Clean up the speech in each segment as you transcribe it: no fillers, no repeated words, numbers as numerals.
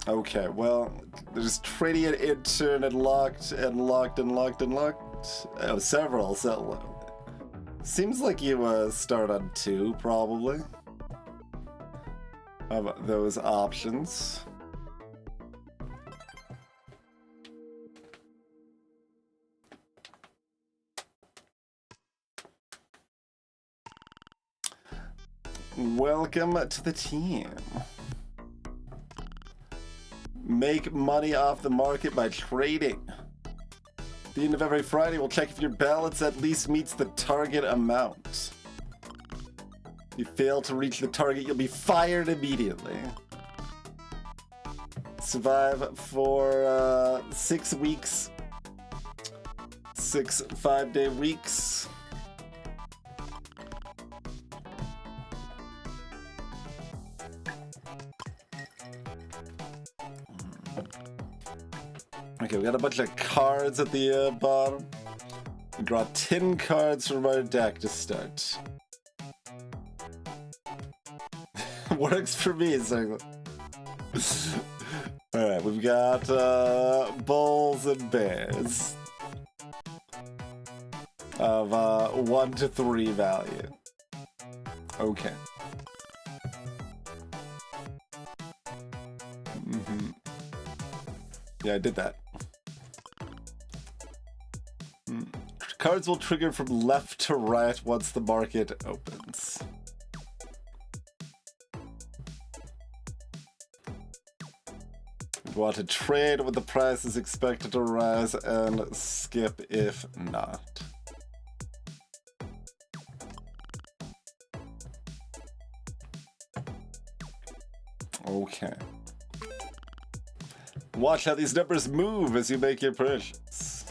Okay, well, there's trading an intern and locked and locked and locked and locked. Oh, several. So, seems like you start on 2, probably, of those options. Welcome to the team. Make money off the market by trading. At the end of every Friday, we'll check if your balance at least meets the target amount. If you fail to reach the target, you'll be fired immediately. Survive for 6 weeks. 6 5-day weeks. Okay, we got a bunch of cards at the bottom. We draw 10 cards from our deck to start. Works for me, so. Alright, we've got bulls and bears of 1 to 3 value. Okay. Yeah, I did that. Cards will trigger from left to right once the market opens. You want to trade when the price is expected to rise and skip if not. Okay. Watch how these numbers move as you make your purchase.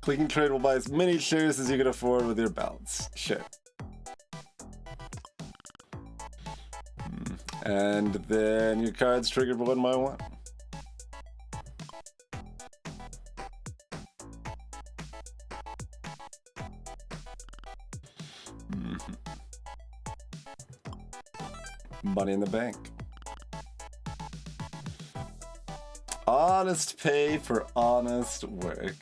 Click and trade will buy as many shares as you can afford with your balance. Sure. And then your cards triggered 1 by 1. Money in the bank. Honest pay for honest work.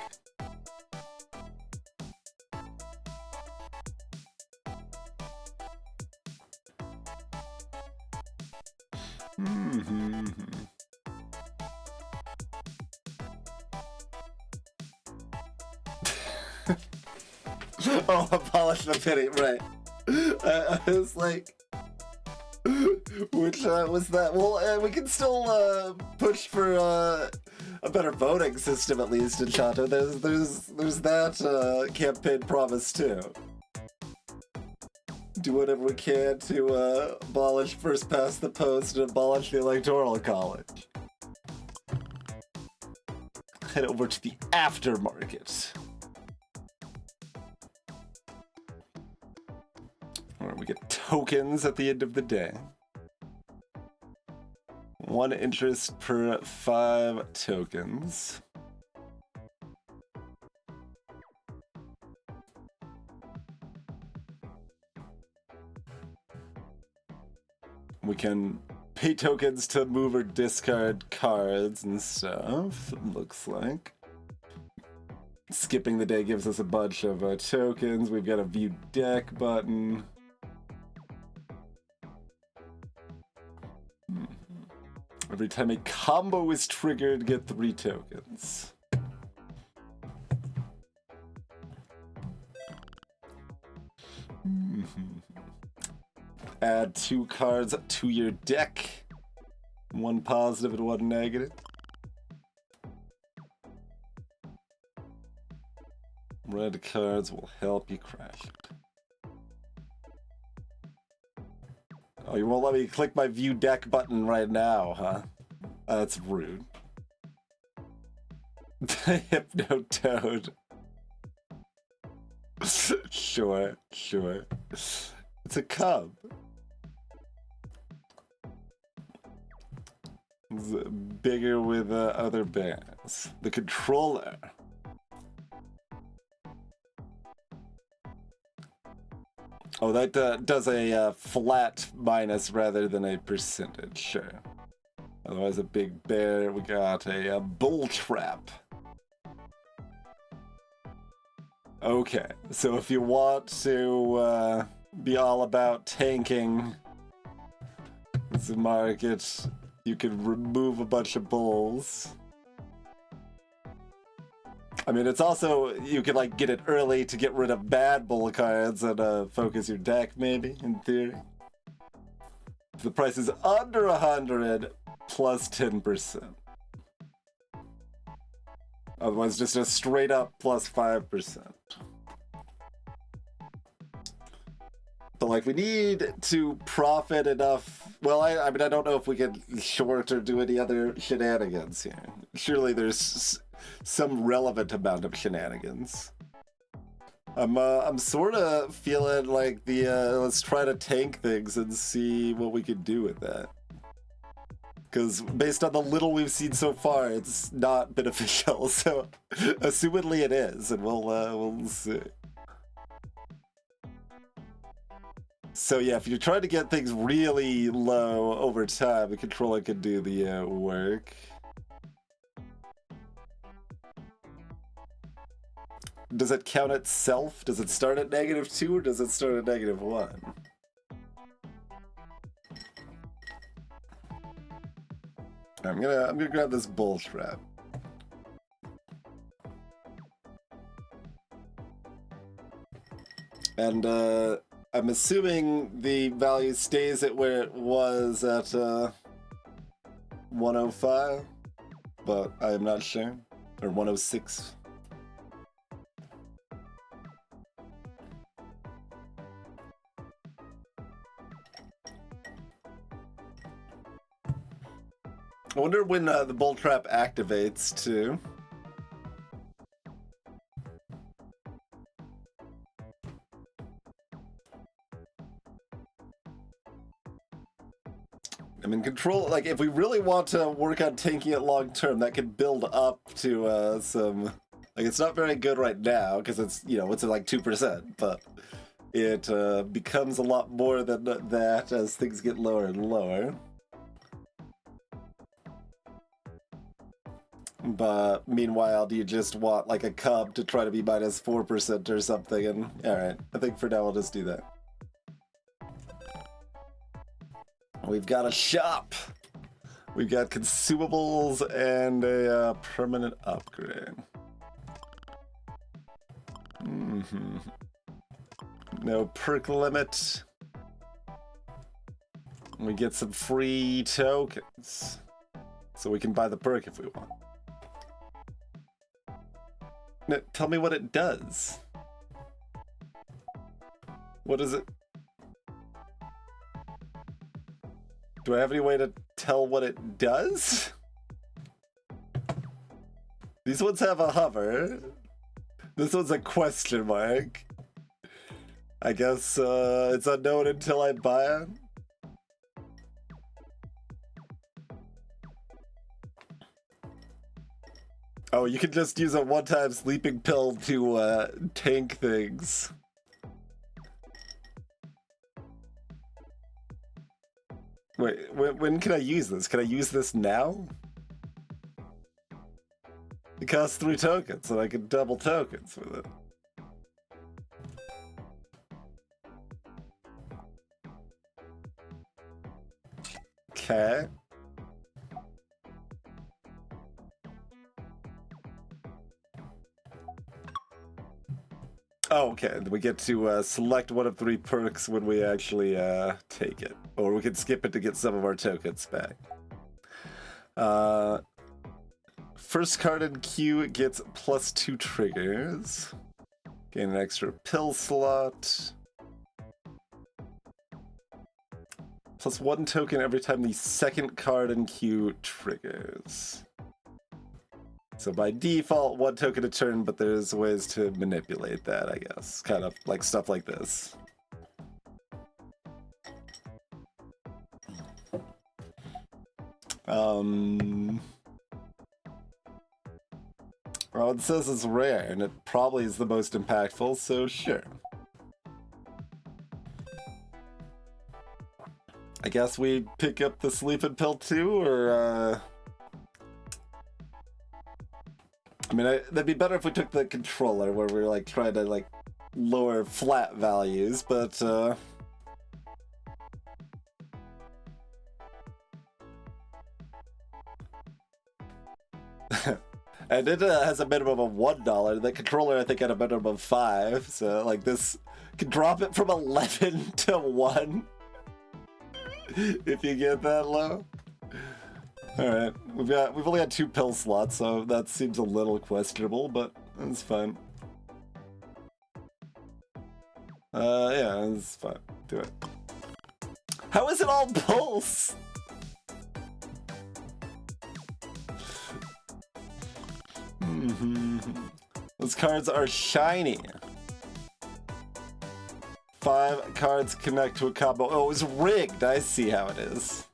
Oh, abolish the pity, right. I was like, which was that? Well, we can still push for a better voting system, at least in Chato. There's that campaign promise too. Do whatever we can to abolish first past the post and abolish the Electoral College. Head over to the aftermarket. Where we get tokens at the end of the day. 1 interest per 5 tokens. We can pay tokens to move or discard cards and stuff, it looks like. Skipping the day gives us a bunch of tokens. We've got a view deck button. Every time a combo is triggered, get 3 tokens. Add 2 cards to your deck. 1 positive and 1 negative. Red cards will help you crash it. Oh, you won't let me click my view deck button right now, huh? That's rude. The Hypnotoad. Sure. It's a cub. It's bigger with other bears. The controller. Oh, that does a flat minus rather than a percentage, sure. Otherwise, a big bear. We got a bull trap. Okay, so if you want to be all about tanking the market, you can remove a bunch of bulls. I mean, it's also, you could like get it early to get rid of bad bull cards and focus your deck, maybe, in theory. If the price is under 100, plus 10%. Otherwise, just a straight up plus 5%. But like, we need to profit enough. Well, I mean, I don't know if we can short or do any other shenanigans here. Surely there's some relevant amount of shenanigans. I'm sort of feeling like the let's try to tank things and see what we can do with that. Because based on the little we've seen so far, it's not beneficial. So, assumedly it is, and we'll see. So yeah, if you're trying to get things really low over time, the controller could do the work. Does it count itself? Does it start at -2 or does it start at -1? I'm gonna grab this bull trap. And I'm assuming the value stays at where it was at 105, but I am not sure. Or 106. I wonder when the bull trap activates too. I mean, control, like, if we really want to work on tanking it long term, that could build up to some, like, it's not very good right now, because it's, you know, it's at like 2%, but it becomes a lot more than that as things get lower and lower. But meanwhile, do you just want, like, a cub to try to be -4% or something? And, alright, I think for now we'll just do that. We've got a shop. We've got consumables and a permanent upgrade. No perk limit. We get some free tokens. So we can buy the perk if we want. Now, tell me what it does. What is it? Do I have any way to tell what it does? These ones have a hover. This one's a question mark. I guess it's unknown until I buy it. Oh, you can just use a one-time sleeping pill to tank things. Wait, when can I use this? Can I use this now? It costs 3 tokens, so I can double tokens with it. Okay. Oh, okay. We get to select one of 3 perks when we actually take it. Or we can skip it to get some of our tokens back. First card in queue gets +2 triggers. Gain an extra pill slot. +1 token every time the second card in queue triggers. So by default, 1 token a turn, but there's ways to manipulate that, I guess. Kind of like stuff like this. Well, it says it's rare, and it probably is the most impactful, so sure. I guess we pick up the sleeping pill too, or I mean, that'd be better if we took the controller, where we're like trying to like lower flat values, but and it has a minimum of $1. The controller, I think, had a minimum of 5. So like this can drop it from 11 to 1 if you get that low. All right, we've only got 2 pill slots, so that seems a little questionable, but it's fine. Yeah, it's fine. Do it. How is it all pulse? Those cards are shiny. 5 cards connect to a combo. Oh, it was rigged. I see how it is.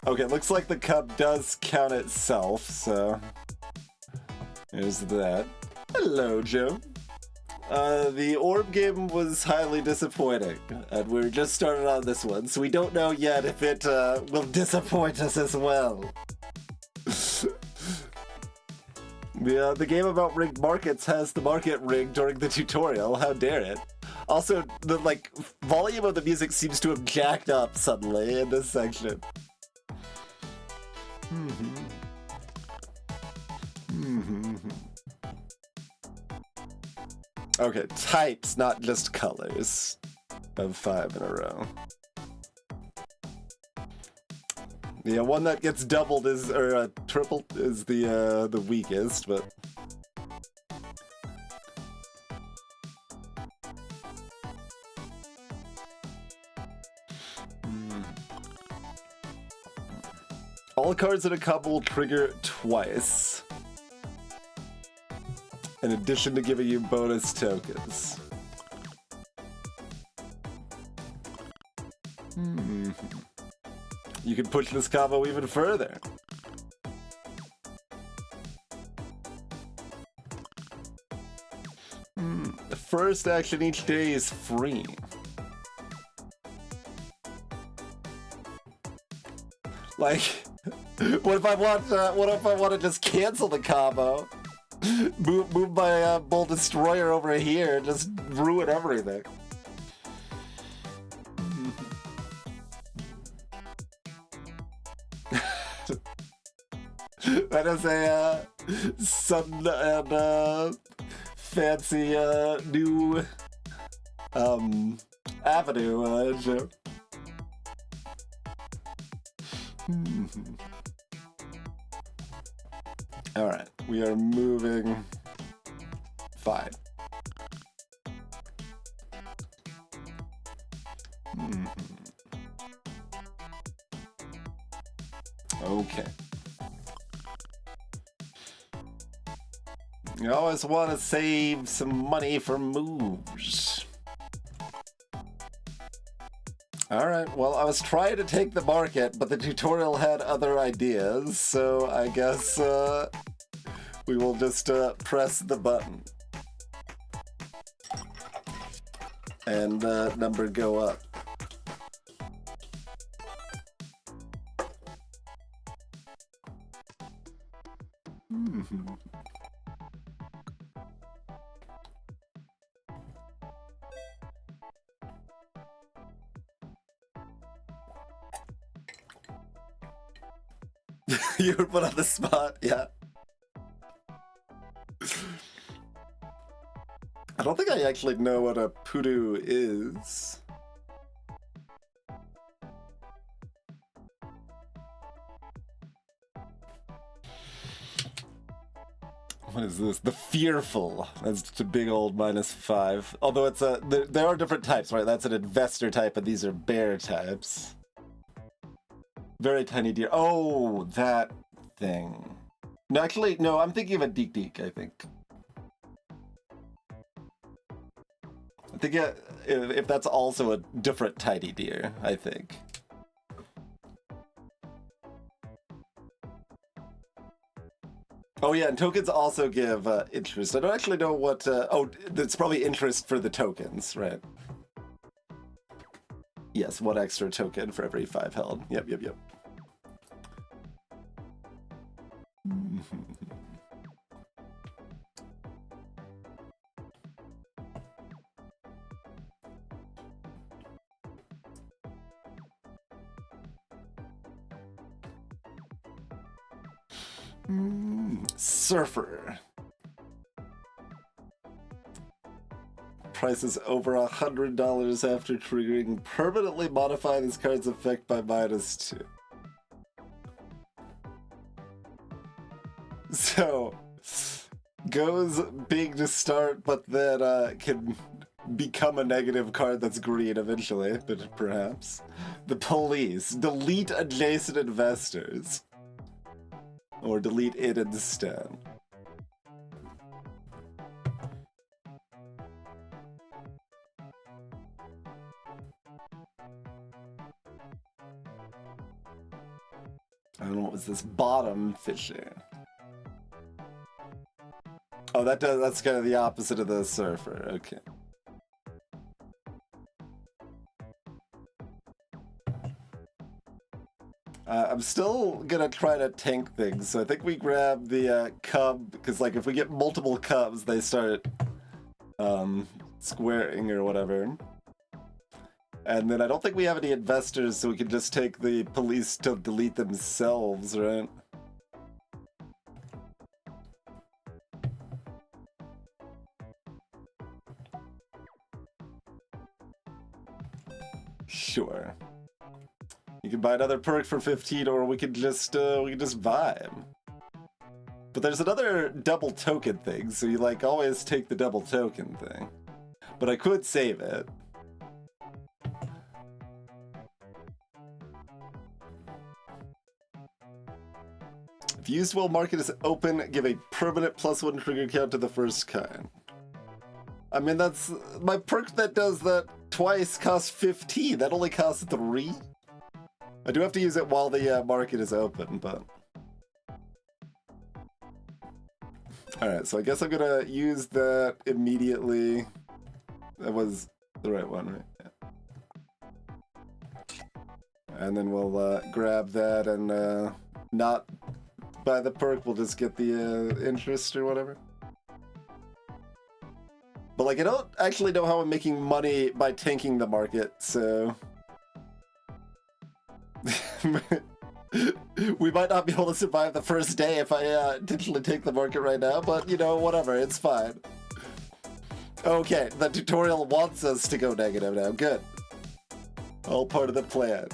Okay, looks like the cup does count itself, so there's that. Hello, Joe. The orb game was highly disappointing, and we're just started on this one, so we don't know yet if it will disappoint us as well. The game about rigged markets has the market rigged during the tutorial. How dare it? Also, the volume of the music seems to have jacked up suddenly in this section. Okay, types, not just colors, of 5 in a row. Yeah, one that gets doubled is, or tripled is the weakest, but. All cards in a cup will trigger twice, in addition to giving you bonus tokens. You can push this combo even further. The first action each day is free. Like, what if I want to just cancel the combo? Move my Bull Destroyer over here and just ruin everything. That is a sudden and fancy new avenue, Joe. All right, we are moving 5. Okay. You always want to save some money for moves. Alright, well, I was trying to take the market, but the tutorial had other ideas, so I guess we will just press the button. And number go up. You were put on the spot, yeah. I don't think I actually know what a poodoo is. What is this? The Fearful. That's just a big old -5. Although it's a... There are different types, right? That's an investor type, and these are bear types. Very tiny deer. Oh, that thing. No, actually, no, I'm thinking of a Deek Deek, I think. think if that's also a different tiny deer, I think. Oh yeah, and tokens also give interest. I don't actually know what... oh, it's probably interest for the tokens, right? Yes, 1 extra token for every 5 held. Yep. Surfer. Price is over $100 after triggering. Permanently modify this card's effect by -2. So, goes big to start, but then can become a negative card that's green eventually, but perhaps. The police. Delete adjacent investors. Or delete it instead. I don't know, what was this bottom fisher? Oh, that's kind of the opposite of the surfer, okay. I'm still gonna try to tank things, so I think we grab the cub, because like if we get multiple cubs, they start squaring or whatever. And then I don't think we have any investors, so we can just take the police to delete themselves, right? Sure. You can buy another perk for 15, or we could just vibe. But there's another double token thing, so you like always take the double token thing. But I could save it. If used while market is open, give a permanent +1 trigger count to the first kind. I mean, that's my perk that does that twice costs 15. That only costs 3. I do have to use it while the market is open, but... Alright, so I guess I'm gonna use that immediately. That was the right one, right? Yeah. And then we'll grab that and not buy the perk, we'll just get the interest or whatever. But like, I don't actually know how I'm making money by tanking the market, so... We might not be able to survive the first day if I intentionally take the market right now, but you know, whatever, it's fine. Okay, the tutorial wants us to go negative now, good. All part of the plan.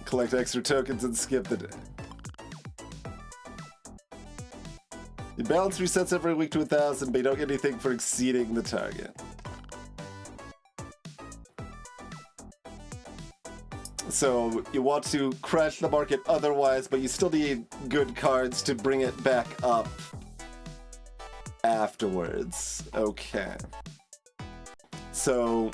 Collect extra tokens and skip the day. Your balance resets every week to 1,000, but you don't get anything for exceeding the target. So you want to crash the market otherwise, but you still need good cards to bring it back up afterwards. Okay. So,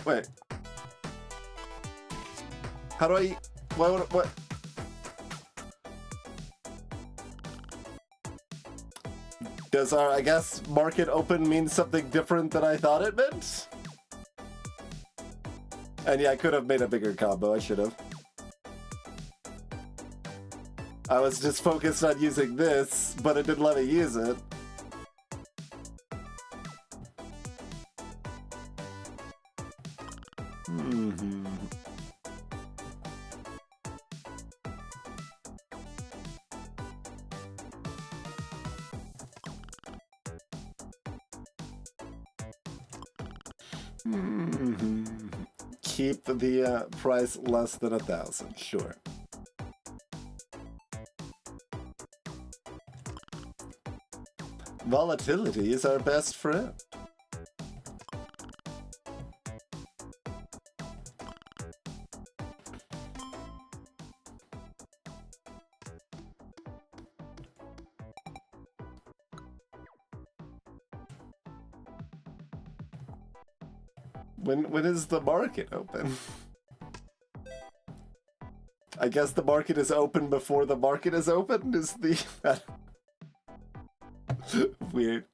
Wait. How do I... What? Does our, I guess, market open mean something different than I thought it meant? And yeah, I could have made a bigger combo, I should have. I was just focused on using this, but it didn't let me use it. Keep the price less than 1,000, sure. Volatility is our best friend. When is the market open? I guess the market is open before the market is open, is the... Weird.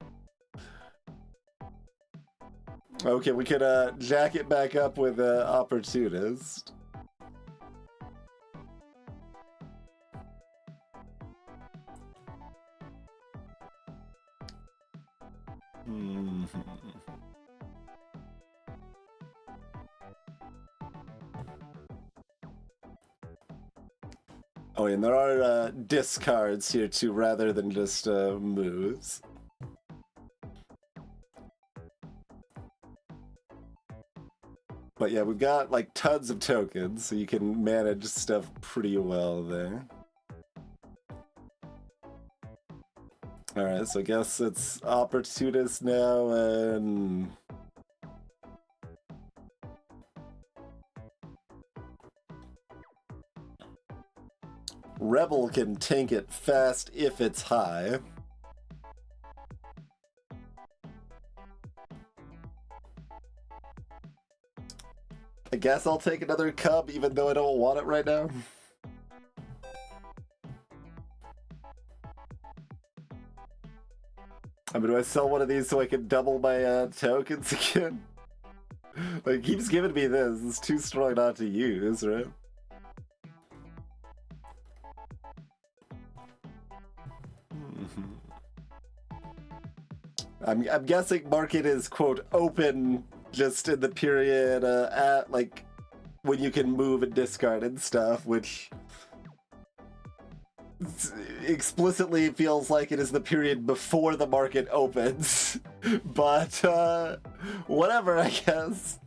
Okay, we could jack it back up with Opportunist. Oh, and there are discards here too, rather than just moves. But yeah, we've got like tons of tokens, so you can manage stuff pretty well there. Alright, so I guess it's Opportunist now, and... Rebel can tank it fast if it's high. I guess I'll take another Cub even though I don't want it right now. I mean, do I sell one of these so I can double my tokens again? Like, it keeps giving me this. It's too strong not to use, right? I'm guessing market is, quote, open just in the period at, like, when you can move and discard and stuff, which explicitly feels like it is the period before the market opens. But, whatever, I guess.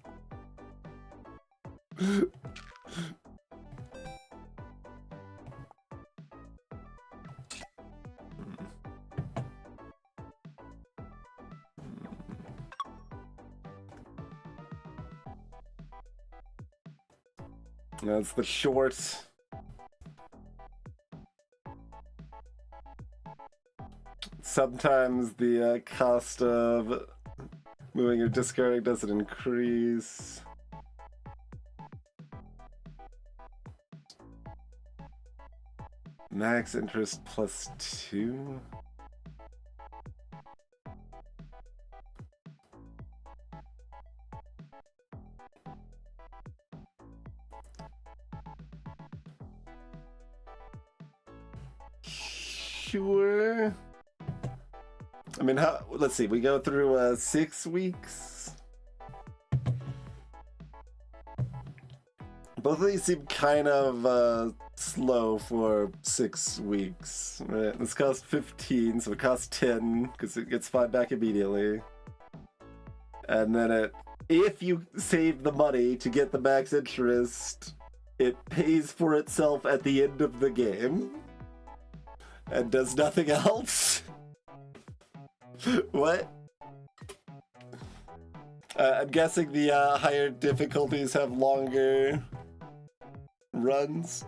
That's the short. Sometimes the cost of moving or discarding doesn't increase. Max interest +2. Sure. I mean, how? Let's see. We go through 6 weeks. Both of these seem kind of slow for 6 weeks. Right? This costs 15, so it costs 10 because it gets 5 back immediately. And then if you save the money to get the max interest, it pays for itself at the end of the game. And does nothing else? What? I'm guessing the higher difficulties have longer runs.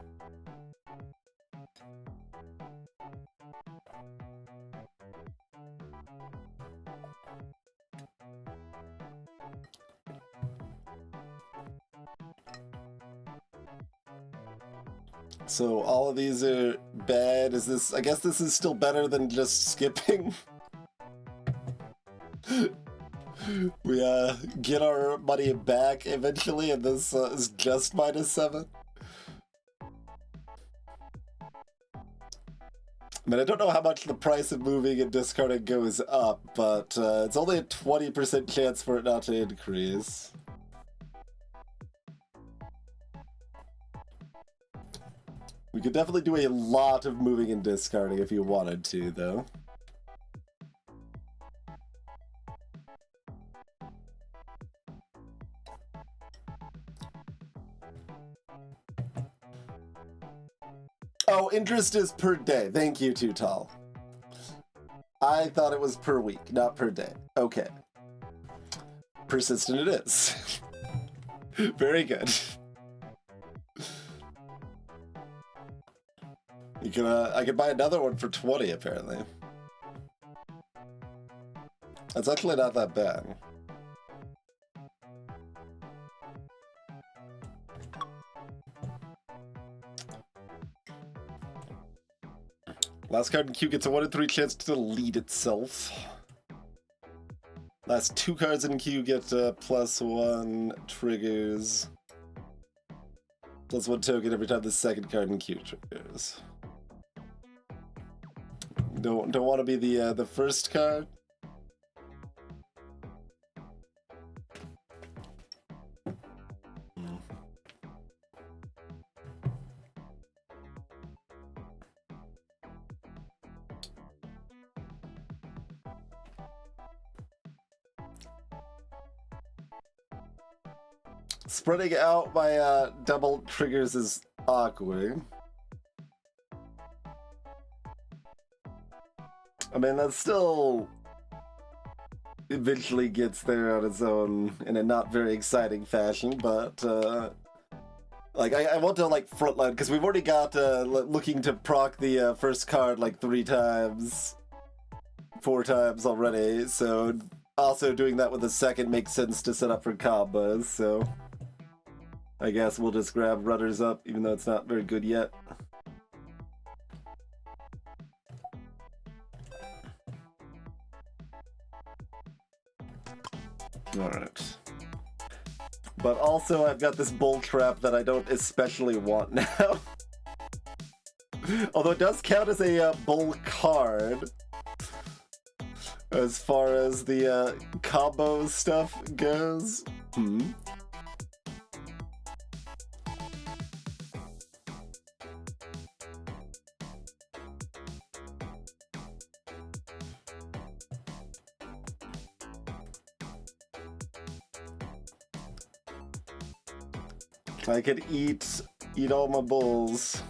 So all of these are bad. Is this? I guess this is still better than just skipping. We get our money back eventually, and this is just -7. I mean, I don't know how much the price of moving and discarding goes up, but it's only a 20% chance for it not to increase. We could definitely do a lot of moving and discarding if you wanted to, though. Oh, interest is per day. Thank you, Too Tall. I thought it was per week, not per day. Okay. Persistent it is. Very good. You can, I could buy another one for 20, apparently. That's actually not that bad. Last card in queue gets a 1 in 3 chance to delete itself. Last 2 cards in queue get +1 triggers. +1 token every time the second card in queue triggers. Don't want to be the first card. Spreading out my double triggers is awkward. I mean, that still eventually gets there on its own in a not very exciting fashion, but like I want to like frontline because we've already got looking to proc the first card like 3 times, 4 times already. So also doing that with the second makes sense to set up for combos. So I guess we'll just grab Rudders Up, even though it's not very good yet. Alright. But also I've got this Bull Trap that I don't especially want now. Although it does count as a Bull card. As far as the combo stuff goes. I could eat all my bulls.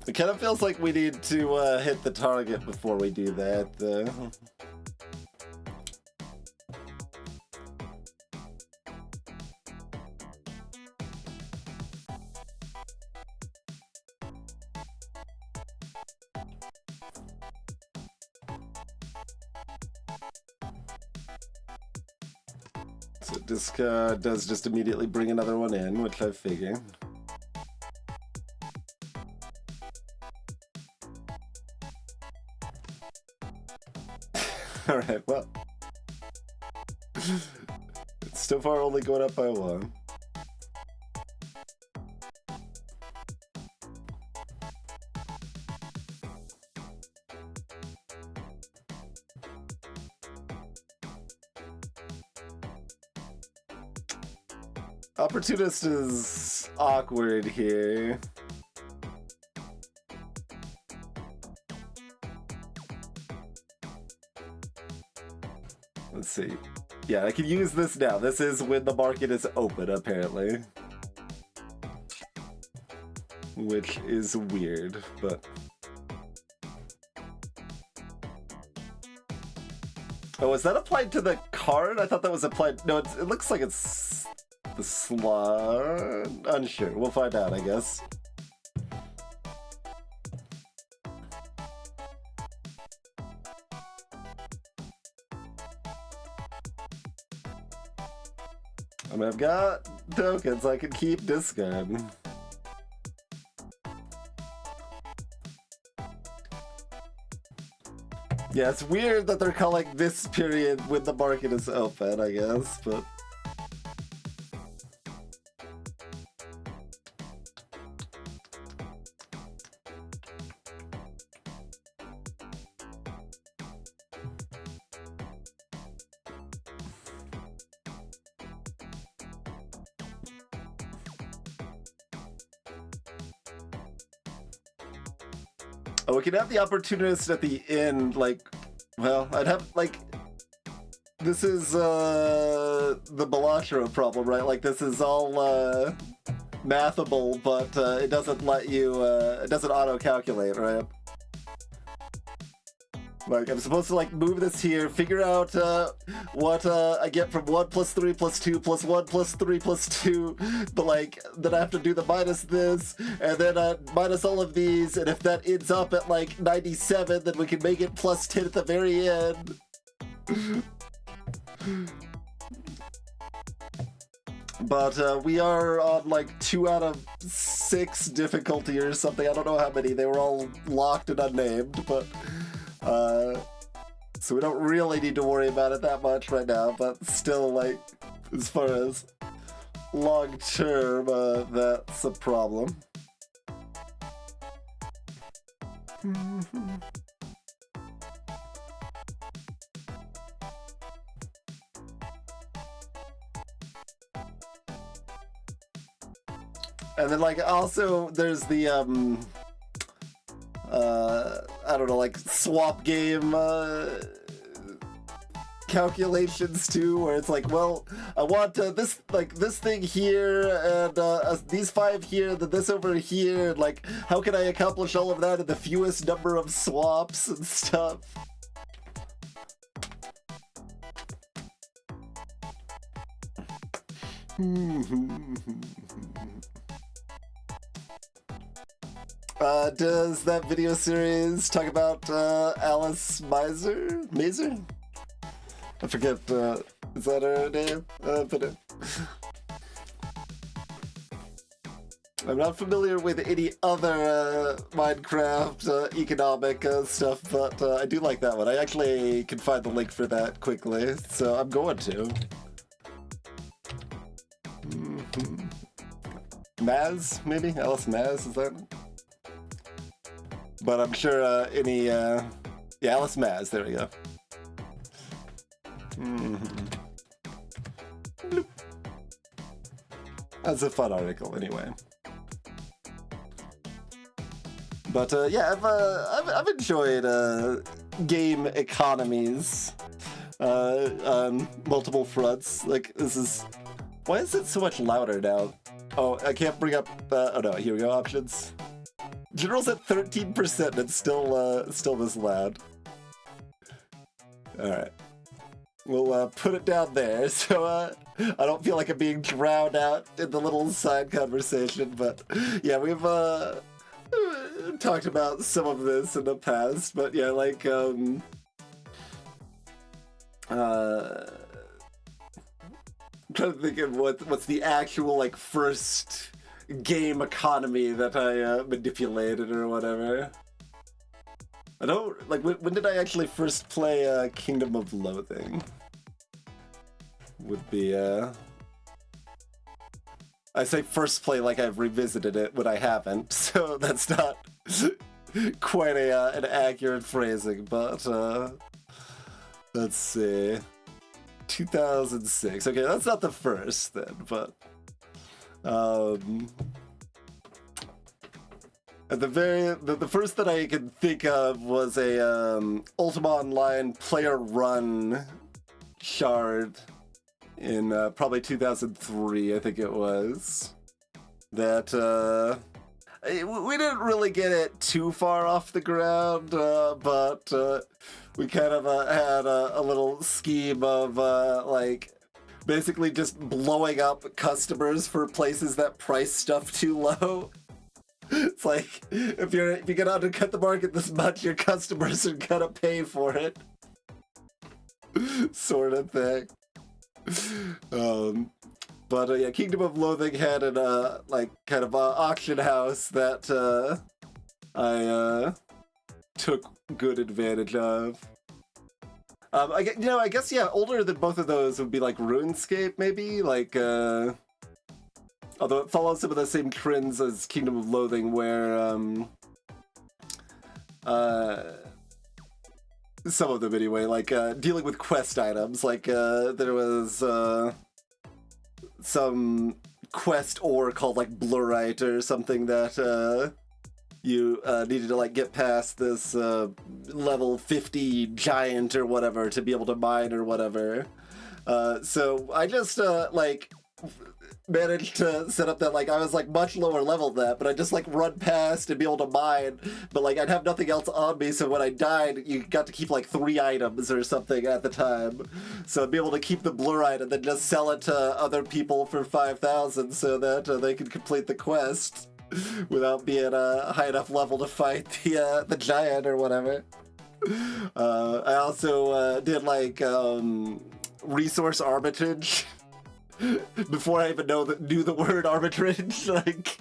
It kind of feels like we need to hit the target before we do that, though. So discard does just immediately bring another one in, which I figure. Alright, well. It's so far only going up by 1. Opportunist is awkward here. Let's see. Yeah, I can use this now. This is when the market is open, apparently. Which is weird, but... Oh, is that applied to the card? I thought that was applied... No, it looks like it's... the slot? Unsure. We'll find out, I guess. I mean, I've got tokens I can keep discarding. Yeah, it's weird that they're calling this period when the market is open, I guess, but... Oh, we could have the opportunist at the end, like, well, I'd have, like, This is the Balatro problem, right? Like, this is all mathable, but it doesn't let you, it doesn't auto-calculate, right? Like, I'm supposed to, like, move this here, figure out what I get from 1 plus 3 plus 2 plus 1 plus 3 plus 2, but, like, then I have to do the minus this, and then minus all of these, and if that ends up at, like, 97, then we can make it plus 10 at the very end. But we are on, like, 2 out of 6 difficulty or something. I don't know how many. They were all locked and unnamed, but... so we don't really need to worry about it that much right now, but still, like, as far as long term, that's a problem. And then, like, also there's the I don't know, like, swap game calculations too, where it's like, well, I want this thing here, and these 5 here, then this over here, and, like, how can I accomplish all of that in the fewest number of swaps and stuff? Does that video series talk about Alice Mazer? I forget, is that her name? But I'm not familiar with any other Minecraft economic stuff, but I do like that one. I actually can find the link for that quickly, so I'm going to. Maz, maybe? Alice Maz, is that? But I'm sure any, yeah, Alice Maz, there we go. That's a fun article, anyway. But yeah, I've enjoyed game economies on multiple fronts. Like, this is, why is it so much louder now? Oh, I can't bring up. Oh no, here we go. Options. General's at 13%. It's still this loud. All right. We'll put it down there, so I don't feel like I'm being drowned out in the little side conversation. But yeah, we've talked about some of this in the past. But yeah, like I'm trying to think of what's the actual, like, first game economy that I manipulated or whatever. I don't, like, when did I actually first play Kingdom of Loathing? Would be, I say first play like I've revisited it when I haven't, so that's not quite an accurate phrasing, but, let's see. 2006. Okay, that's not the first then, but, at the first that I can think of was a Ultima Online player run shard in probably 2003, I think it was. That we didn't really get it too far off the ground, but we kind of had a little scheme of like basically just blowing up customers for places that price stuff too low. It's like, if you get out to cut the market this much, your customers are gonna pay for it. Sort of thing. But yeah, Kingdom of Loathing had an like kind of auction house that I took good advantage of. I guess yeah, older than both of those would be like RuneScape, maybe, like although it follows some of the same trends as Kingdom of Loathing, where some of them anyway, like dealing with quest items, like there was some quest ore called like Blurite or something that you needed to like get past this level 50 giant or whatever to be able to mine or whatever. So I just like managed to set up that like I was like much lower level than that, but I just like run past and be able to mine, but like I'd have nothing else on me, so when I died you got to keep like 3 items or something at the time, so I'd be able to keep the blurite and then just sell it to other people for 5,000 so that they could complete the quest without being a high enough level to fight the giant or whatever. I also did like resource arbitrage before I even knew the word arbitrage, like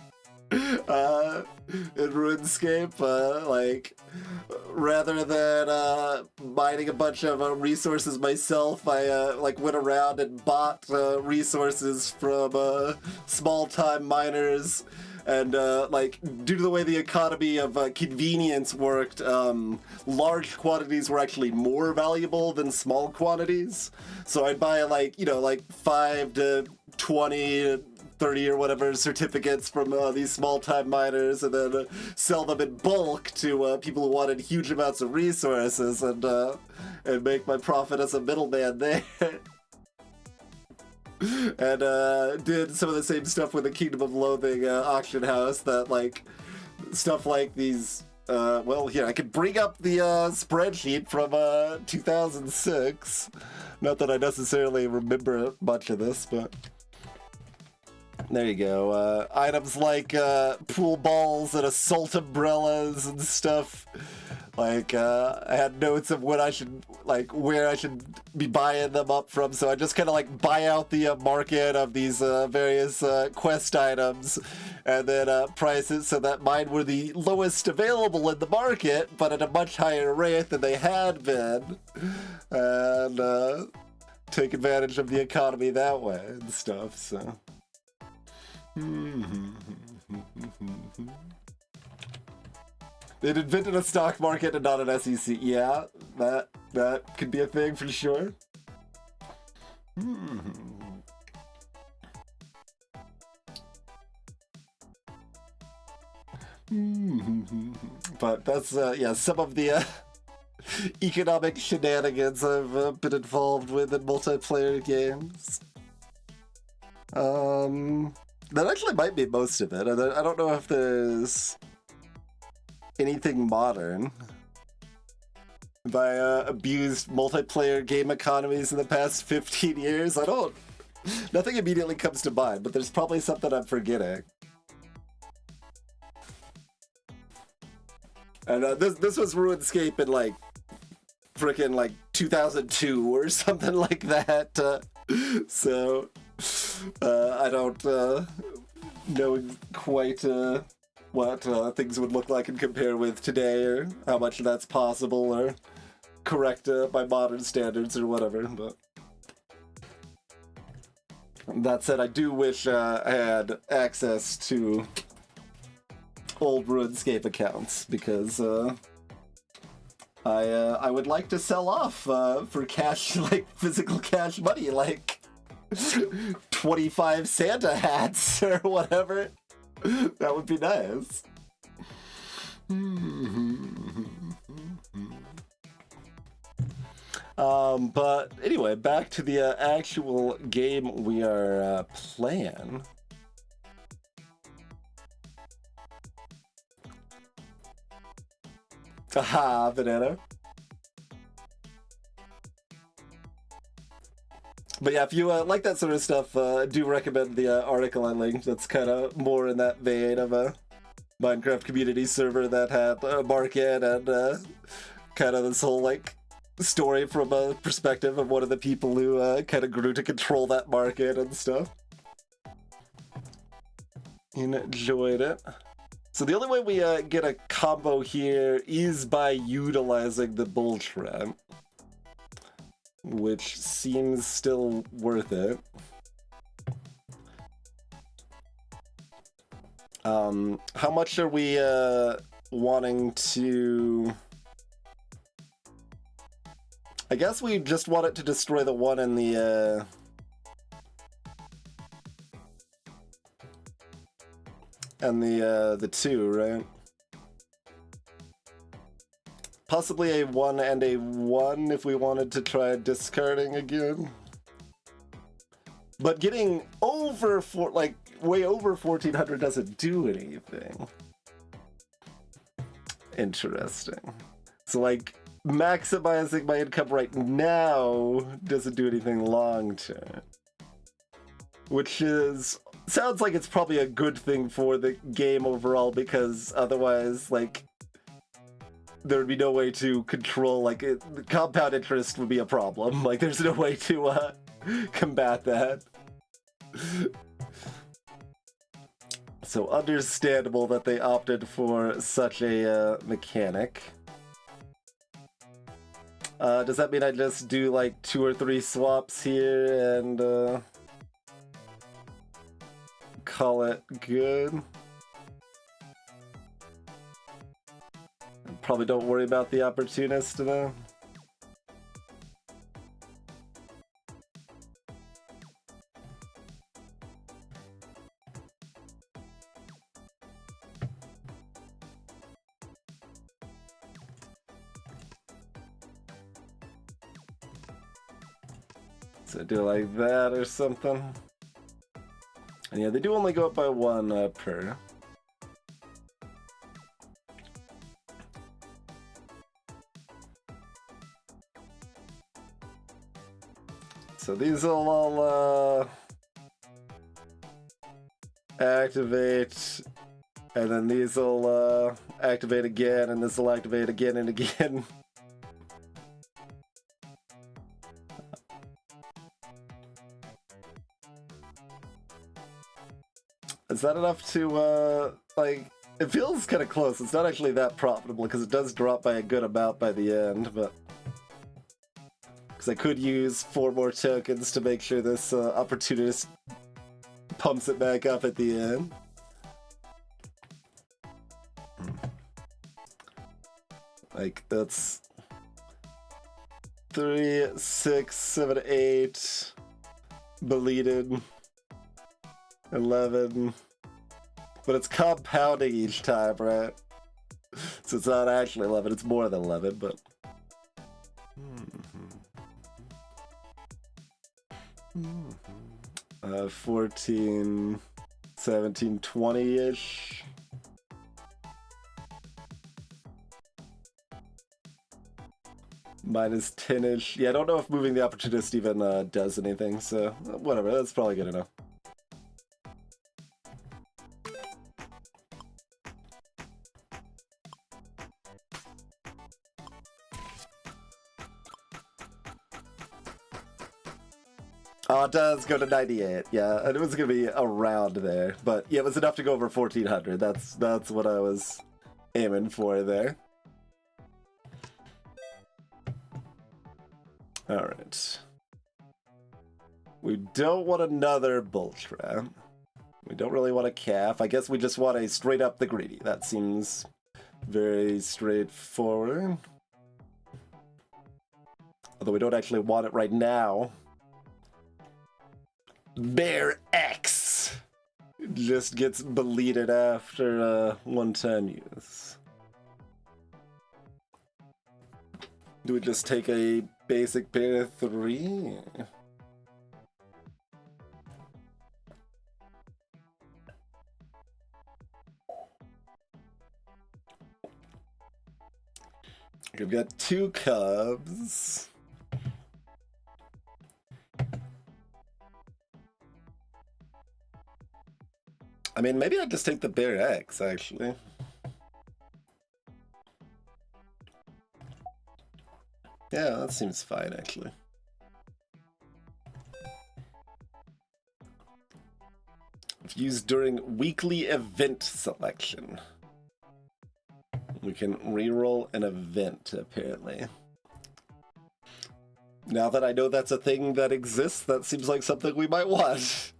in RuneScape, like rather than mining a bunch of resources myself, I like went around and bought resources from small-time miners. And like due to the way the economy of convenience worked, large quantities were actually more valuable than small quantities. So I'd buy like, you know, like 5 to 20, 30 or whatever certificates from these small-time miners, and then sell them in bulk to people who wanted huge amounts of resources, and make my profit as a middleman there. And did some of the same stuff with the Kingdom of Loathing auction house, that like stuff like these well, here I could bring up the spreadsheet from 2006. Not that I necessarily remember much of this, but there you go. Items like pool balls and assault umbrellas and stuff. Like, I had notes of what I should, like, where I should be buying them up from, so I just kind of, like, buy out the market of these various quest items, and then price it so that mine were the lowest available in the market, but at a much higher rate than they had been, and take advantage of the economy that way and stuff, so. They'd invented a stock market and not an SEC. Yeah, that could be a thing for sure. But that's, yeah, some of the economic shenanigans I've been involved with in multiplayer games. That actually might be most of it. I don't know if there's anything modern. By abused multiplayer game economies in the past 15 years, nothing immediately comes to mind, but there's probably something I'm forgetting. And this was RuneScape in like frickin' like 2002 or something like that. So I don't know quite what things would look like and compare with today, or how much that's possible or correct by modern standards or whatever. But that said, I do wish I had access to old RuneScape accounts, because I would like to sell off for cash, like physical cash money, like 25 Santa hats or whatever. That would be nice. But anyway, back to the actual game we are playing. Haha, banana. But yeah, if you like that sort of stuff, I do recommend the article I linked. That's kind of more in that vein of a Minecraft community server that had a market and kind of this whole like story from a perspective of one of the people who kind of grew to control that market and stuff. Enjoyed it. So the only way we get a combo here is by utilizing the Bull Trap, which seems still worth it. How much are we wanting to... I guess we just want it to destroy the one in the... and the two, right? possibly a 1 and a 1 if we wanted to try discarding again. But getting over way over 1400 doesn't do anything. Interesting. So like maximizing my income right now doesn't do anything long term. Which sounds like it's probably a good thing for the game overall, because otherwise, like, there would be no way to control, like, the compound interest would be a problem. Like, there's no way to combat that. So understandable that they opted for such a mechanic. Does that mean I just do like 2 or 3 swaps here and call it good? Probably don't worry about the opportunist though. So do like that or something. And yeah, they do only go up by 1 per. So these will all activate, and then these will activate again, and this will activate again and again. Is that enough to, like, it feels kind of close. It's not actually that profitable because it does drop by a good amount by the end, but... Because I could use 4 more tokens to make sure this opportunist pumps it back up at the end. Like, that's 3, 6, 7, 8, beleted, 11, but it's compounding each time, right? So it's not actually 11, it's more than 11, but... 14, 17, 20-ish. Minus 10-ish. Yeah, I don't know if moving the opportunist even does anything, so whatever, that's probably good enough. Oh, it does go to 98. Yeah, it was gonna be around there, but yeah, it was enough to go over 1400. That's what I was aiming for there. All right. We don't want another bull trap. We don't really want a calf. I guess we just want a straight up the greedy. That seems very straightforward. Although we don't actually want it right now. Bear X just gets beleted after one-time use. Do we just take a basic bear 3? We've got 2 cubs. I mean, maybe I'd just take the bear X, actually. Yeah, that seems fine, actually. If used during weekly event selection. We can reroll an event, apparently. Now that I know that's a thing that exists, that seems like something we might want.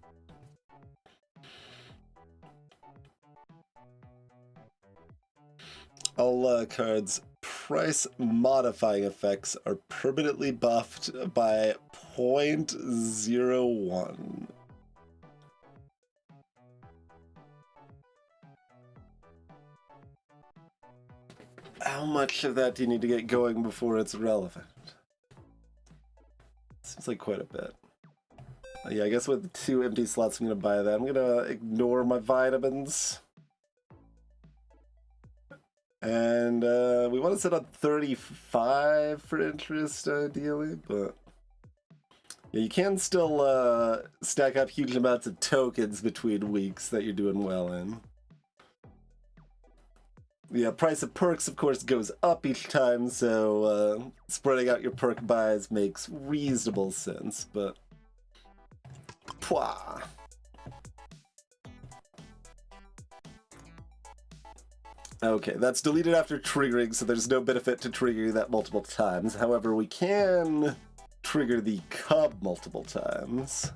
All cards' price modifying effects are permanently buffed by 0.01. How much of that do you need to get going before it's relevant? Seems like quite a bit. Yeah, I guess with 2 empty slots, I'm gonna buy that. I'm gonna ignore my vitamins. And we want to set on 35 for interest, ideally, but yeah, you can still stack up huge amounts of tokens between weeks that you're doing well in. The price of perks, of course, goes up each time, so spreading out your perk buys makes reasonable sense, but... Pwah! Okay, that's deleted after triggering, so there's no benefit to triggering that multiple times. However, we can trigger the cub multiple times.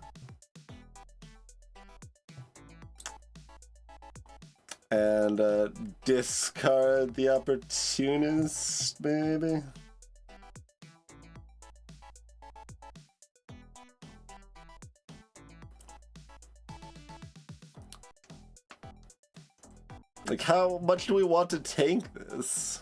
And discard the opportunist, maybe? Like, how much do we want to tank this?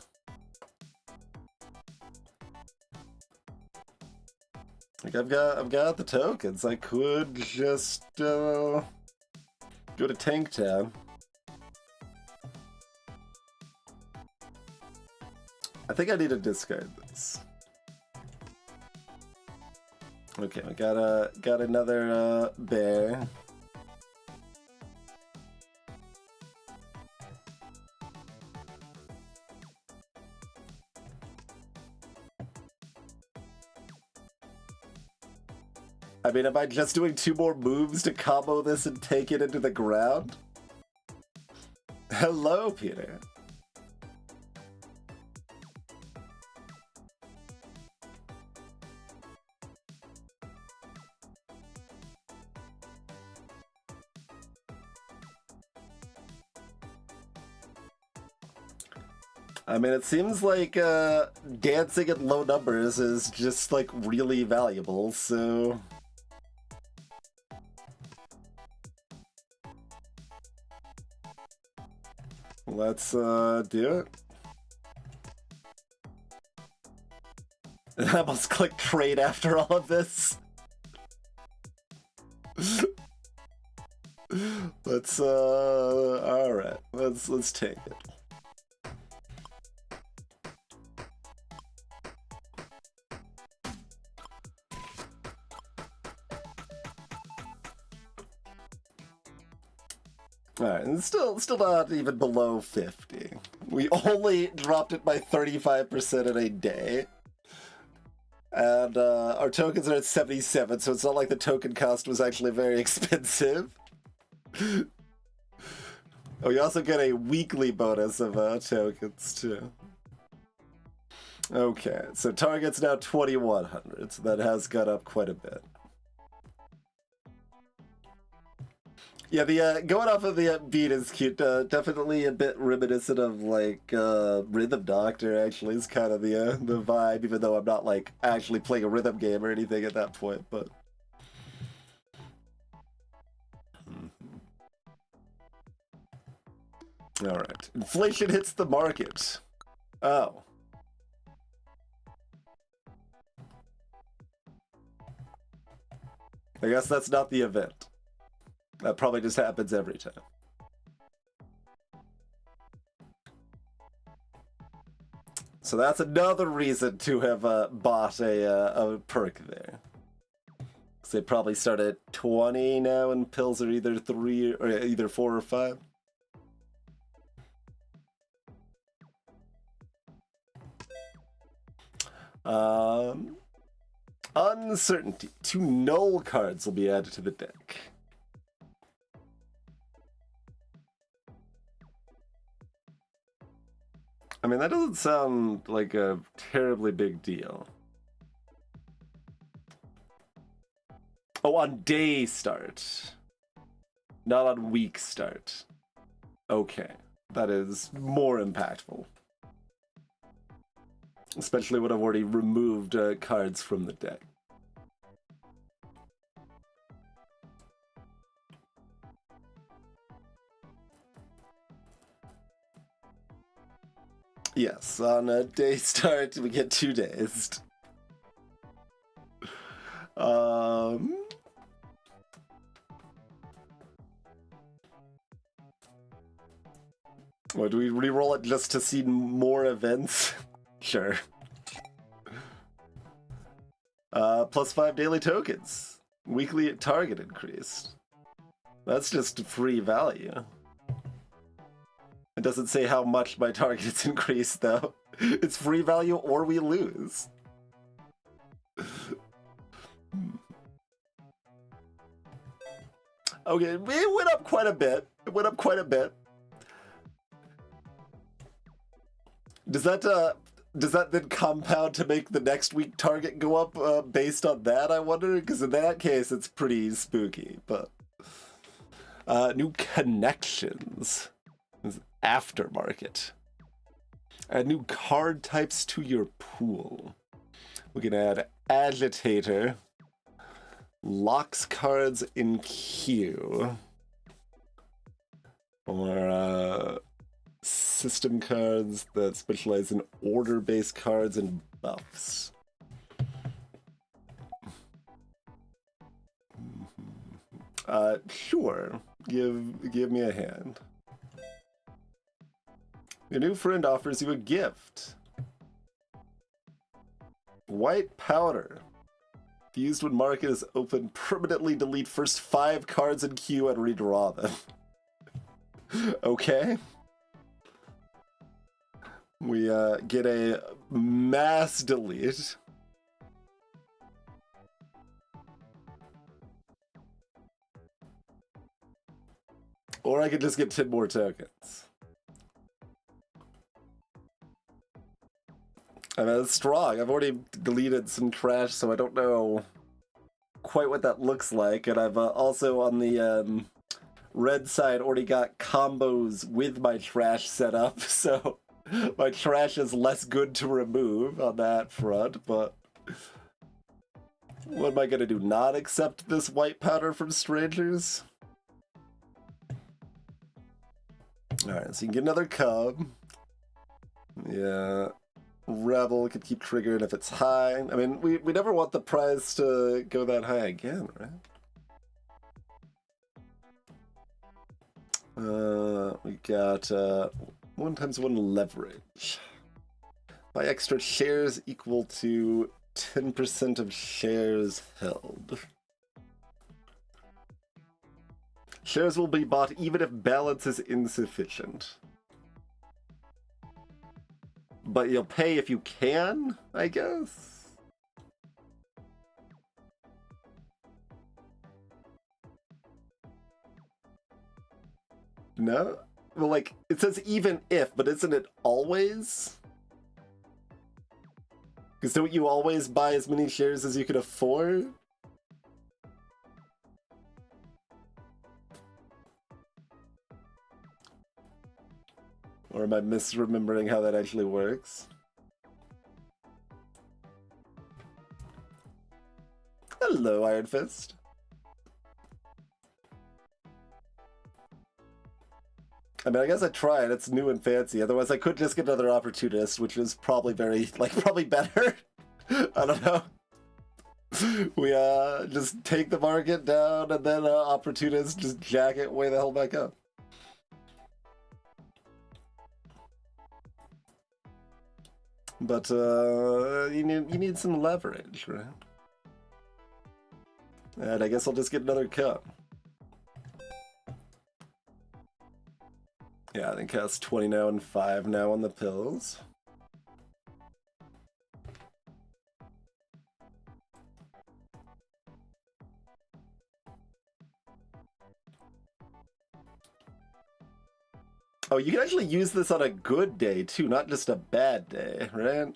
Like, I've got the tokens. I could just go to Tank Town. I think I need to discard this. Okay, we got another bear. I mean, am I just doing 2 more moves to combo this and take it into the ground? Hello, Peter. I mean, it seems like dancing at low numbers is just, like, really valuable, so... Let's do it. I almost clicked trade after all of this. Let's alright, let's take it. Alright, and still not even below 50. We only dropped it by 35% in a day. And our tokens are at 77, so it's not like the token cost was actually very expensive. Oh, you also get a weekly bonus of tokens, too. Okay, so target's now 2,100, so that has gone up quite a bit. Yeah, the going off of the beat is cute. Definitely a bit reminiscent of like Rhythm Doctor. Actually, is kind of the vibe, even though I'm not like actually playing a rhythm game or anything at that point. But all right, inflation hits the market. Oh. I guess that's not the event. That probably just happens every time. So that's another reason to have bought a perk there. Because they probably start at 20 now, and pills are either 3 or either 4 or 5. Uncertainty. 2 null cards will be added to the deck. I mean, that doesn't sound like a terribly big deal. Oh, on day start. Not on week start. Okay. That is more impactful. Especially when I've already removed cards from the deck. Yes, on a day start, we get 2 days. What, do we re-roll it just to see more events? Sure. +5 daily tokens. Weekly target increased. That's just free value. It doesn't say how much my target is increased, though. It's free value or we lose. Okay, it went up quite a bit. It went up quite a bit. Does that then compound to make the next week target go up based on that, I wonder? Because in that case, it's pretty spooky, but... new connections. Aftermarket. Add new card types to your pool. We can add Agitator. Locks cards in queue. Or, system cards that specialize in order-based cards and buffs. Sure. Give me a hand. Your new friend offers you a gift. White powder. If used when market is open, permanently delete first 5 cards in queue and redraw them. Okay. We get a mass delete. Or I could just get 10 more tokens. I mean, it's strong. I've already deleted some trash, so I don't know quite what that looks like. And I've also, on the red side, already got combos with my trash set up, so my trash is less good to remove on that front, but... What am I gonna do? Not accept this white powder from strangers? Alright, so you can get another cub. Yeah... Rebel could keep triggering if it's high. I mean, we never want the prize to go that high again, right? We got 1x1 leverage. Buy extra shares equal to 10% of shares held. Shares will be bought even if balance is insufficient. But you'll pay if you can, I guess? No? Well, like, it says even if, but isn't it always? Because don't you always buy as many shares as you can afford? Or am I misremembering how that actually works? Hello, Iron Fist. I mean, I guess I tried. It's new and fancy. Otherwise, I could just get another Opportunist, which is probably probably better. I don't know. We just take the market down and then Opportunist just jack it way the hell back up. But you need some leverage, right? And I guess I'll just get another cup. Yeah, I think it has 20 now and 5 now on the pills. Oh, you can actually use this on a good day, too, not just a bad day, right?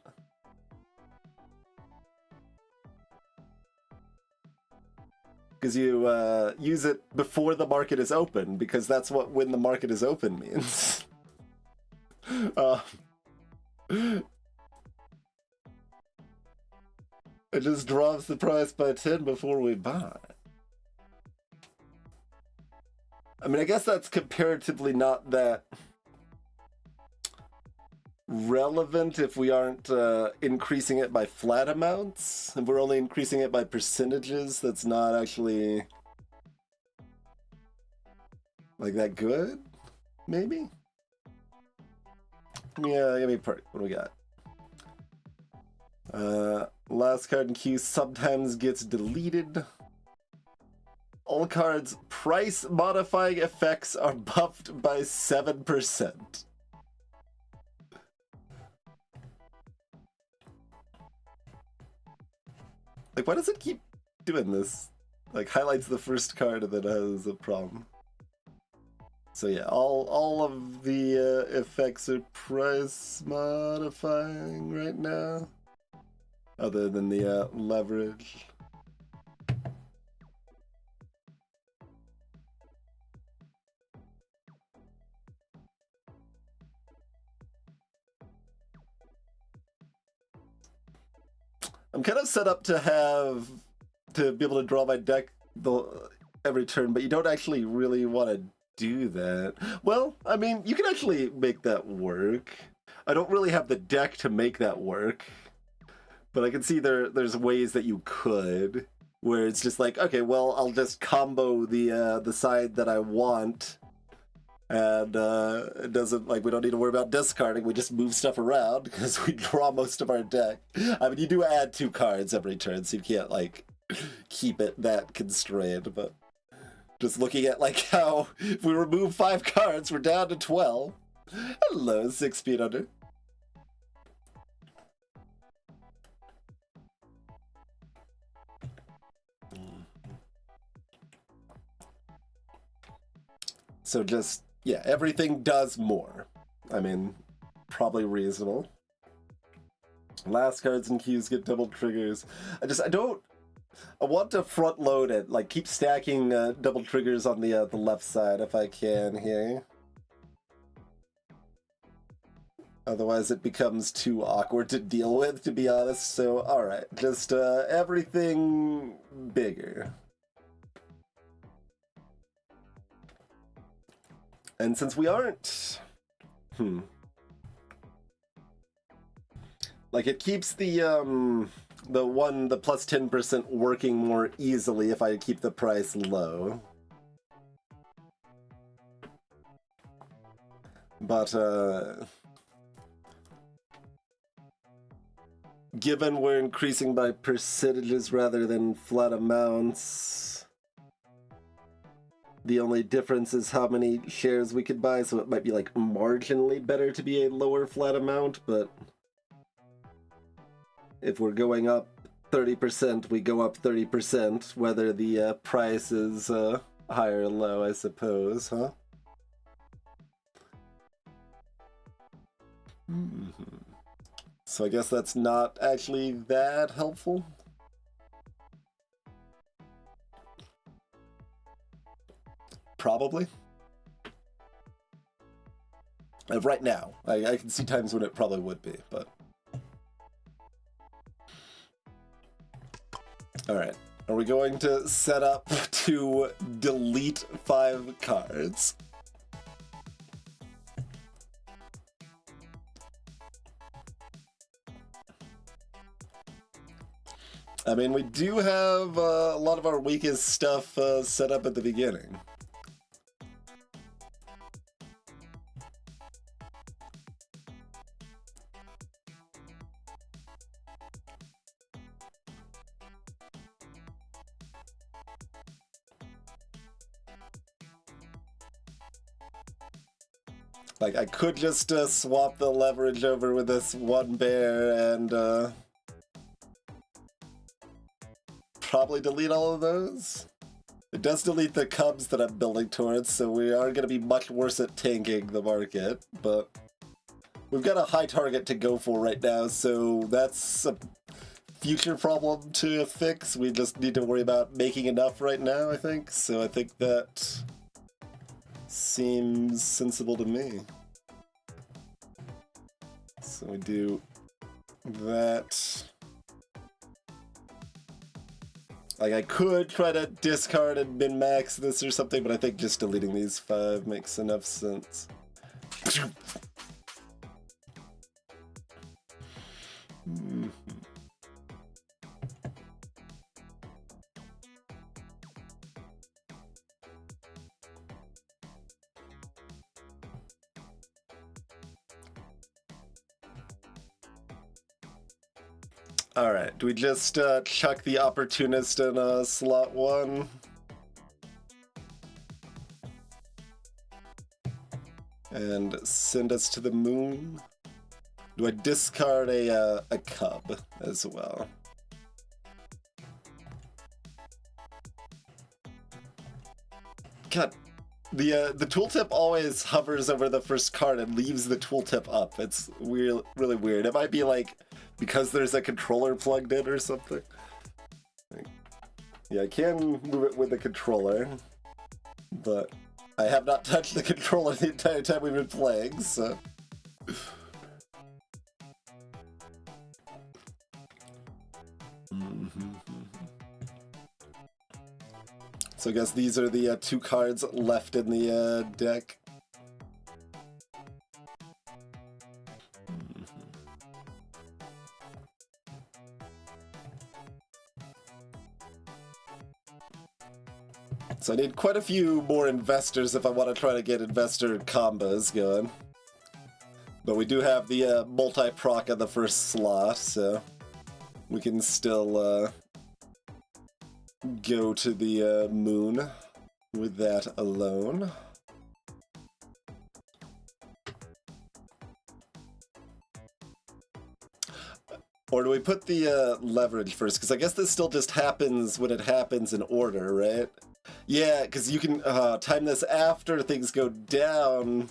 Because you use it before the market is open, because that's what when the market is open means. It just drops the price by 10 before we buy. I mean, I guess that's comparatively not that relevant if we aren't increasing it by flat amounts. If we're only increasing it by percentages, that's not actually like that good, maybe? Yeah, give me part. What do we got? Last card in queue sometimes gets deleted. All cards' price modifying effects are buffed by 7%. Like, why does it keep doing this? Like, highlights the first card and then has a problem. So yeah, all of the effects are price modifying right now. Other than the leverage. I'm kind of set up to be able to draw my deck every turn, but you don't actually really want to do that. Well, I mean, you can actually make that work. I don't really have the deck to make that work, but I can see there's ways that you could, where it's just like, okay, well, I'll just combo the side that I want, and it doesn't, like, we don't need to worry about discarding, we just move stuff around because we draw most of our deck. I mean, you do add 2 cards every turn, so you can't, like, keep it that constrained, but just looking at, like, how if we remove 5 cards, we're down to 12. Hello, 6 feet under. So just, yeah, everything does more. I mean, probably reasonable. Last cards and queues get double triggers. I want to front load it, like keep stacking double triggers on the left side if I can here. Otherwise it becomes too awkward to deal with, to be honest. So, alright, just everything bigger. And since we aren't... Like, it keeps the plus 10% working more easily if I keep the price low. But, given we're increasing by percentages rather than flat amounts, the only difference is how many shares we could buy, so it might be, like, marginally better to be a lower flat amount, but if we're going up 30%, we go up 30%, whether the price is high or low, I suppose, huh? So I guess that's not actually that helpful. Probably. Right now. I can see times when it probably would be, but... Alright. Are we going to set up to delete 5 cards? I mean, we do have a lot of our weakest stuff set up at the beginning. Like, I could just swap the leverage over with this one bear and probably delete all of those. It does delete the cubs that I'm building towards, so we are going to be much worse at tanking the market, but we've got a high target to go for right now, so that's a future problem to fix. We just need to worry about making enough right now, I think, so I think that seems sensible to me. So we do that. Like, I could try to discard and min-max this or something, but I think just deleting these 5 makes enough sense. Mhm. All right, do we just chuck the Opportunist in slot 1? And send us to the moon? Do I discard a cub as well? God, the tooltip always hovers over the first card and leaves the tooltip up. It's weird, really weird. It might be like because there's a controller plugged in or something. Yeah, I can move it with the controller, but I have not touched the controller the entire time we've been playing, so... So I guess these are the 2 cards left in the deck. So I need quite a few more investors if I want to try to get investor combos going. But we do have the multi-proc on the first slot, so we can still go to the moon with that alone. Or do we put the leverage first? Because I guess this still just happens when it happens in order, right? Yeah, because you can time this after things go down.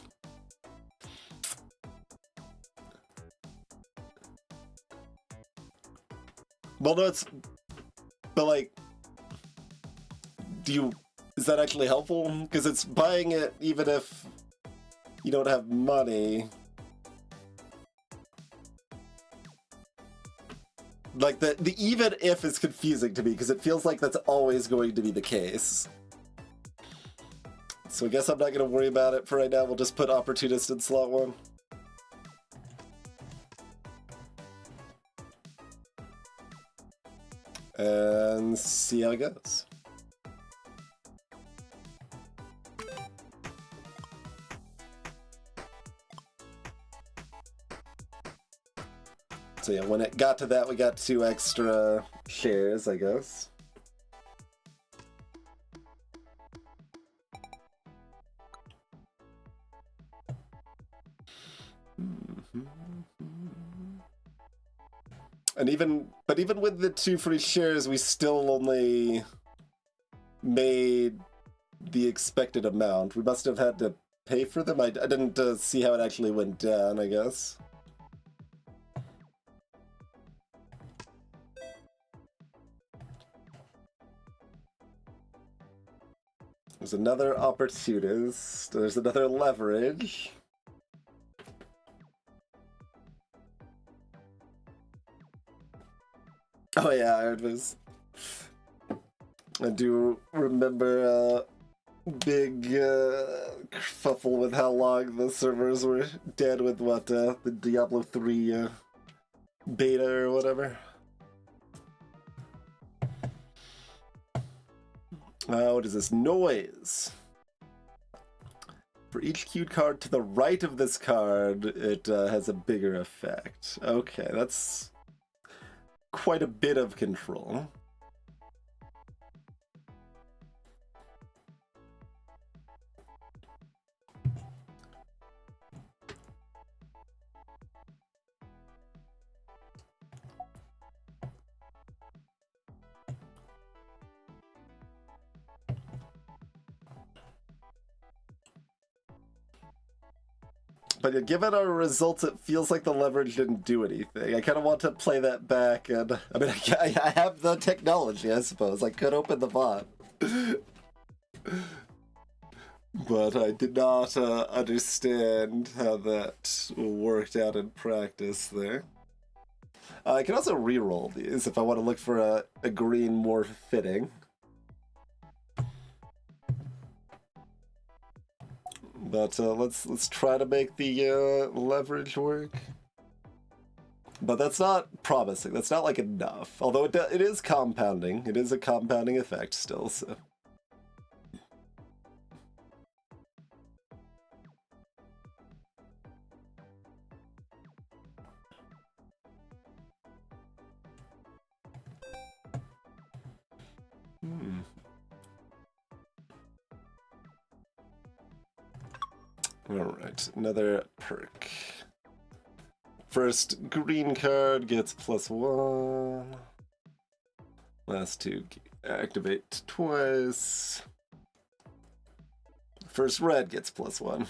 Well, no, it's... But, like... Is that actually helpful? Because it's buying it even if you don't have money. Like, the even if is confusing to me, because it feels like that's always going to be the case. So I guess I'm not going to worry about it for right now. We'll just put Opportunist in slot 1. And see how it goes. So yeah, when it got to that, we got 2 extra shares, I guess. And even with the 2 free shares, we still only made the expected amount. We must have had to pay for them. I didn't see how it actually went down, I guess. There's another Opportunist. There's another leverage. Oh yeah, it was... I do remember a big kerfuffle with how long the servers were dead with what, the Diablo 3 beta or whatever. What is this? Noise. For each queued card to the right of this card, it has a bigger effect. Okay, that's quite a bit of control. But given our results, it feels like the leverage didn't do anything. I kind of want to play that back, and I mean, I have the technology, I suppose. I could open the bot. But I did not understand how that worked out in practice there. I can also re-roll these if I want to look for a green more fitting. But let's try to make the leverage work. But that's not promising. That's not like enough. Although it is compounding. It is a compounding effect still, so. Alright, another perk. First green card gets +1. Last two activate twice. First red gets +1.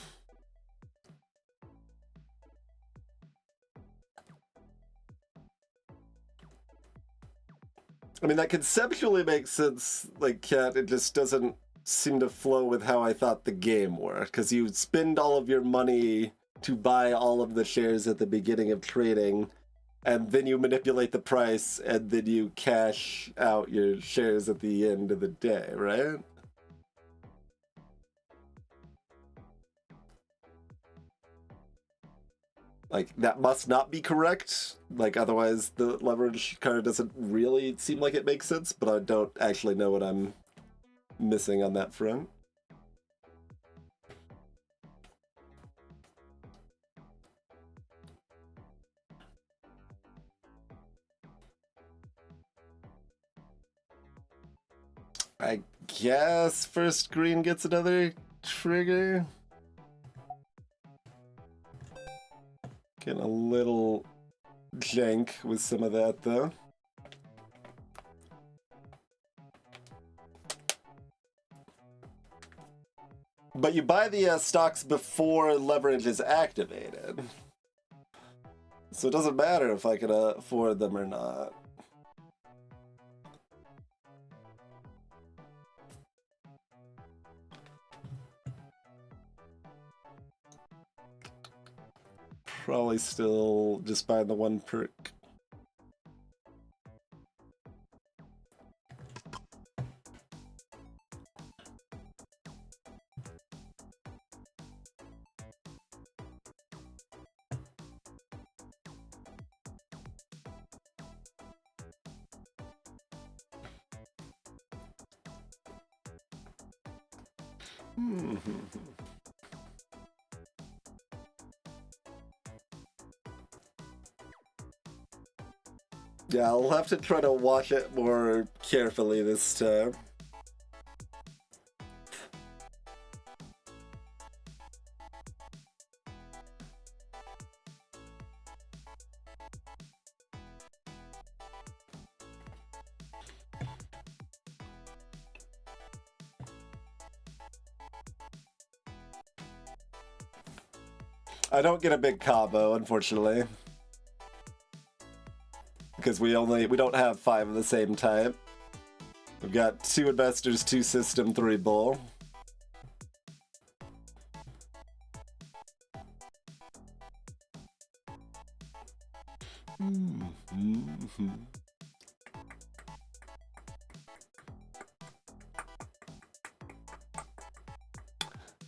I mean, that conceptually makes sense, like, Cat, it just doesn't seem to flow with how I thought the game worked, because you spend all of your money to buy all of the shares at the beginning of trading, and then you manipulate the price, and then you cash out your shares at the end of the day, right? Like, that must not be correct. Like, otherwise the leverage card doesn't really seem like it makes sense, but I don't actually know what I'm missing on that front. I guess first green gets another trigger. Getting a little jank with some of that, though. But you buy the stocks before leverage is activated. So it doesn't matter if I can afford them or not. Probably still just buying the one perk. Yeah, I'll have to try to watch it more carefully this time. I don't get a big combo, unfortunately. Because we don't have 5 of the same type. We've got 2 investors, 2 system, 3 bull.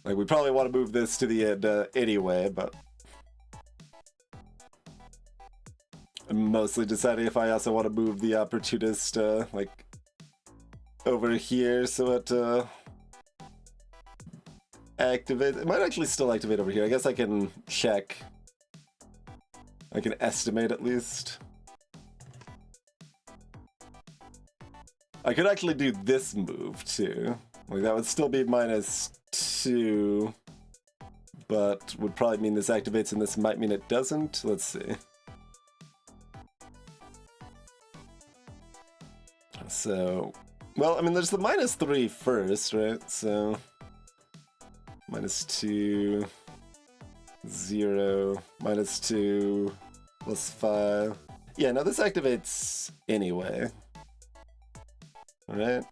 Like, we probably want to move this to the end anyway, but I'm mostly deciding if I also want to move the opportunist, like, over here so it activates. It might actually still activate over here. I guess I can check. I can estimate at least. I could actually do this move too. Like, that would still be -2, but would probably mean this activates and this might mean it doesn't. Let's see. So, well, I mean, there's the -3 first, right? So, -2, 0, -2, +5. Yeah, no, this activates anyway. Alright.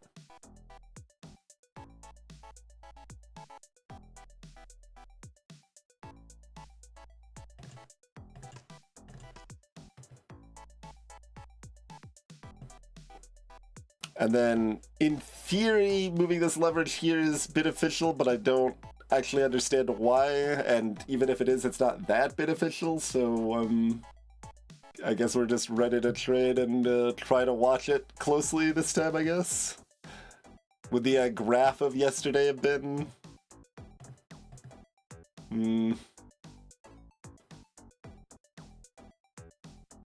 And then, in theory, moving this leverage here is beneficial, but I don't actually understand why, and even if it is, it's not that beneficial, so, I guess we're just ready to trade and try to watch it closely this time, I guess. Would the graph of yesterday have been...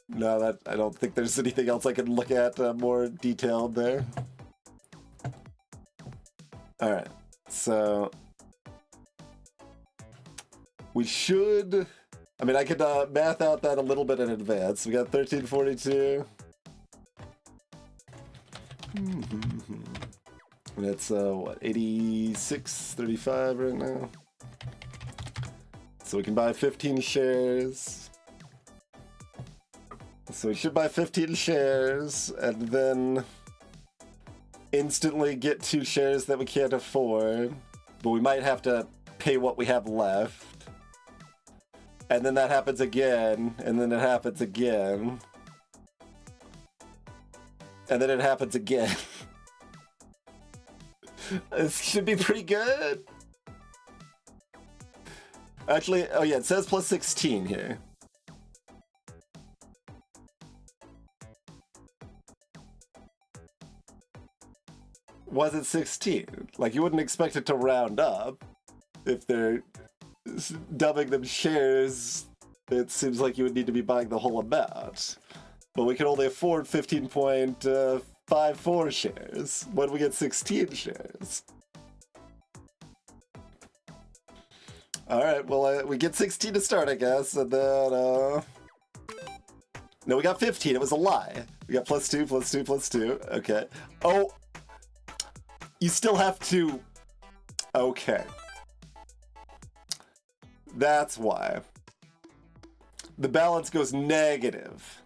No, I don't think there's anything else I can look at more detailed there. Alright, so... We should... I mean, I could math out that a little bit in advance. We got 1342. And it's, what, 86.35 right now? So we can buy 15 shares. So we should buy 15 shares, and then instantly get 2 shares that we can't afford. But we might have to pay what we have left. And then that happens again, and then it happens again. And then it happens again. This should be pretty good. Actually, oh yeah, it says plus 16 here. Was it 16? Like, you wouldn't expect it to round up if they're dubbing them shares. It seems like you would need to be buying the whole amount. But we can only afford 15.54 shares. When do we get 16 shares? Alright, well, we get 16 to start, I guess, and then, no, we got 15. It was a lie. We got plus 2, plus 2, plus 2. Okay. Oh! You still have to... Okay. That's why. The balance goes negative.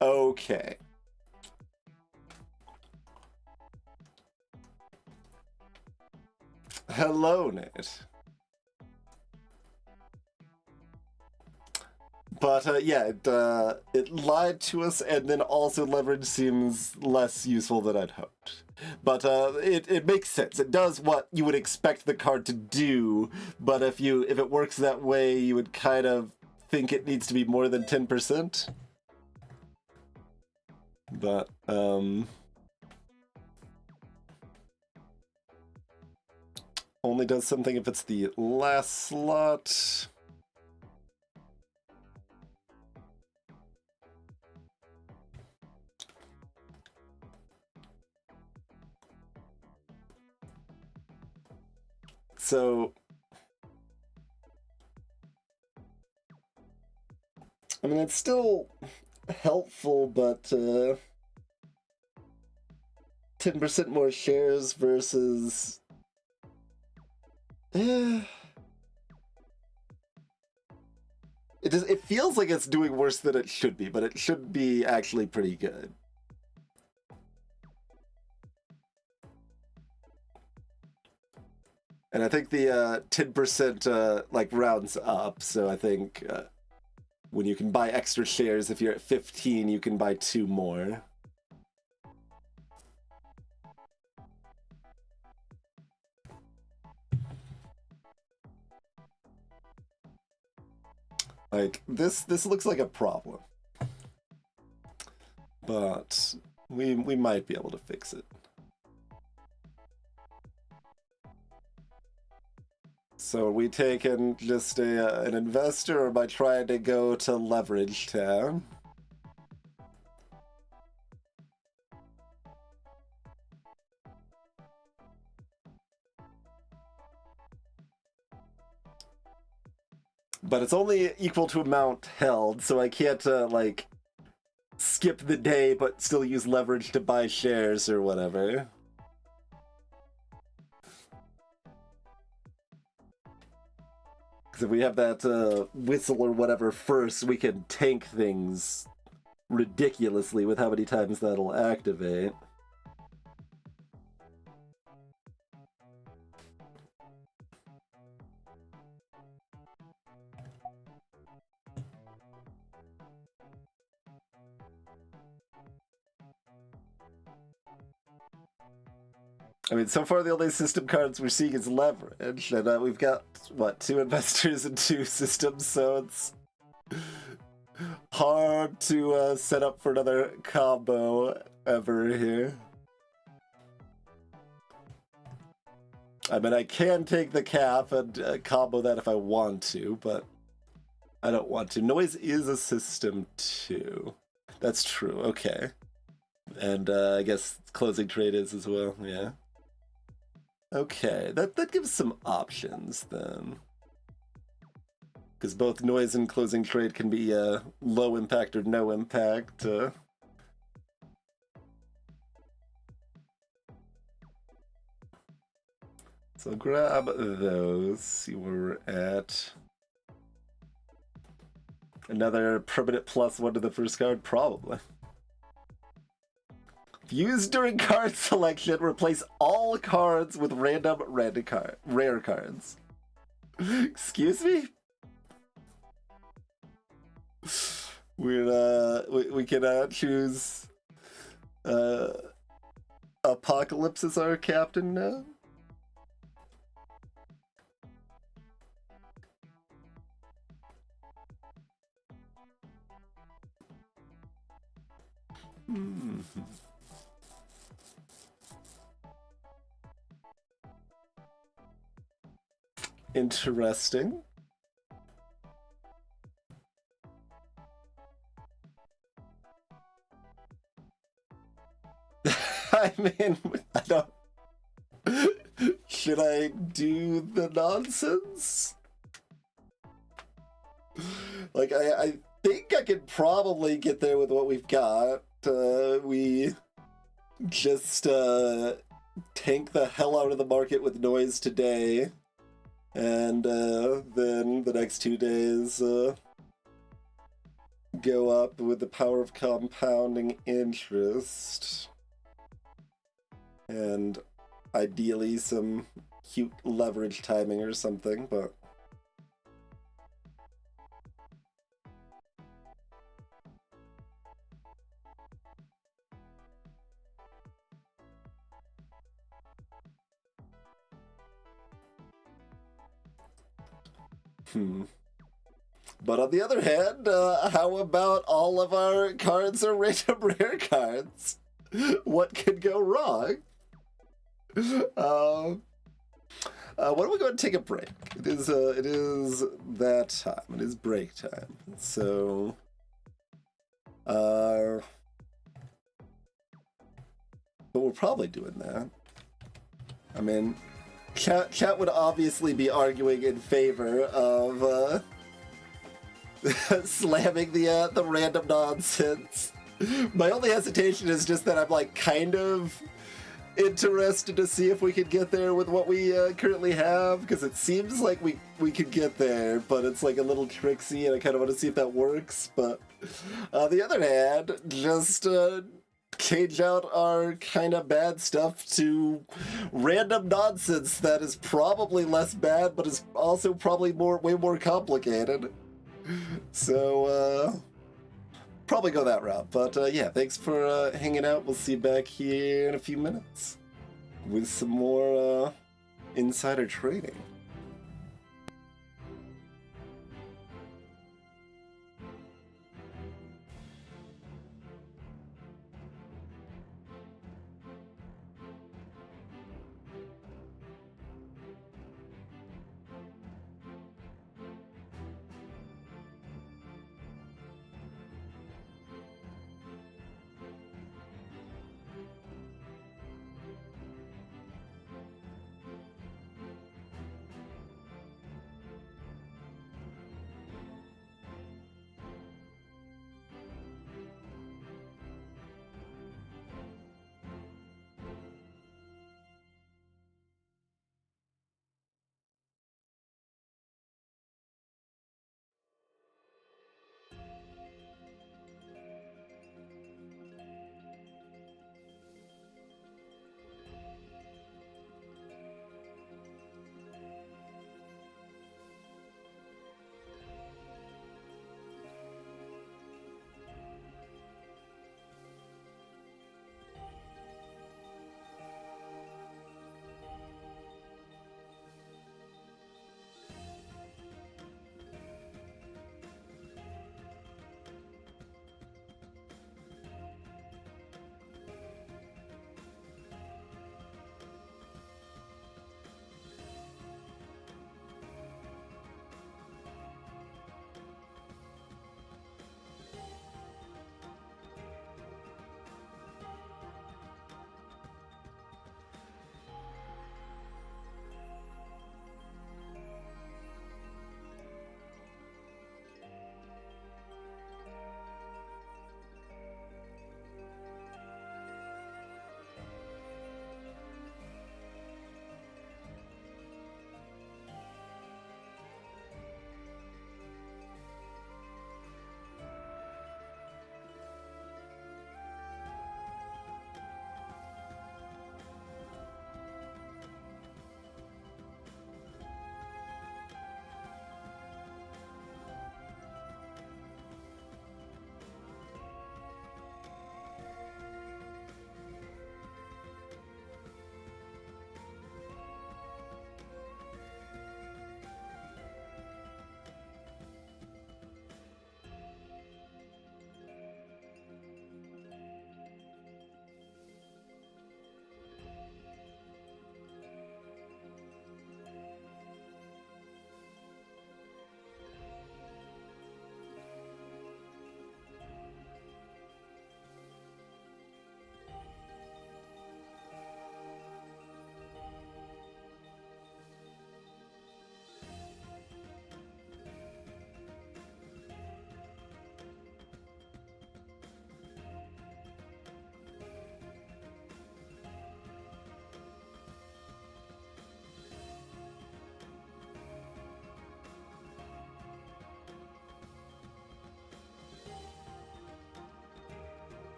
Okay. Hello, Nate. But yeah, it lied to us, and then also leverage seems less useful than I'd hoped. But it makes sense. It does what you would expect the card to do, but if it works that way, you would kind of think it needs to be more than 10%. But only does something if it's the last slot. So, I mean, it's still helpful, but 10% more shares versus... It feels like it's doing worse than it should be, but it should be actually pretty good. And I think the 10% like rounds up, so I think when you can buy extra shares, if you're at 15, you can buy 2 more. Like, this looks like a problem. But we might be able to fix it. So are we taking just an investor, or am I trying to go to leverage town? But it's only equal to amount held, so I can't, like, skip the day but still use leverage to buy shares or whatever. Because if we have that whistle or whatever first, we can tank things ridiculously with how many times that'll activate. I mean, so far the only system cards we're seeing is leverage, and we've got, what, 2 investors and 2 systems, so it's hard to set up for another combo ever here. I mean, I can take the cap and combo that if I want to, but I don't want to. Noise is a system too. That's true, okay. And I guess closing trade is as well, yeah. Okay, that gives some options then. Because both noise and closing trade can be low impact or no impact. So grab those, see where we're at. Another permanent +1 to the first card? Probably. Used during card selection, replace all cards with random rare cards. Excuse me? We can choose Apocalypse as our captain now? Interesting. I mean, I don't... Should I do the nonsense? Like, I think I could probably get there with what we've got. We just tank the hell out of the market with noise today. And then the next 2 days go up with the power of compounding interest. And ideally some cute leverage timing or something, but... But on the other hand, how about all of our cards are random rare cards? What could go wrong? Why don't we go and take a break? It is that time. It is break time. So, but we're probably doing that. I mean, Chat would obviously be arguing in favor of slamming the random nonsense. My only hesitation is just that I'm like kind of interested to see if we could get there with what we currently have, because it seems like we could get there, but it's like a little tricksy, and I kind of want to see if that works. But on the other hand, just cage out our kind of bad stuff to random nonsense that is probably less bad, but is also probably way more complicated. So, probably go that route. But yeah, thanks for hanging out. We'll see you back here in a few minutes with some more insider trading.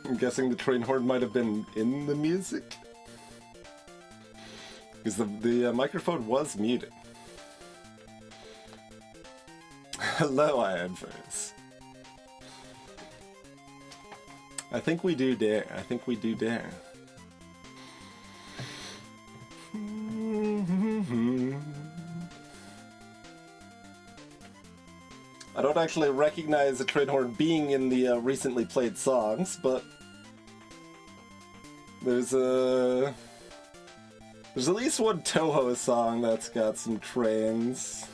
I'm guessing the train horn might have been in the music? Because the microphone was muted. Hello, Ironverse. I think we do dare. I think we do dare. I don't actually recognize the train horn being in the recently played songs, but there's at least one Toho song that's got some trains.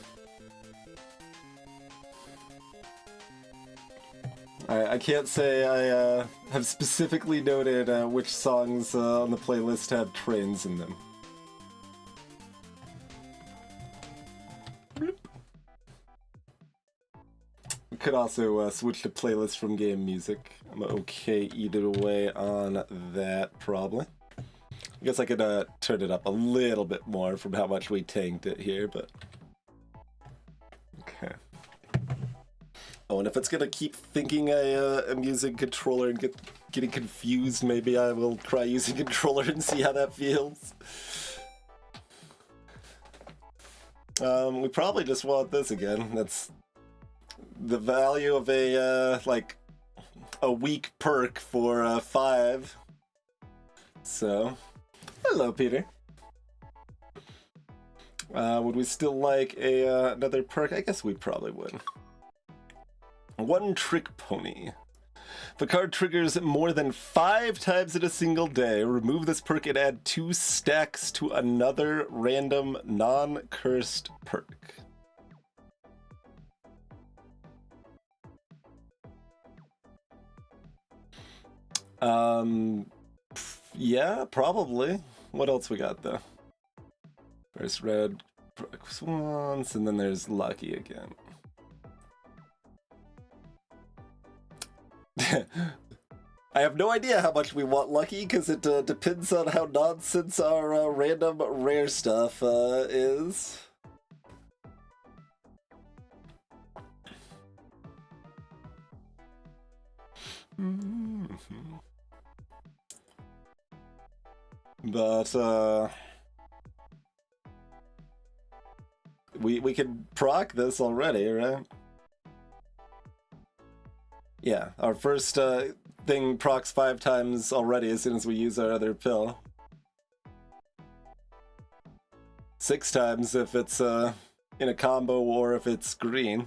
I can't say I have specifically noted which songs on the playlist have trains in them. We could also switch to playlist from game music. I'm okay either way on that, probably. I guess I could turn it up a little bit more from how much we tanked it here, but... Okay. Oh, and if it's gonna keep thinking I'm using controller and getting confused, maybe I will try using controller and see how that feels. We probably just want this again. That's the value of a weak perk for 5. So, hello, Peter. Would we still like another perk? I guess we probably would. One Trick Pony. If a card triggers more than 5 times in a single day, remove this perk and add 2 stacks to another random non-cursed perk. Yeah, probably. What else we got though? There's red swans, and then there's lucky again. I have no idea how much we want lucky, because it depends on how nonsense our random rare stuff is. But we can proc this already, right? Yeah, our first thing procs 5 times already as soon as we use our other pill. 6 times if it's in a combo or if it's green.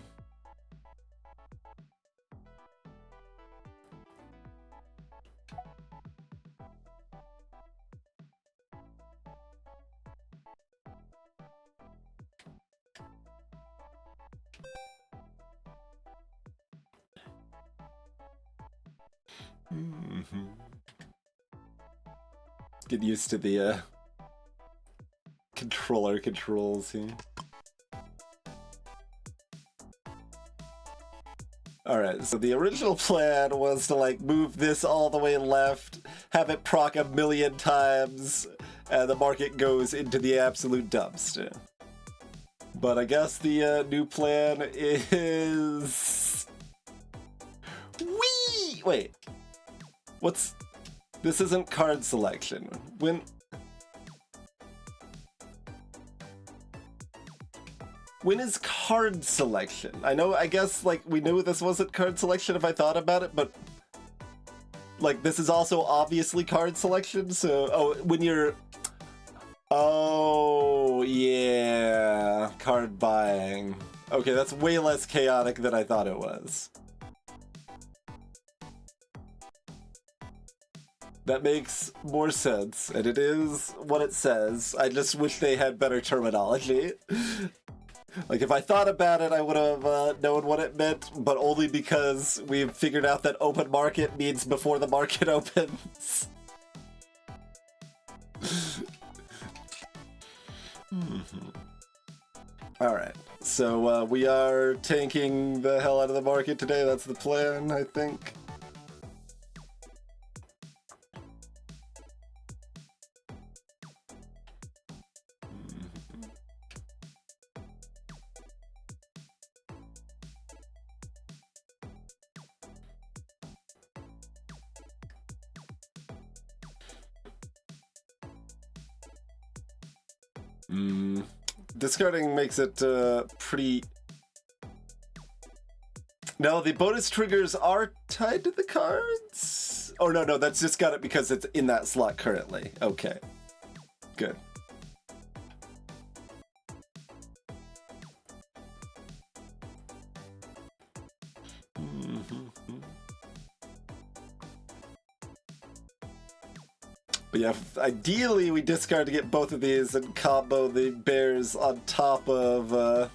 Get used to the controller controls here. Alright, so the original plan was to like move this all the way left, have it proc 1,000,000 times, and the market goes into the absolute dumpster. But I guess the new plan is... Whee! Wait. What's... This isn't card selection. When... When is card selection? I guess, like, we knew this wasn't card selection if I thought about it, but, like, this is also obviously card selection, so, oh, when you're, oh, yeah, card buying. Okay, that's way less chaotic than I thought it was. That makes more sense, and it is what it says. I just wish they had better terminology. Like, if I thought about it, I would have known what it meant, but only because we've figured out that open market means before the market opens. Alright, so we are tanking the hell out of the market today. That's the plan, I think. Discarding makes it pretty... No, the bonus triggers are tied to the cards? Oh, no, that's just got it because it's in that slot currently. Okay. Good. But yeah, ideally we discard to get both of these and combo the bears on top of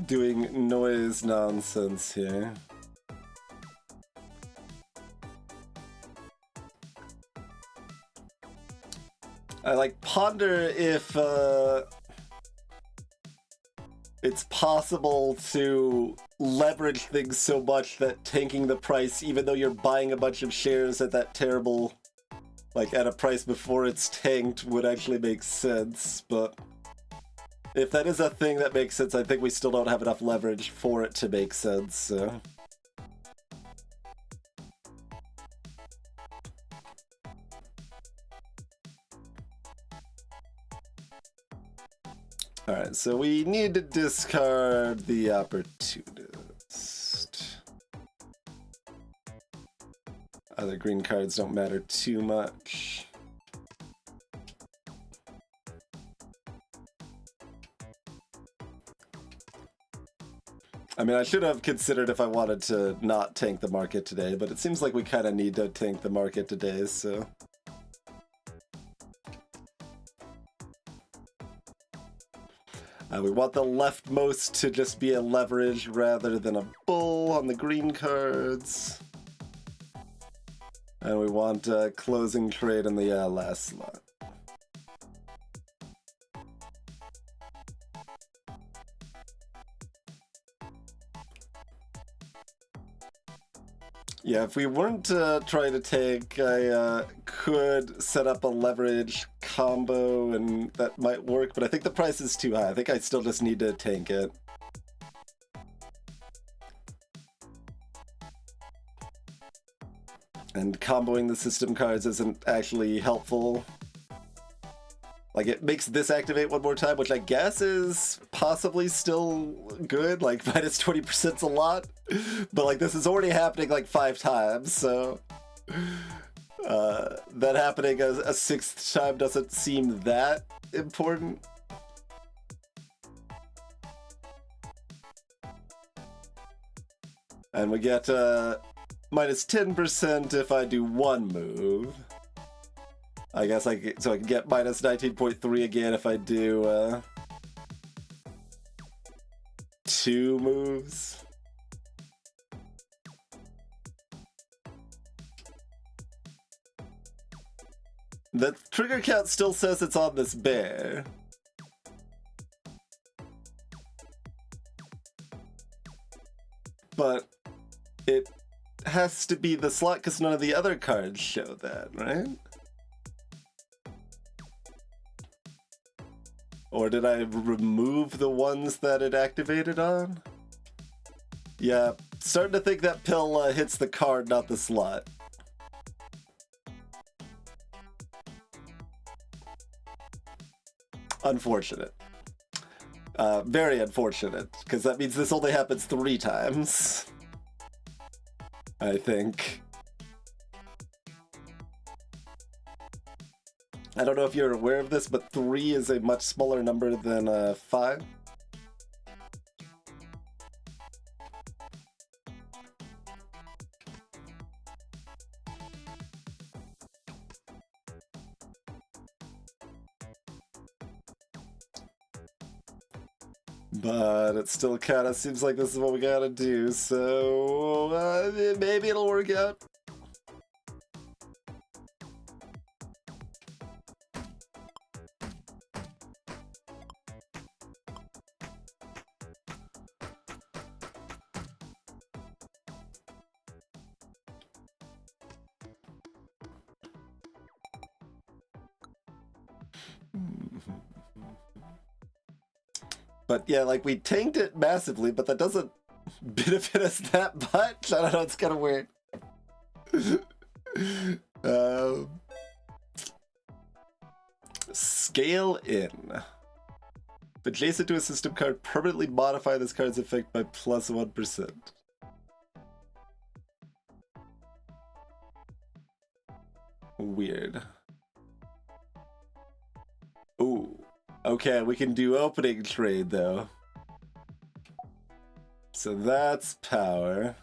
doing noise nonsense here. I like ponder if it's possible to leverage things so much that tanking the price, even though you're buying a bunch of shares at that terrible, like at a price before it's tanked, would actually make sense. But if that is a thing that makes sense, I think we still don't have enough leverage for it to make sense, so. Alright, so we need to discard the Opportunist. Other green cards don't matter too much. I mean, I should have considered if I wanted to not tank the market today, but it seems like we kind of need to tank the market today, so... we want the leftmost to just be a leverage rather than a bull on the green cards. And we want closing trade in the last slot. Yeah, if we weren't trying to take, I could set up a leverage combo and that might work, but I think the price is too high. I think I still just need to tank it. And comboing the system cards isn't actually helpful. Like, it makes this activate one more time, which I guess is possibly still good. Like, minus 20%'s a lot. But, like, this is already happening, like, 5 times, so... that happening a 6th time doesn't seem that important. And we get, minus 10% if I do 1 move. I guess so I can get minus 19.3 again if I do 2 moves. The trigger count still says it's on this bear. But it has to be the slot because none of the other cards show that, right? Or did I remove the ones that it activated on? Yeah, starting to think that pill hits the card, not the slot. Unfortunate. Very unfortunate, because that means this only happens 3 times. I think. I don't know if you're aware of this, but 3 is a much smaller number than 5. But it still kind of seems like this is what we gotta do, so maybe it'll work out. But yeah, like, we tanked it massively, but that doesn't benefit us that much. I don't know, it's kind of weird. Scale in. If adjacent to a system card, permanently modify this card's effect by plus 1%. Weird. Ooh. Okay, we can do opening trade, though. So that's power.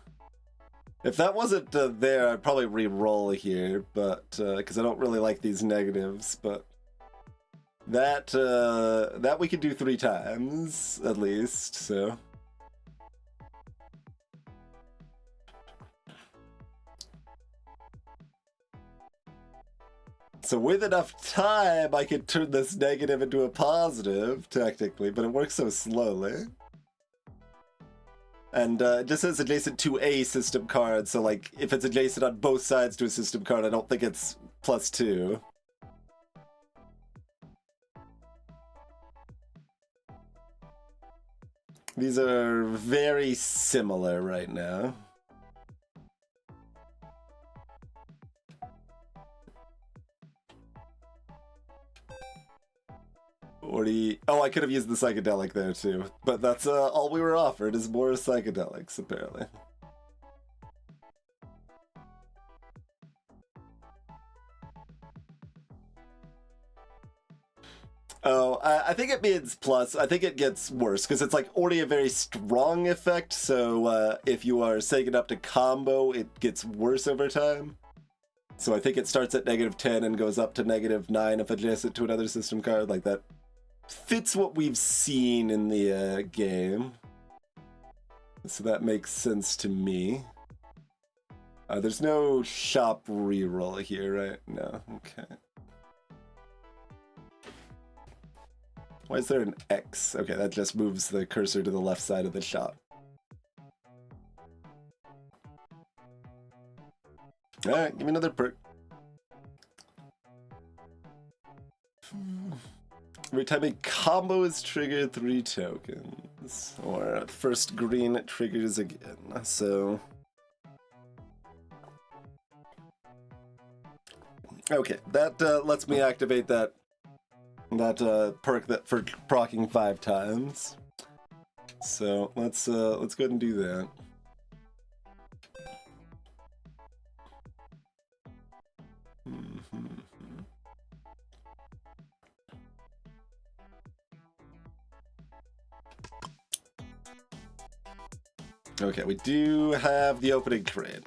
If that wasn't there, I'd probably re-roll here, but because I don't really like these negatives, but that we can do 3 times, at least, so. So with enough time, I could turn this negative into a positive, technically, but it works so slowly. And it just says adjacent to a system card, so like, if it's adjacent on both sides to a system card, I don't think it's +2. These are very similar right now. Oh, I could have used the psychedelic there too, but that's all we were offered is more psychedelics, apparently. Oh, I think it means plus. I think it gets worse, because it's like already a very strong effect, so if you are setting it up to combo, it gets worse over time. So I think it starts at -10 and goes up to -9 if adjacent to another system card, like that. Fits what we've seen in the game. So that makes sense to me. There's no shop reroll here, right? No, okay. Why is there an X? Okay, that just moves the cursor to the left side of the shop. Alright, give me another perk. Every time a combo is triggered, 3 tokens. Or first green triggers again. So. Okay, that lets me activate that perk that for proccing 5 times. So let's go ahead and do that. Okay, we do have the opening trade.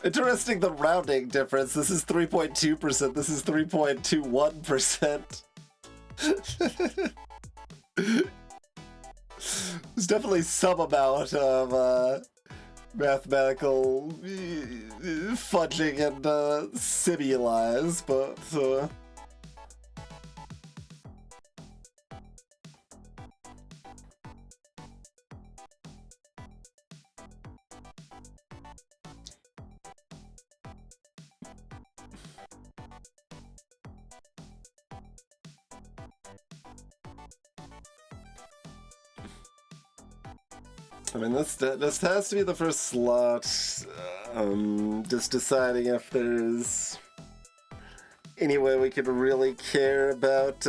Interesting, the rounding difference. This is 3.2%. This is 3.21%. There's definitely some amount of mathematical fudging and simulize, but I mean, this has to be the first slot. Just deciding if there's any way we could really care about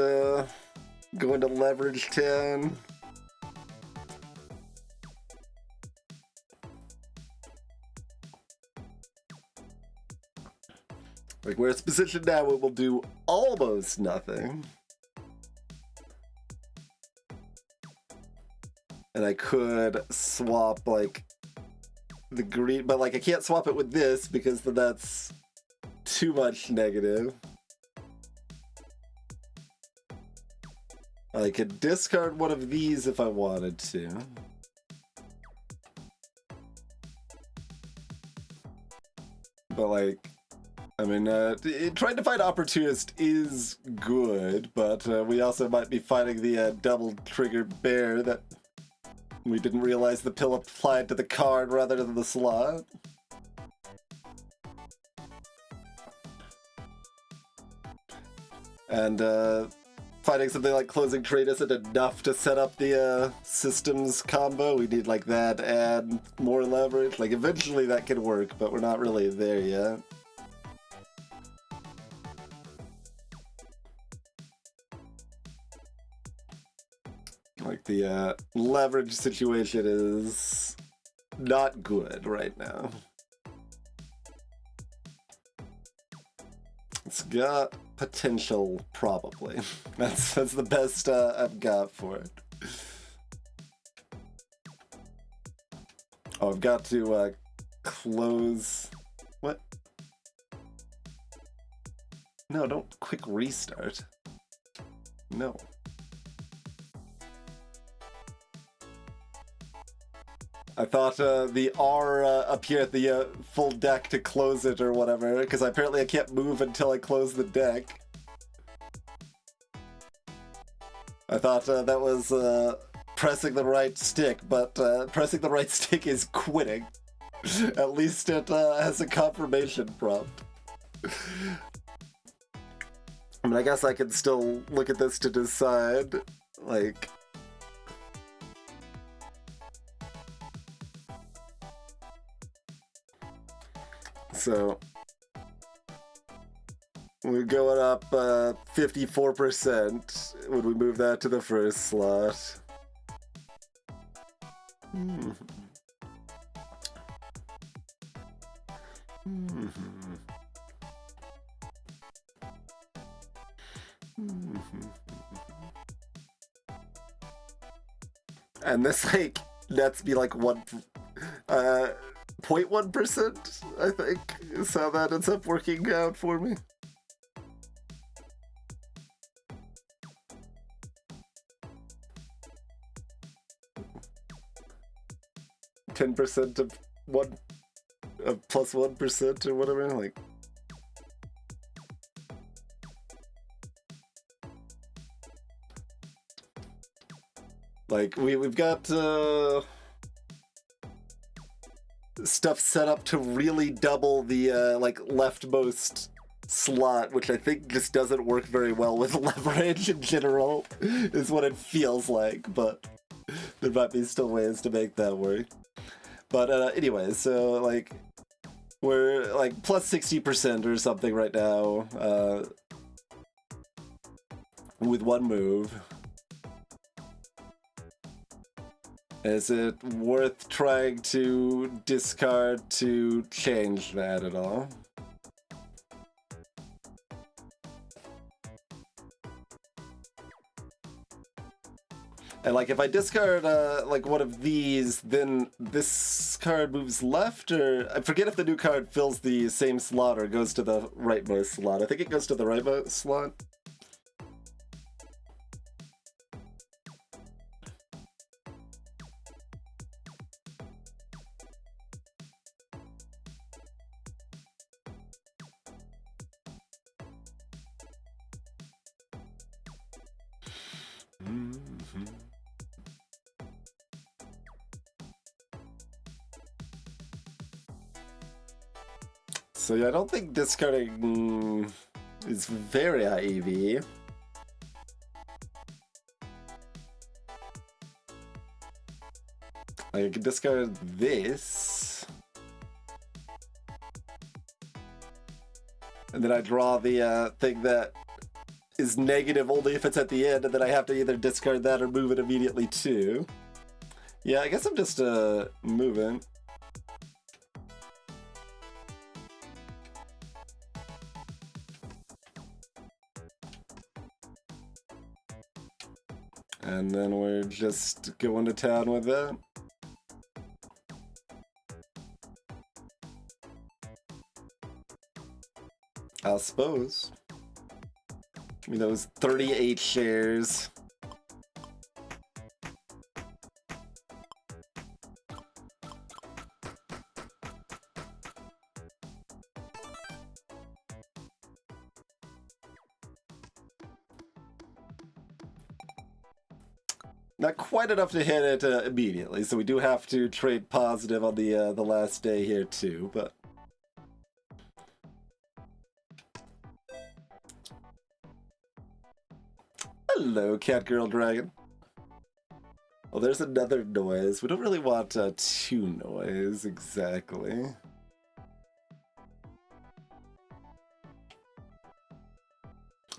going to leverage 10. Like, where it's positioned now, it will do almost nothing. And I could swap, like, the green, but, like, I can't swap it with this because then that's too much negative. I could discard one of these if I wanted to. But, like, I mean, trying to find Opportunist is good, but we also might be fighting the double-triggered bear that we didn't realize the pill applied to the card rather than the slot. And finding something like Closing Trade isn't enough to set up the systems combo. We need like that and more leverage. Like, eventually that could work, but we're not really there yet. Like, the leverage situation is not good right now. It's got potential, probably. That's the best I've got for it. Oh, I've got to close... What? No, don't quick restart. No. I thought the R up here at the full deck to close it or whatever, because apparently I can't move until I close the deck. I thought that was pressing the right stick, but pressing the right stick is quitting. At least it has a confirmation prompt. I mean, I guess I can still look at this to decide, like... So, we're going up 54% when we move that to the first slot. And this, like, nets me like 0.1%, I think, is how that ends up working out for me. $10% of plus 1% or whatever, like. Like, we've got stuff set up to really double the like leftmost slot, which I think just doesn't work very well with leverage in general, is what it feels like, but there might be still ways to make that work. But anyway, so like we're like plus 60% or something right now with one move. Is it worth trying to discard to change that at all? And like if I discard like one of these, then this card moves left, or I forget if the new card fills the same slot or goes to the rightmost slot. I think it goes to the rightmost slot. So yeah, I don't think discarding is very high EV. I can discard this. And then I draw the thing that is negative only if it's at the end, and then I have to either discard that or move it immediately too. Yeah, I guess I'm just moving. And then we're just going to town with that. I suppose. Give me those 38 shares. Not quite enough to hit it immediately, so we do have to trade positive on the last day here too, but... Hello, Cat Girl Dragon. Well, there's another noise. We don't really want two noise, exactly.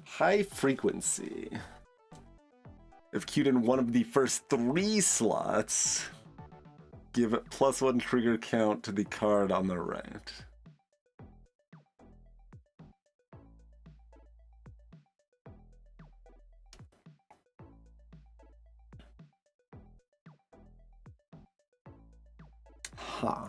High frequency. If queued in one of the first 3 slots, give it +1 trigger count to the card on the right. Huh.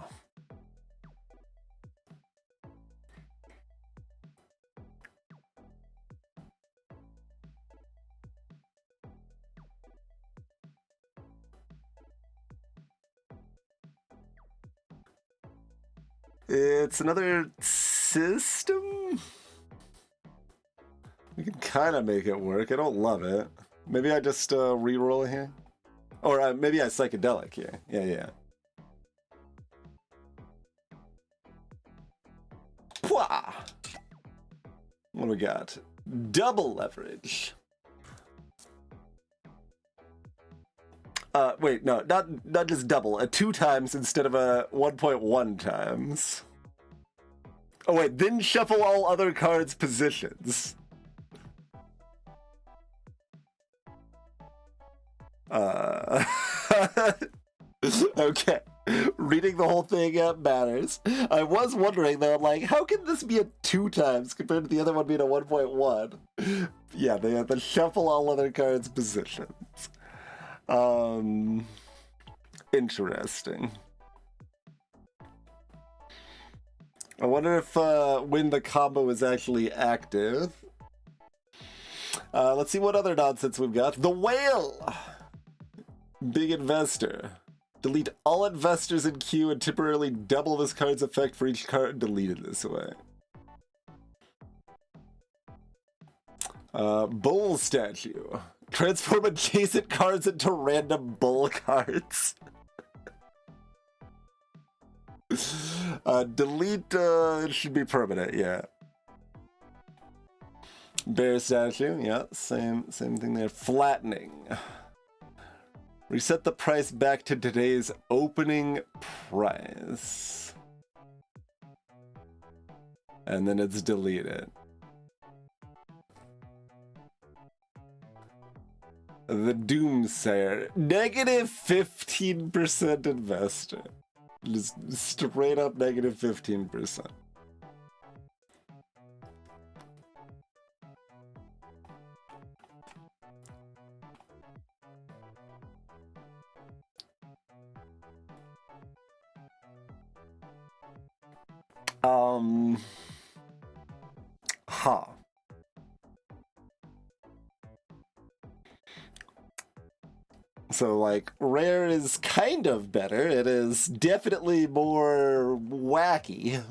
It's another system? We can kind of make it work. I don't love it. Maybe I just re-roll it here? Or maybe I psychedelic here. Yeah. Pwah! What do we got? Double leverage. Wait, no, not just double. 2 times instead of 1.1 times. Oh wait, then shuffle all other cards' positions. Okay. Reading the whole thing matters. I was wondering though, like, how can this be a 2 times compared to the other one being a 1.1? Yeah, they have to shuffle all other cards' positions. Interesting. I wonder if when the combo is actually active. Let's see what other nonsense we've got. The Whale! Big investor. Delete all investors in queue and temporarily double this card's effect for each card deleted this way. Bull statue. Transform adjacent cards into random bull cards. Delete should be permanent, yeah. Bear statue, yeah, same thing there. Flattening. Reset the price back to today's opening price. And then it's deleted. The Doomsayer. Negative 15% investor. Just straight up negative 15%. Huh. So, like, rare is kind of better. It is definitely more wacky.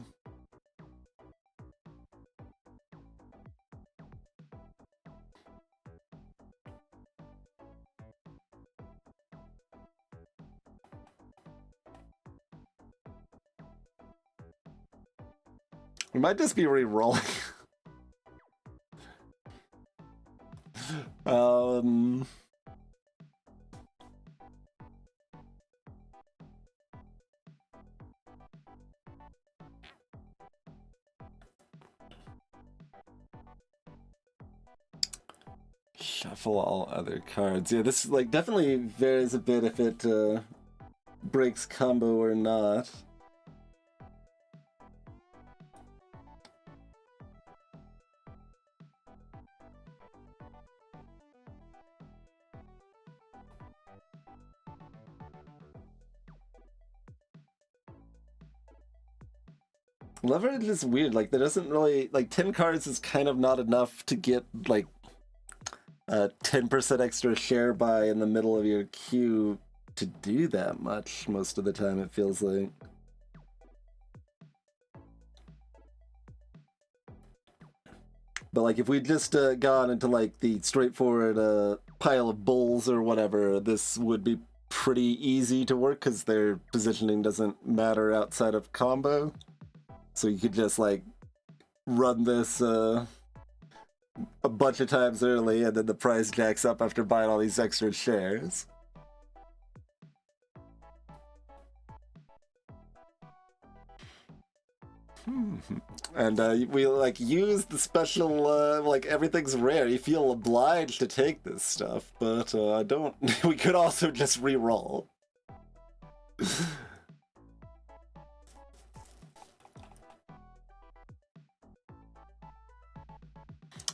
We might just be re-rolling. shuffle all other cards. Yeah, this like definitely varies a bit if it breaks combo or not. Leverage is weird. Like, there doesn't really like 10 cards is kind of not enough to get like a 10% extra share buy in the middle of your queue to do that much most of the time, it feels like. But like, if we just gone into like the straightforward pile of bulls or whatever, this would be pretty easy to work because their positioning doesn't matter outside of combo. So you could just like run this a bunch of times early, and then the price jacks up after buying all these extra shares. And we like use the special like everything's rare. You feel obliged to take this stuff, but I don't. We could also just re-roll.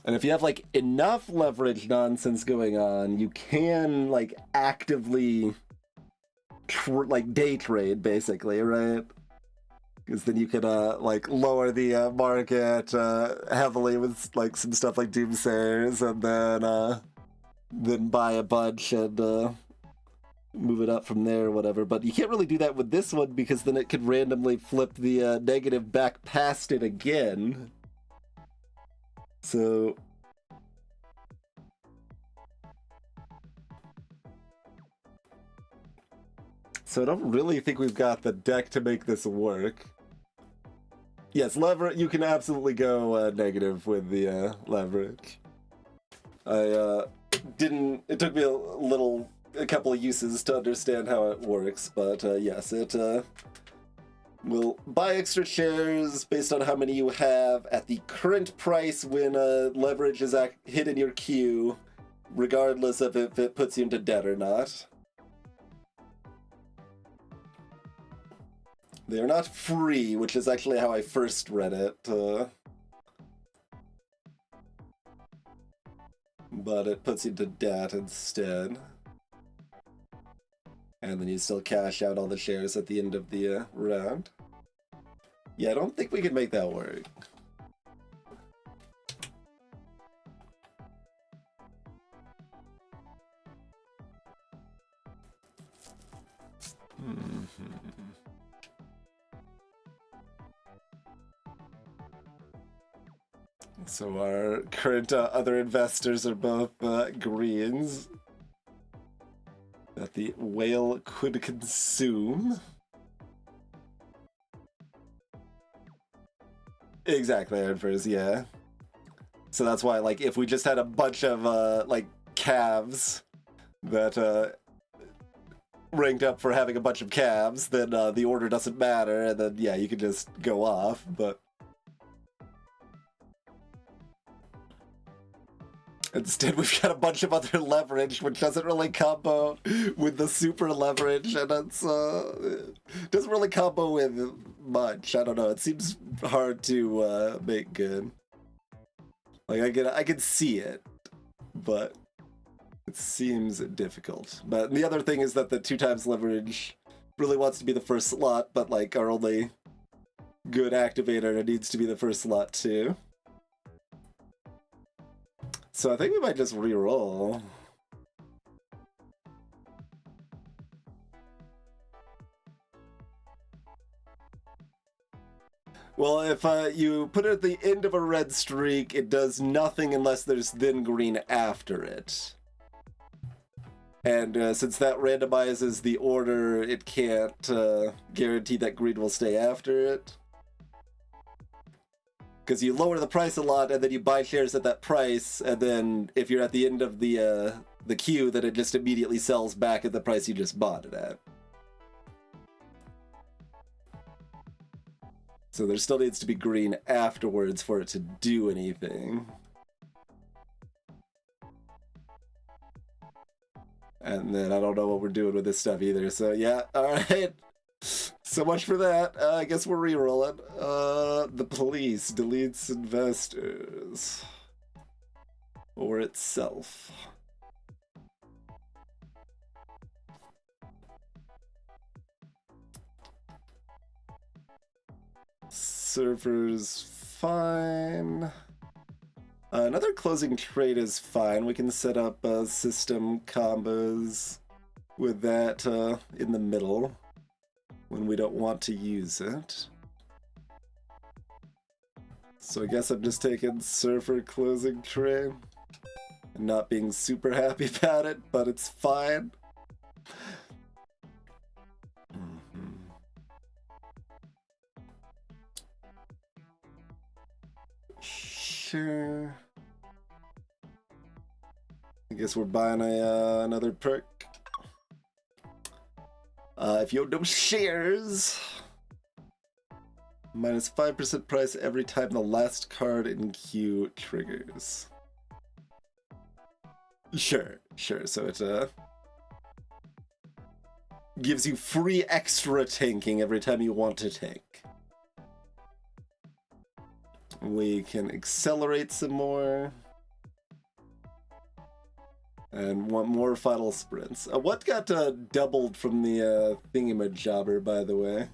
And if you have like enough leverage nonsense going on, you can like actively like day trade basically, right? Because then you can like lower the market heavily with like some stuff like Doomsayers, and then buy a bunch and move it up from there or whatever. But you can't really do that with this one because then it could randomly flip the negative back past it again. So I don't really think we've got the deck to make this work. Yes, you can absolutely go negative with the leverage. It took me a couple of uses to understand how it works, but yes, it will buy extra shares based on how many you have at the current price when leverage is hit in your queue, regardless of if it puts you into debt or not. They are not free, which is actually how I first read it. But it puts you into debt instead. And then you still cash out all the shares at the end of the round. Yeah, I don't think we can make that work. So our current other investors are both greens that the whale could consume. Exactly, Adverse, yeah. So that's why, like, if we just had a bunch of, like, calves that, ranked up for having a bunch of calves, then, the order doesn't matter, and then, yeah, you can just go off, but... Instead, we've got a bunch of other leverage, which doesn't really combo with the super leverage, and it's, doesn't really combo with much. I don't know, it seems hard to, make good. Like, I can see it, but it seems difficult. But the other thing is that the 2x leverage really wants to be the first slot, but, like, our only good activator needs to be the first slot, too. So I think we might just re-roll. Well, if you put it at the end of a red streak, it does nothing unless there's then green after it. And since that randomizes the order, it can't guarantee that green will stay after it. Because you lower the price a lot, and then you buy shares at that price, and then if you're at the end of the queue, then it just immediately sells back at the price you just bought it at. So there still needs to be green afterwards for it to do anything. And then I don't know what we're doing with this stuff either. So yeah, alright. So much for that. I guess we're re-rolling. The police deletes investors. Or itself. Servers, fine. Another closing trade is fine. We can set up system combos with that in the middle when we don't want to use it. So I guess I'm just taking server closing trade and not being super happy about it, but it's fine. Sure. I guess we're buying another perk. If you own no shares, minus 5% price every time the last card in queue triggers. Sure. So it gives you free extra tanking every time you want to tank. We can accelerate some more. And want more final sprints. What got doubled from the thingamajobber, by the way?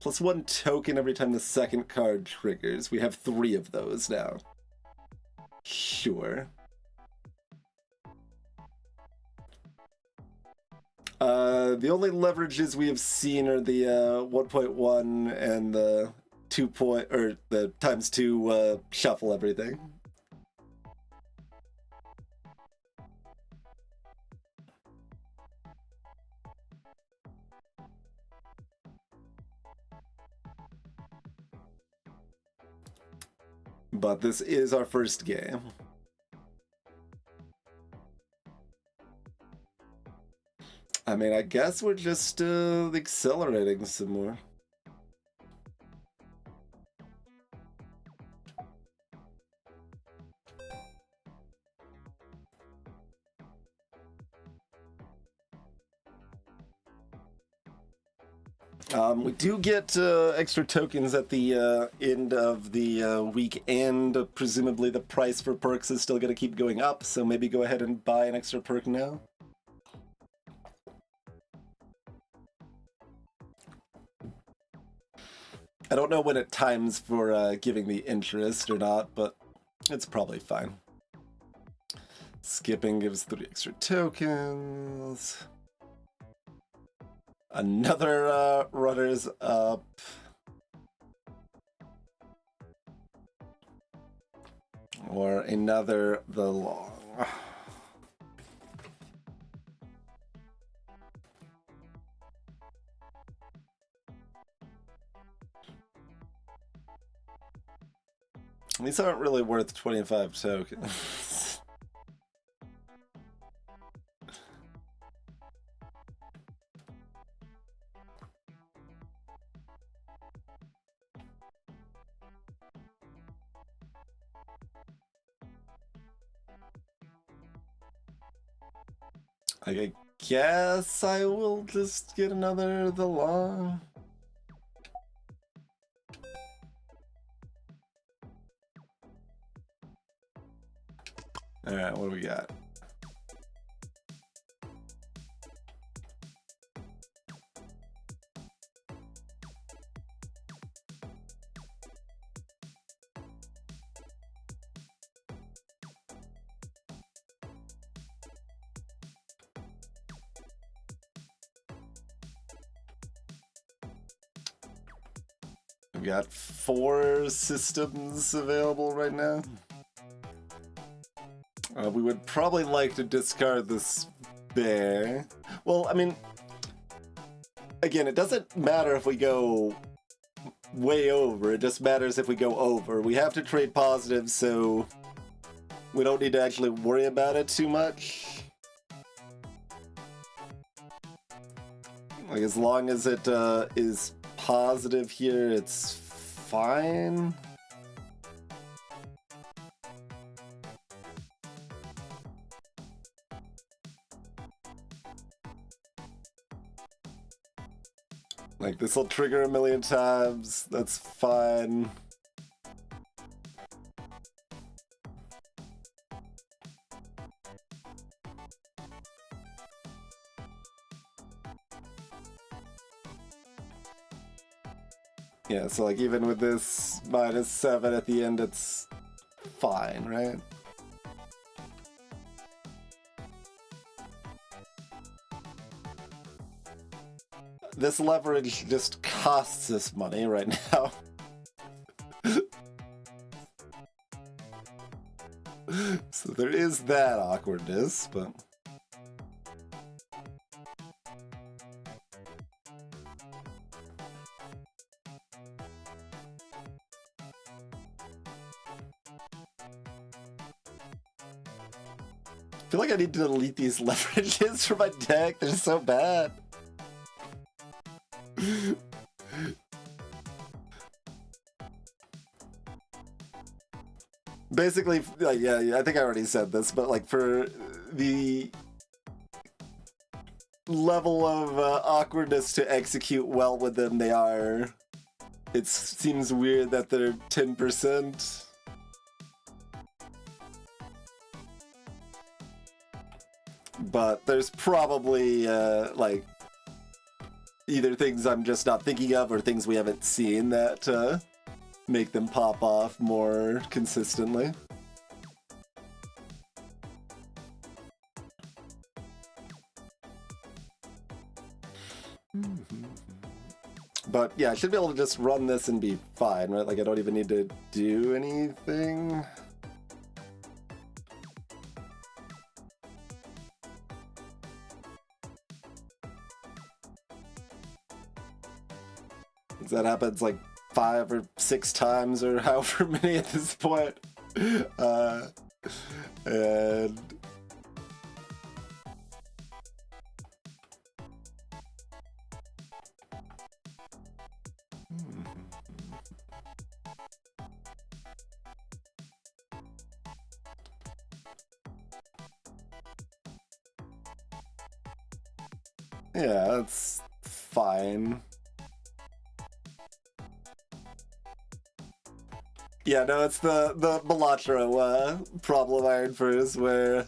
+1 token every time the second card triggers. We have 3 of those now. Sure. The only leverages we have seen are the 1.1 and the 2 or the ×2 shuffle everything. But this is our first game. I mean, I guess we're just accelerating some more. We do get extra tokens at the end of the week, and presumably the price for perks is still going to keep going up, so maybe go ahead and buy an extra perk now. I don't know when it times for giving the interest or not, but it's probably fine. Skipping gives 3 extra tokens. Another runners up. Or another the long. These aren't really worth 25 tokens. I guess I will just get another the long. Alright, what do we got? We've got 4 systems available right now. We would probably like to discard this bear. Well, I mean, again, it doesn't matter if we go way over, it just matters if we go over. We have to trade positive, so we don't need to actually worry about it too much. Like, as long as it is positive here, it's fine. Like, this will trigger a million times. That's fine. Yeah, so like even with this -7 at the end, it's fine, right? This leverage just costs us money right now. So there is that awkwardness, but... I feel like I need to delete these leverages from my deck. They're so bad. Basically, like, yeah, I think I already said this, but like for the level of awkwardness to execute well with them, it seems weird that they're 10%. But there's probably like either things I'm just not thinking of or things we haven't seen that make them pop off more consistently. But yeah, I should be able to just run this and be fine, right? Like I don't even need to do anything. That happens like 5 or 6 times or however many at this point. And yeah, that's fine. Yeah, no, it's the Balatro problem Iron Furs, where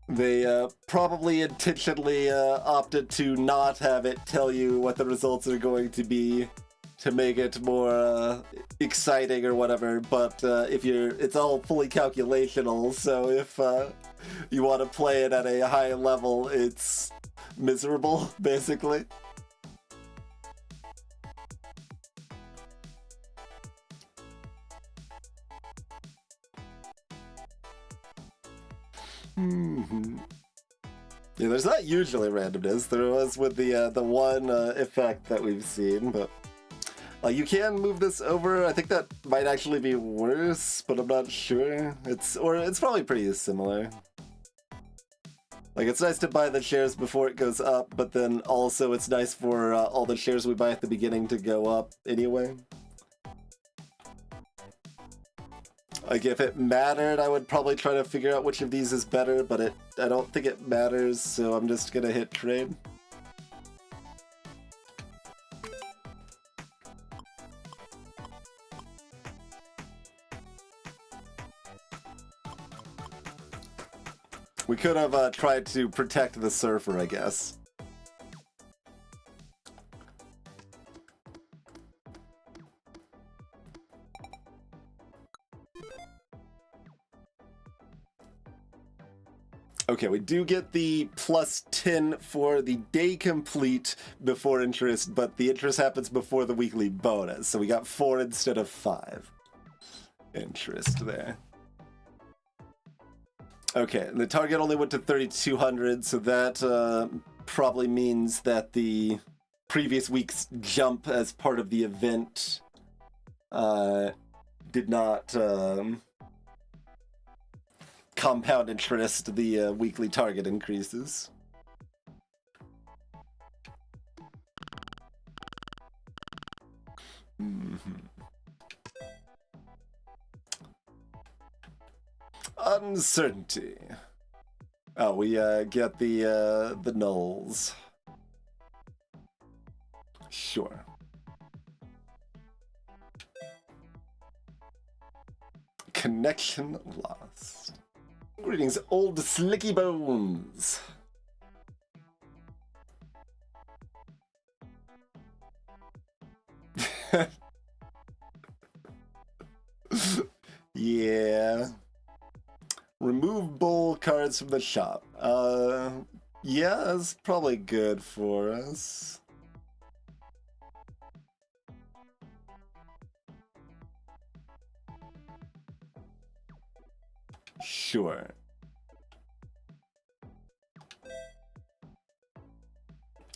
they probably intentionally opted to not have it tell you what the results are going to be to make it more exciting or whatever, but it's all fully calculational, so if you want to play it at a high level, it's miserable, basically. Yeah, there's not usually randomness. There was with the one effect that we've seen, but you can move this over. I think that might actually be worse, but I'm not sure. It's probably pretty similar. Like, it's nice to buy the shares before it goes up, but then also it's nice for all the shares we buy at the beginning to go up anyway. Like, if it mattered, I would probably try to figure out which of these is better, but I don't think it matters, so I'm just gonna hit trade. We could have tried to protect the surfer, I guess. Okay, we do get the +10 for the day complete before interest, but the interest happens before the weekly bonus, so we got 4 instead of 5 interest there. Okay, the target only went to 3,200, so that probably means that the previous week's jump as part of the event did not compound interest the weekly target increases. Uncertainty. Oh, we get the nulls. Sure. Connection lost. Greetings, old slicky bones. Yeah. Remove bowl cards from the shop. Yeah, that's probably good for us. Sure.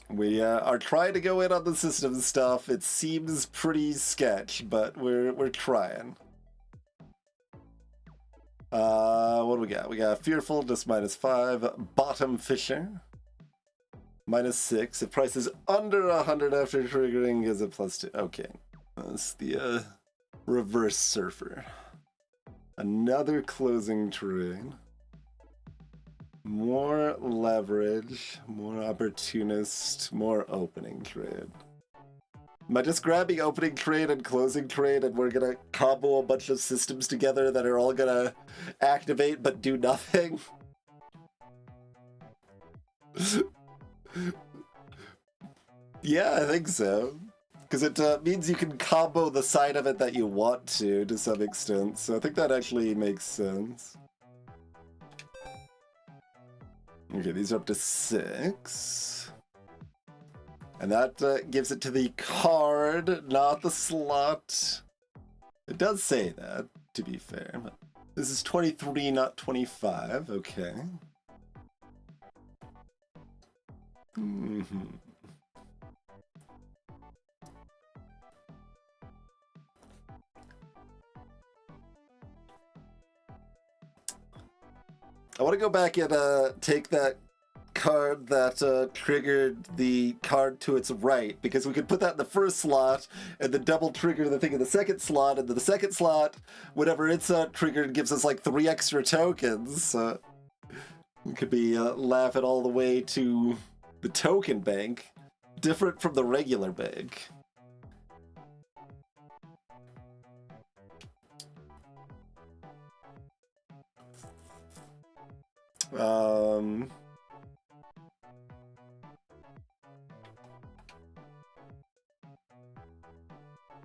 We are trying to go in on the system stuff. It seems pretty sketch, but we're trying. What do we got? We got Fearful, just -5. Bottom Fisher, -6. If price is under 100 after triggering, gives it +2. Okay. That's the Reverse Surfer. Another closing trade. More leverage, more opportunist, more opening trade. Am I just grabbing opening trade and closing trade and we're gonna combo a bunch of systems together that are all gonna activate but do nothing? Yeah, I think so. Because it means you can combo the side of it that you want to some extent, so I think that actually makes sense. Okay, these are up to 6. And that gives it to the card, not the slot. It does say that, to be fair, but this is 23, not 25. Okay. I want to go back and take that card that triggered the card to its right, because we could put that in the first slot and then double trigger the thing in the second slot, and then the second slot, whenever it's triggered, gives us like 3 extra tokens. We could be laughing all the way to the token bank, different from the regular bank.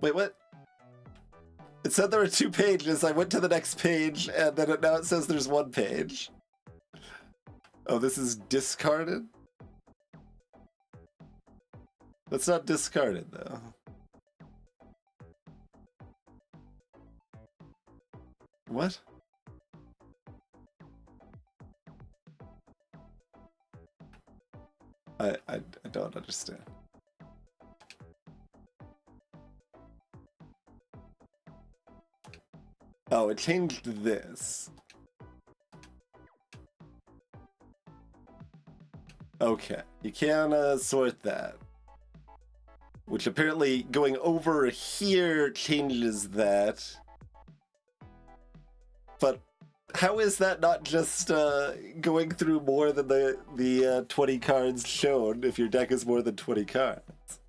Wait, what? It said there were 2 pages. I went to the next page, and then now it says there's 1 page. Oh, this is discarded? That's not discarded, though. What? I don't understand. Oh, it changed this. Okay, you can sort that. Which apparently going over here changes that. But how is that not just going through more than the 20 cards shown if your deck is more than 20 cards?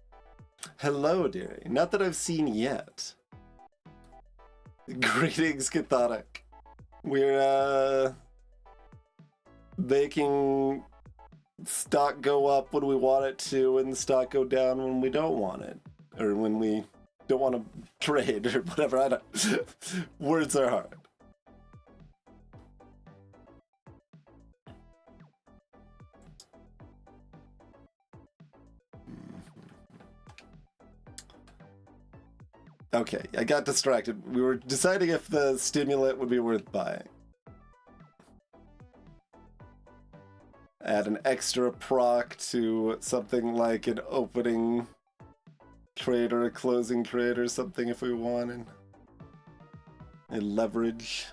Hello, dearie. Not that I've seen yet. Greetings, Cathonic. We're making stock go up when we want it to, and stock go down when we don't want it, or when we don't want to trade, or whatever. I don't. Words are hard. Okay, I got distracted. We were deciding if the stimulant would be worth buying. Add an extra proc to something like an opening trade or a closing trade or something if we wanted. A leverage.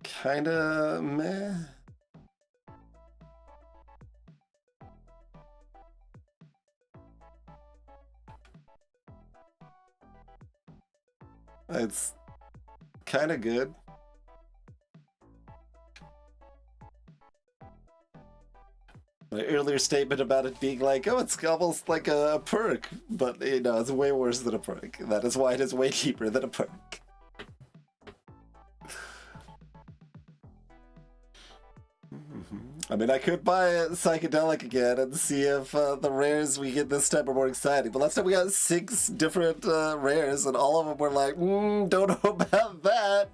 Kinda meh. It's kind of good. My earlier statement about it being like, oh, it's almost like a perk, but you know, it's way worse than a perk. That is why it is way cheaper than a perk. I mean, I could buy a psychedelic again and see if the rares we get this time are more exciting. But last time we got 6 different rares, and all of them were like, don't know about that.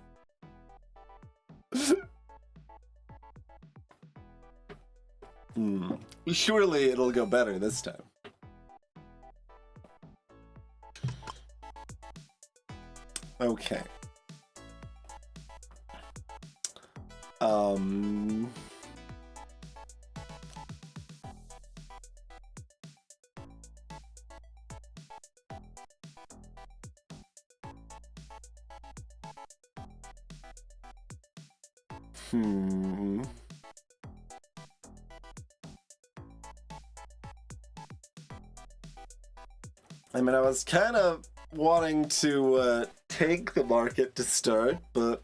Surely it'll go better this time. Okay. I mean, I was kind of wanting to tank the market to start, but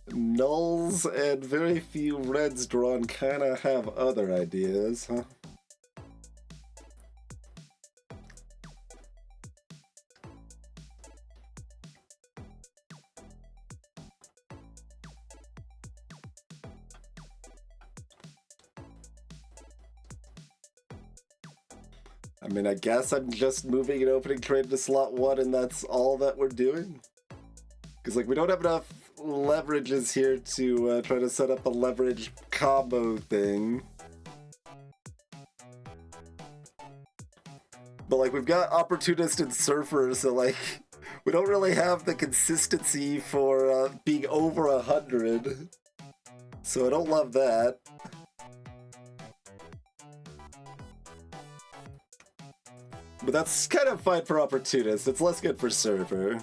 nulls and very few reds drawn kind of have other ideas, huh? I mean, I guess I'm just moving and opening trade to slot 1 and that's all that we're doing? Because, like, we don't have enough leverages here to try to set up a leverage combo thing. But, like, we've got Opportunist and Surfer, so, like, we don't really have the consistency for being over 100. So I don't love that. But that's kind of fine for Opportunist. It's less good for Surfer,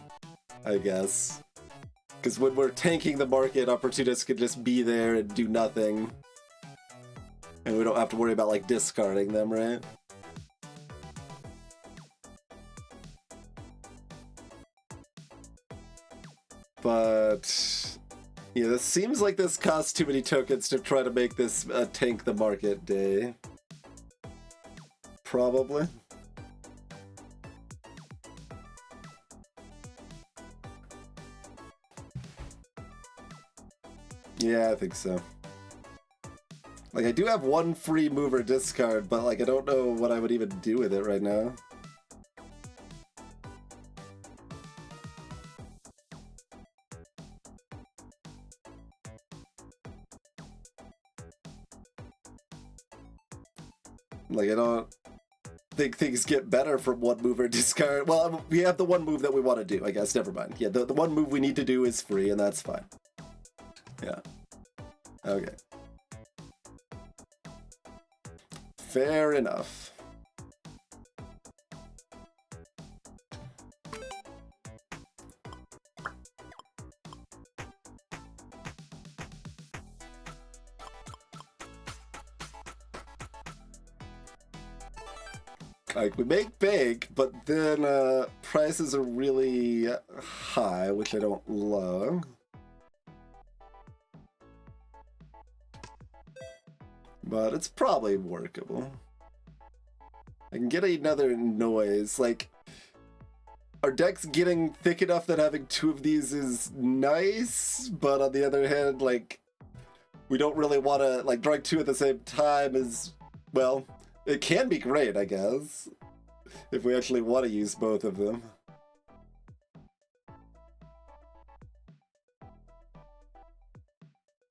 I guess. Because when we're tanking the market, Opportunists can just be there and do nothing. And we don't have to worry about, like, discarding them, right? But yeah, this seems like this costs too many tokens to try to make this tank the market day. Probably. Yeah, I think so. Like, I do have 1 free mover discard, but, like, I don't know what I would even do with it right now. Like, I don't think things get better from 1 mover discard. Well, we have the 1 move that we want to do, I guess. Never mind. Yeah, the 1 move we need to do is free, and that's fine. Yeah. Okay. Fair enough. Like, we make big, but then prices are really high, which I don't love. But it's probably workable. I can get another noise. Like, our deck's getting thick enough that having 2 of these is nice, but on the other hand, like, we don't really want to, like, drawing 2 at the same time is, well, it can be great, I guess, if we actually want to use both of them.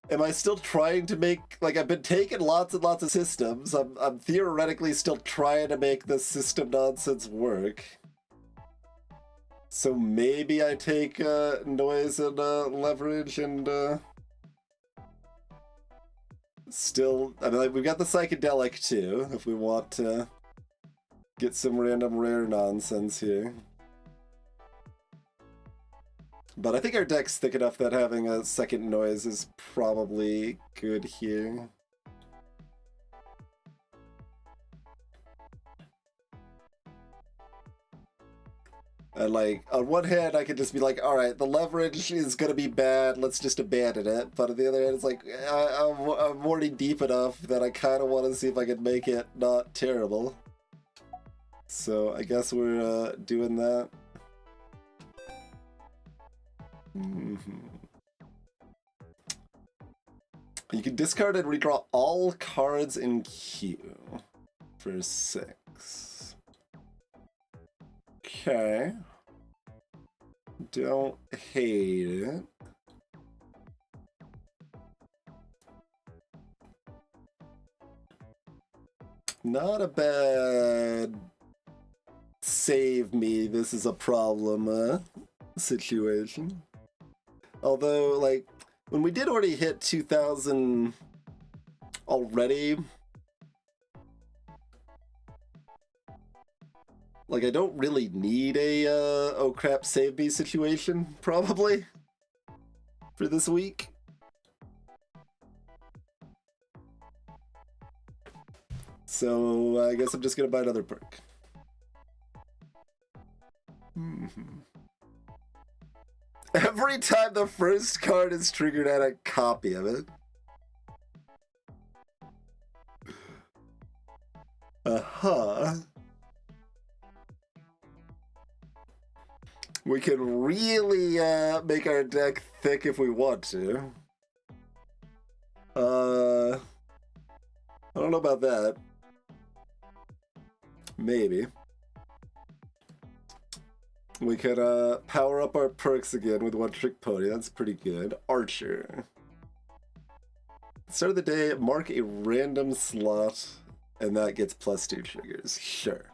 Am I still trying to make, like, I've been taking lots and lots of systems. I'm theoretically still trying to make this system nonsense work. So maybe I take noise and leverage and still, I mean, like, we've got the psychedelic too, if we want to get some random rare nonsense here. But I think our deck's thick enough that having a second noise is probably good here. And like, on one hand, I could just be like, all right, the leverage is gonna be bad, let's just abandon it. But on the other hand, it's like, I'm already deep enough that I kind of want to see if I can make it not terrible. So I guess we're doing that. You can discard and redraw all cards in queue for 6. Okay. Don't hate it. Not a bad save me, this is a problem situation. Although, like, when we did already hit 2,000 already, like, I don't really need a, oh crap, save me situation, probably, for this week. So, I guess I'm just gonna buy another perk. Every time the first card is triggered, add a copy of it. We can really make our deck thick if we want to. I don't know about that. Maybe. We could power up our perks again with One Trick Pony. That's pretty good. Archer. Start of the day, mark a random slot, and that gets +2 triggers. Sure.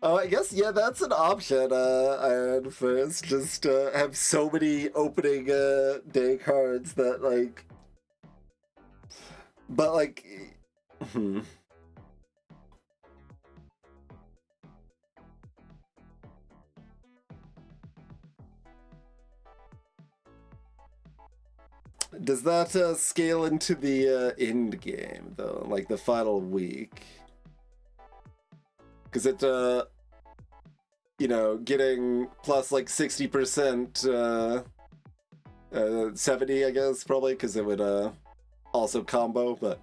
Oh, I guess, yeah, that's an option, I had first. Just have so many opening day cards that, like... But, like... Does that scale into the end game, though? Like, the final week? Because it, you know, getting plus like 60%, 70, I guess, probably, because it would also combo, but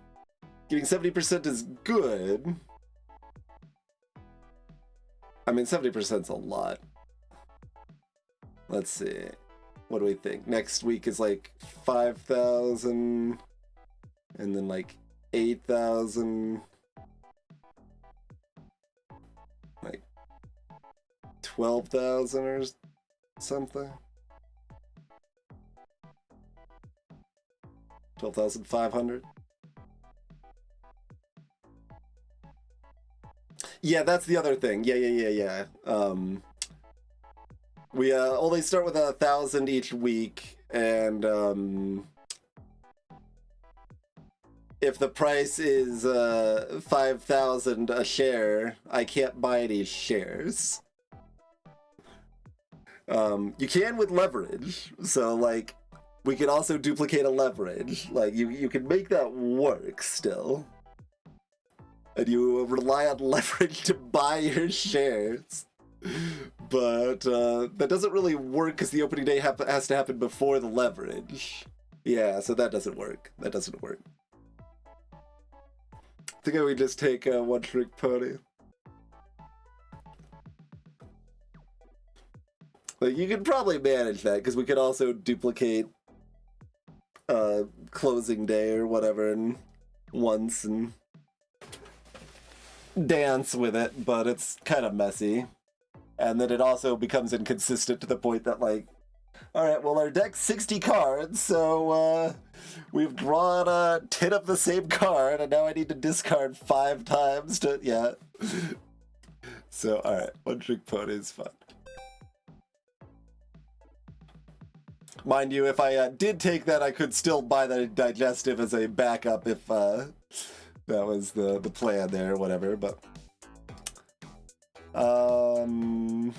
getting 70% is good. I mean, 70% is a lot. Let's see. What do we think? Next week is like 5,000, and then like 8,000. Like 12,000 or something. 12,500. Yeah, that's the other thing. Yeah. We only start with 1,000 each week, and if the price is 5,000 a share, I can't buy any shares. You can with leverage, so like we can also duplicate a leverage. Like you can make that work still, and you rely on leverage to buy your shares. But that doesn't really work because the opening day has to happen before the leverage. Yeah, so that doesn't work. That doesn't work. I think I would just take One Trick Pony. Like, you could probably manage that, because we could also duplicate closing day or whatever once and dance with it, but it's kind of messy. And then it also becomes inconsistent to the point that, like, alright, well, our deck's 60 cards, so we've drawn 10 of the same card, and now I need to discard 5 times to, yeah. So, alright, One Trick Pony is fun. Mind you, if I did take that, I could still buy the digestive as a backup if that was the plan there or whatever, but Um...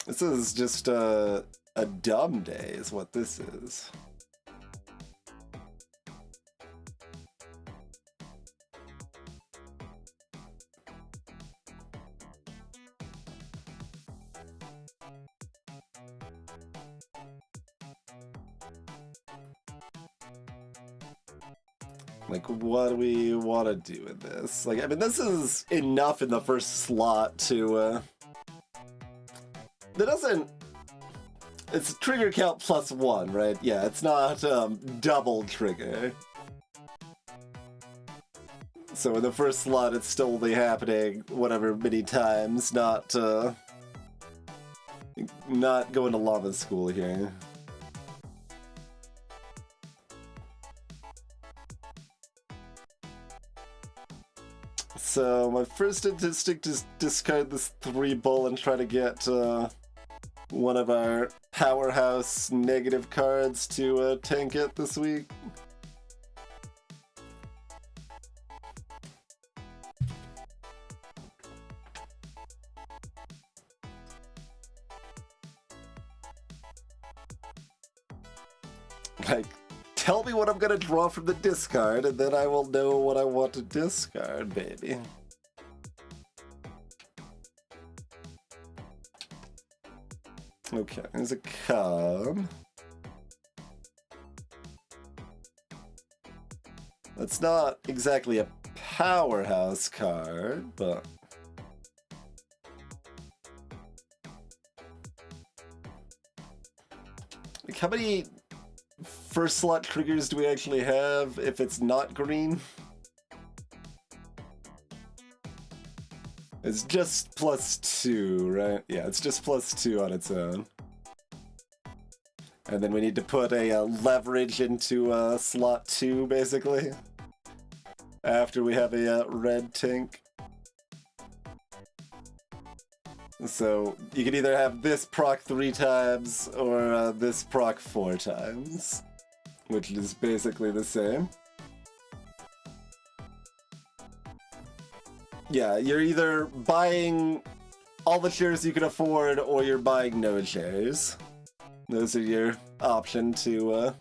This is just a dumb day is what this is. Like, what do we want to do with this? Like, I mean, this is enough in the first slot to, That doesn't... It's trigger count +1, right? Yeah, it's not, double trigger. So in the first slot, it's still only happening whatever many times, not going to lava school here. So my first instinct is discard this 3-bull and try to get one of our powerhouse negative cards to tank it this week. Like, tell me what I'm gonna draw from the discard, and then I will know what I want to discard, baby. Okay, there's a cub. That's not exactly a powerhouse card, but... Like, how many first slot triggers do we actually have if it's not green? It's just +2, right? Yeah, it's just +2 on its own. And then we need to put a leverage into slot 2, basically. After we have a red tank. So you can either have this proc 3 times or this proc 4 times. Which is basically the same. Yeah, you're either buying all the shares you can afford or you're buying no shares. Those are your option to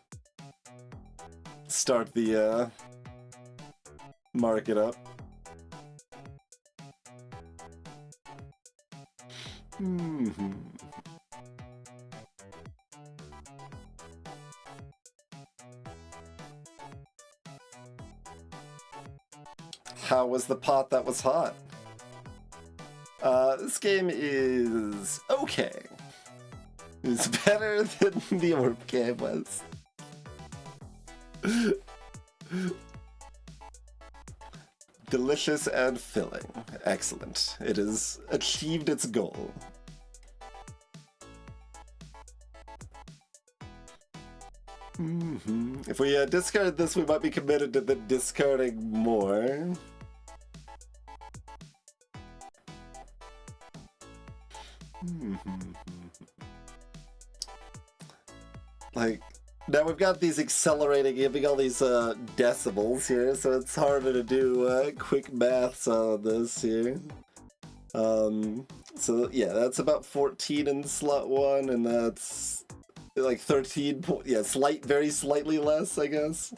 start the market up. How was the pot that was hot? This game is okay. It's better than the Orb game was. Delicious and filling. Excellent. It has achieved its goal. If we discard this, we might be committed to the discarding more. Like, now we've got these accelerating, giving all these decibels here, so it's harder to do quick maths on this here. So yeah, that's about 14 in slot 1, and that's like 13, yeah, very slightly less, I guess.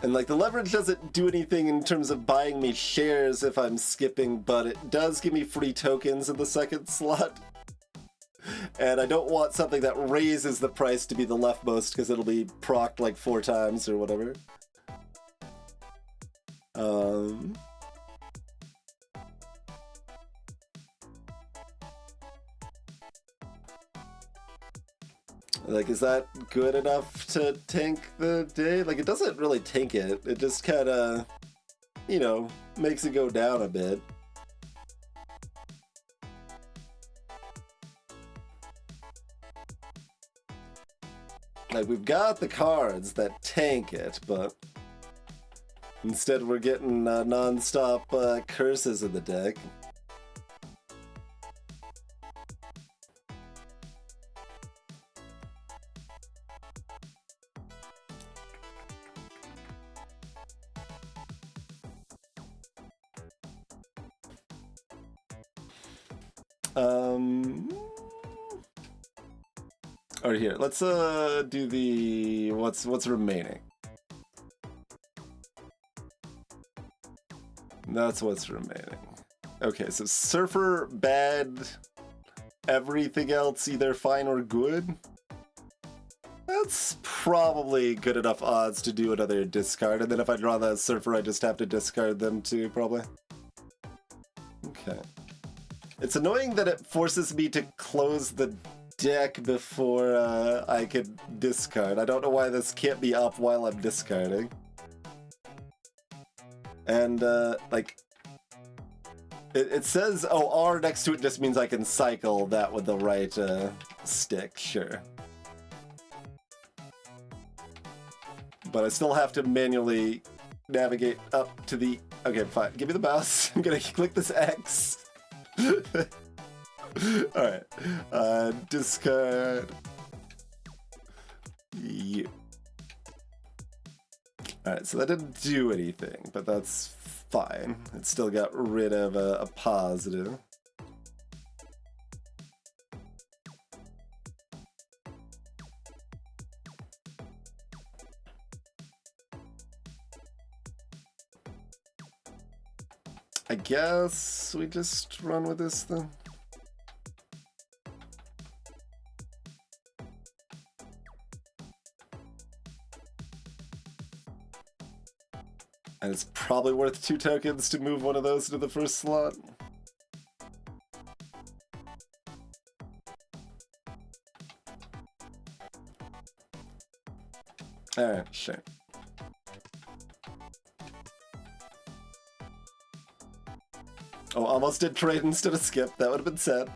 And like the leverage doesn't do anything in terms of buying me shares if I'm skipping, but it does give me free tokens in the second slot. And I don't want something that raises the price to be the leftmost because it'll be procced like 4 times or whatever. Like, is that good enough to tank the day? Like, it doesn't really tank it. It just kind of, you know, makes it go down a bit. Like, we've got the cards that tank it, but instead we're getting non-stop curses in the deck. Alright, here. Let's do the what's remaining. That's what's remaining. Okay, so Surfer bad, everything else either fine or good. That's probably good enough odds to do another discard, and then if I draw the Surfer, I just have to discard them too, probably. Okay. It's annoying that it forces me to close the deck before I could discard. I don't know why this can't be up while I'm discarding. And, like, it says, oh, R next to it just means I can cycle that with the right stick, sure. But I still have to manually navigate up to the... Okay, fine. Give me the mouse. I'm gonna click this X. Alright. Discard... you. Alright, so that didn't do anything, but that's fine. It still got rid of a positive. I guess we just run with this then. And it's probably worth 2 tokens to move one of those into the first slot. Alright, sure. Oh, almost did trade instead of skip. That would have been sad.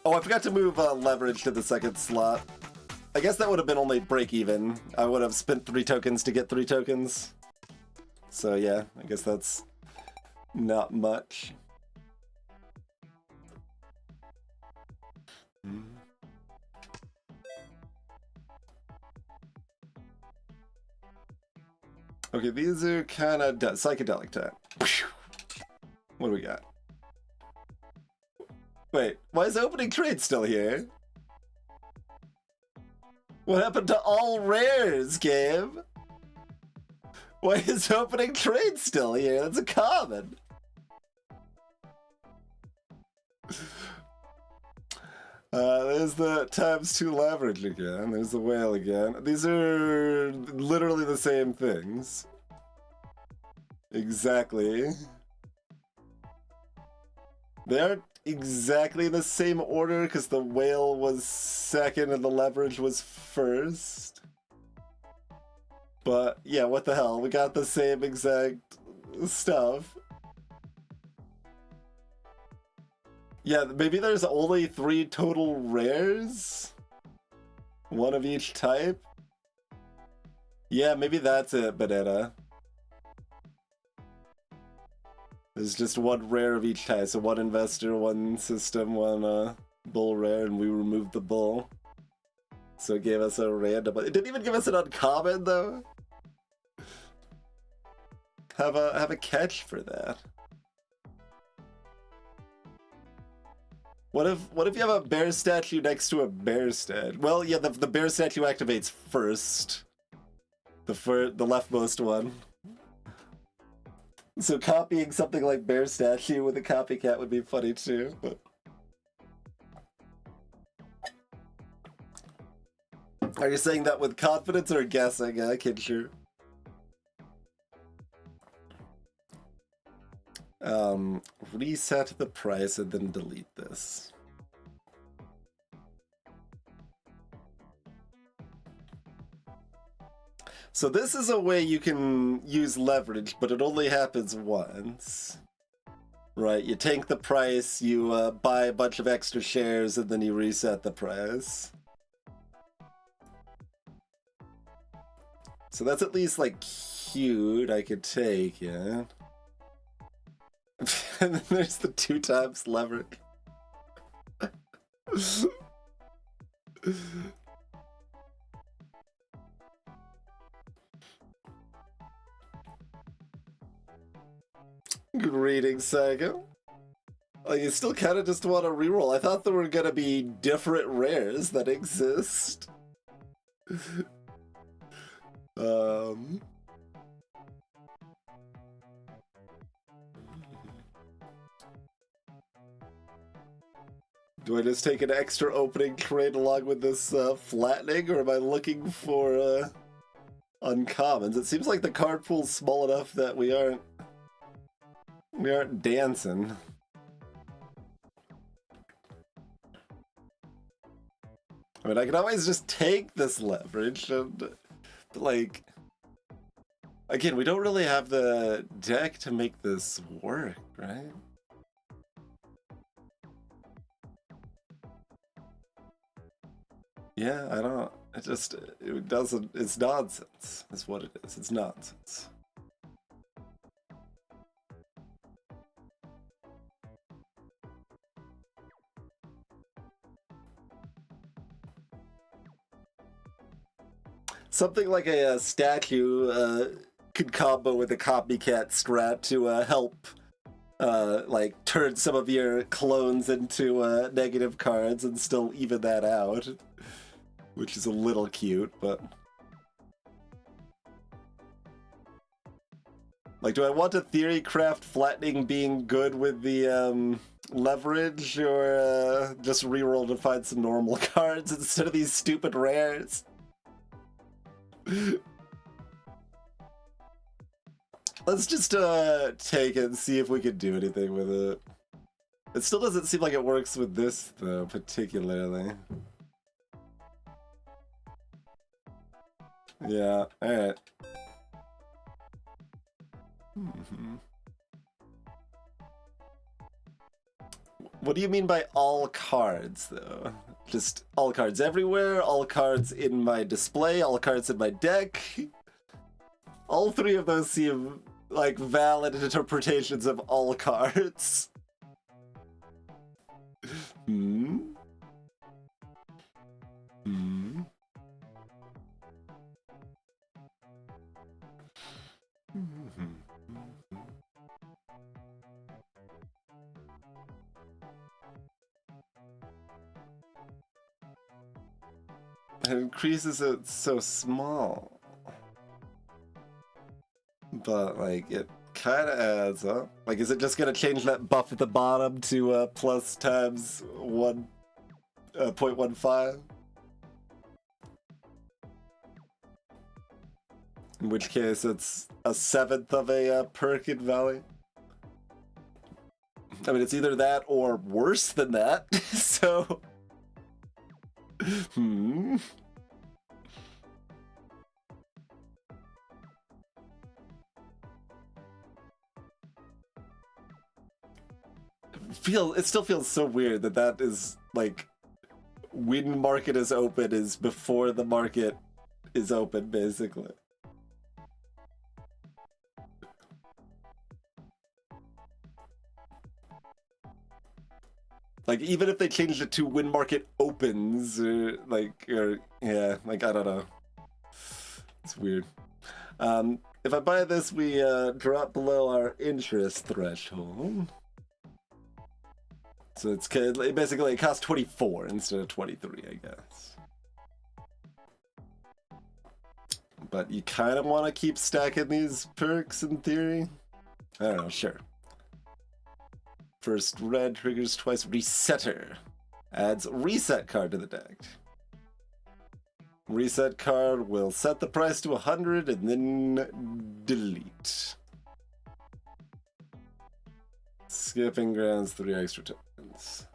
Oh, I forgot to move leverage to the second slot. I guess that would have been only break even. I would have spent 3 tokens to get 3 tokens. So yeah, I guess that's not much. Okay, these are kind of psychedelic type. What do we got? Wait, why is opening trade still here? What happened to all rares, game? Why is opening trade still here? That's a common. There's the ×2 leverage again. There's the whale again. These are literally the same things. Exactly. They aren't exactly the same order because the whale was second and the leverage was first. But yeah, what the hell? We got the same exact stuff. Yeah, maybe there's only 3 total rares? 1 of each type? Yeah, maybe that's it, Banana. There's just 1 rare of each type, so 1 investor, 1 system, 1 bull rare, and we removed the bull. So it gave us a random... It didn't even give us an uncommon, though. Have a catch for that. What if you have a bear statue next to a bear statue? Well, yeah, the bear statue activates first. The leftmost one. So copying something like bear statue with a copycat would be funny too. But... Are you saying that with confidence or guessing? I can't sure. Reset the price and then delete this. So this is a way you can use leverage, but it only happens once. Right, you tank the price, you buy a bunch of extra shares, and then you reset the price. So that's at least, like, cute. I could take it. And then there's the 2 times leverage. Good reading, Saga. Like, you still kind of just want to reroll. I thought there were gonna be different rares that exist. Do I just take an extra opening trade along with this flattening, or am I looking for uncommons? It seems like the card pool's small enough that we aren't dancing. I mean, I can always just take this leverage and, like, again, we don't really have the deck to make this work, right? Yeah, I don't, it doesn't, it's nonsense, is what it is. It's nonsense. Something like a statue could combo with a copycat strat to help like turn some of your clones into negative cards and still even that out, which is a little cute, but like, do I want a theory craft flattening being good with the leverage, or just reroll to find some normal cards instead of these stupid rares? Let's just take it and see if we can do anything with it. It still doesn't seem like it works with this, though, particularly. Yeah, alright. What do you mean by all cards, though? Just all cards everywhere, all cards in my display, all cards in my deck? All 3 of those seem like valid interpretations of all cards. It increases it so small. But, like, it kind of adds up. Like, is it just going to change that buff at the bottom to plus times 1.15? In which case, it's a 1/7 of a perk in value. I mean, it's either that or worse than that, so... It still feels so weird that is, like, when market is open is before the market is open, basically. Like, even if they changed it to when market opens, or, yeah, like, I don't know. It's weird. If I buy this, we drop below our interest threshold. So it's basically, it costs 24 instead of 23, I guess. But you kind of want to keep stacking these perks in theory? I don't know, sure. First red triggers twice. Resetter adds reset card to the deck. Reset card will set the price to 100 and then delete. Skipping grants 3 extra tokens.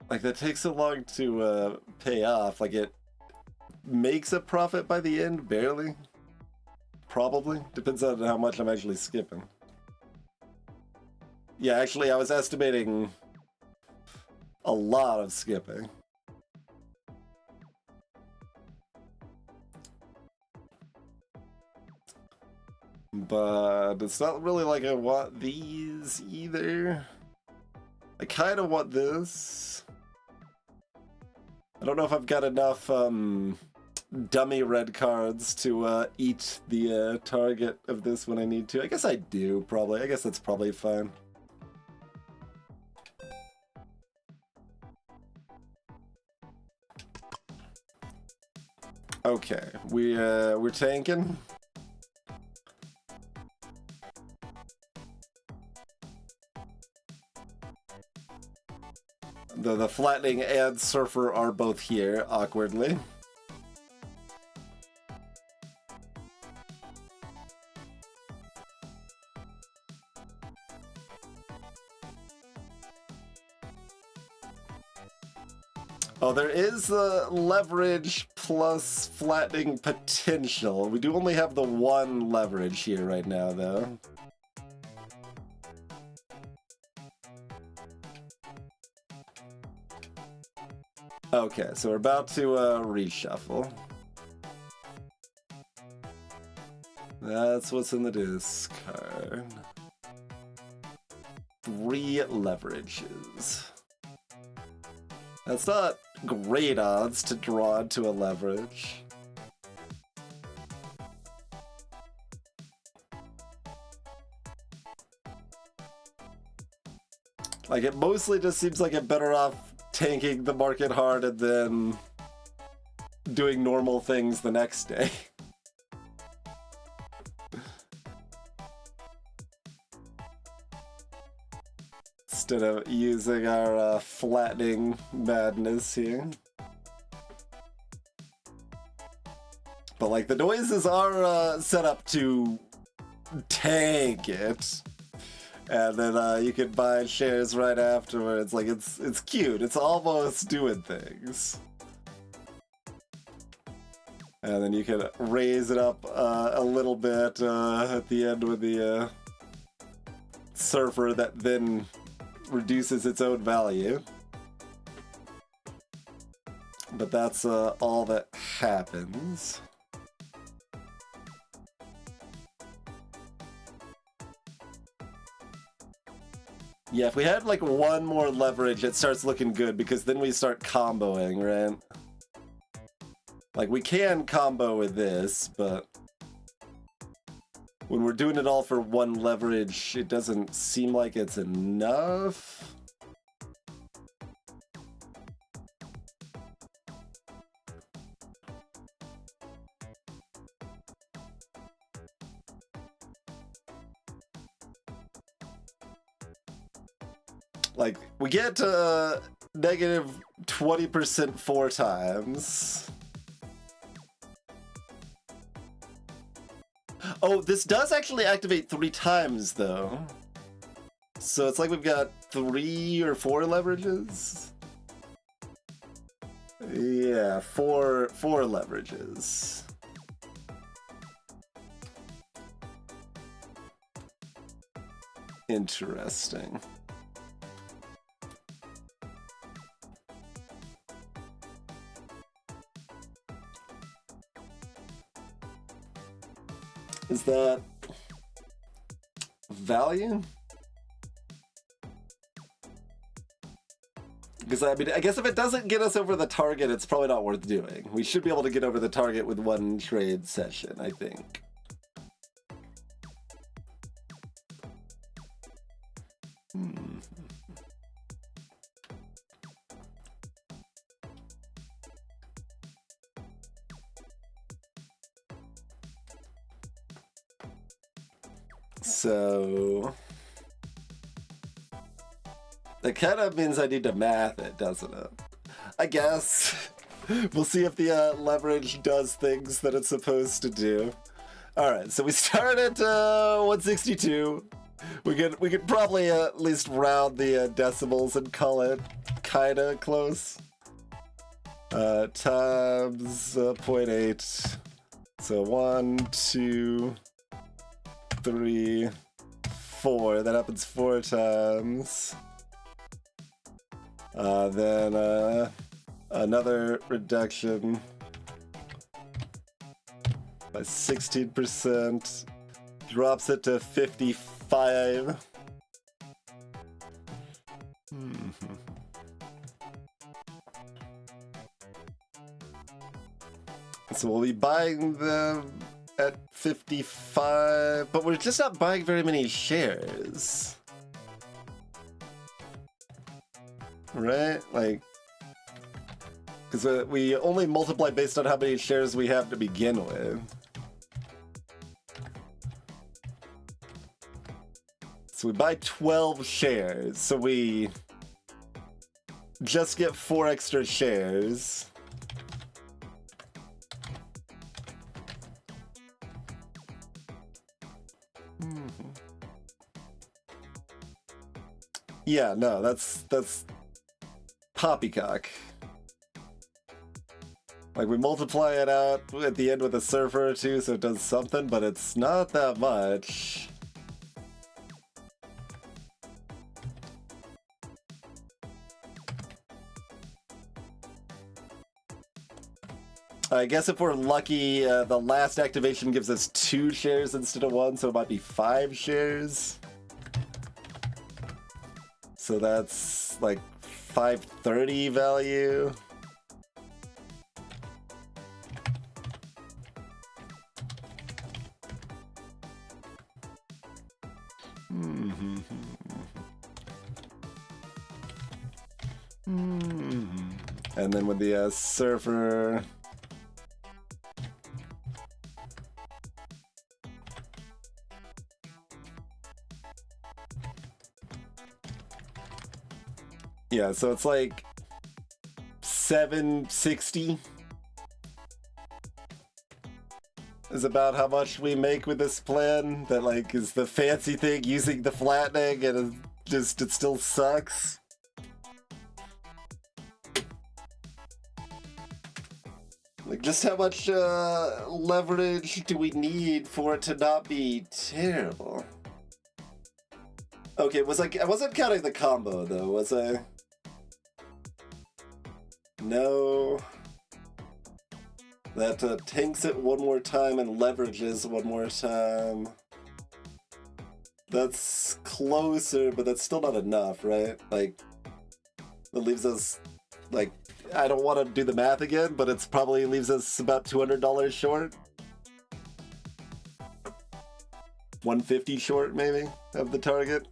Like, that takes so long to pay off. Like, it makes a profit by the end, barely. Probably. Depends on how much I'm actually skipping. Yeah, actually, I was estimating a lot of skipping. But it's not really like I want these either. I kind of want this. I don't know if I've got enough dummy red cards to eat the target of this when I need to. I guess I do, probably. I guess that's probably fine. Okay, we're tanking. The Flattening and Surfer are both here, awkwardly. Oh, there is leverage plus flattening potential. We do only have the one leverage here right now, though. Okay, so we're about to reshuffle. That's what's in the discard. 3 leverages. That's not great odds to draw to a leverage. Like, it mostly just seems like I'm better off tanking the market hard and then doing normal things the next day. Instead of using our flattening madness here. But like, the noises are set up to tank it. And then you can buy shares right afterwards. Like, it's cute. It's almost doing things. And then you can raise it up a little bit at the end with the Surfer that then reduces its own value. But that's all that happens. Yeah, if we had like one more leverage, it starts looking good because then we start comboing, right? Like, we can combo with this, but when we're doing it all for one leverage, it doesn't seem like it's enough. Like, we get negative 20% 4 times. Oh, this does actually activate 3 times, though. So it's like we've got 3 or 4 leverages. Yeah, 4 leverages. Interesting. Is that value? Because, I mean, I guess if it doesn't get us over the target, it's probably not worth doing. We should be able to get over the target with one trade session, I think. So that kind of means I need to math it, doesn't it? I guess. We'll see if the leverage does things that it's supposed to do. All right, so we start at 162. We could probably at least round the decimals and call it kinda close. Times 0.8. So 1, 2, 3, 4. That happens 4 times. Then another reduction by 16%. Drops it to 55. So we'll be buying them at 55, but we're just not buying very many shares. Right? Like, because we only multiply based on how many shares we have to begin with. So we buy 12 shares, so we just get 4 extra shares. Yeah, no, that's poppycock. Like, we multiply it out at the end with a surfer or two, so it does something, but it's not that much. I guess if we're lucky, the last activation gives us 2 shares instead of 1, so it might be 5 shares. So that's like 530 value. And then with the surfer, yeah, so it's like 760 is about how much we make with this plan. That like is the fancy thing using the flattening, and it still sucks. Like, just how much leverage do we need for it to not be terrible? Okay, I wasn't counting the combo though, was I? No. That tanks it one more time and leverages one more time. That's closer, but that's still not enough, right? Like, it leaves us, like, I don't want to do the math again, but it's probably leaves us about $200 short. 150 short, maybe, of the target.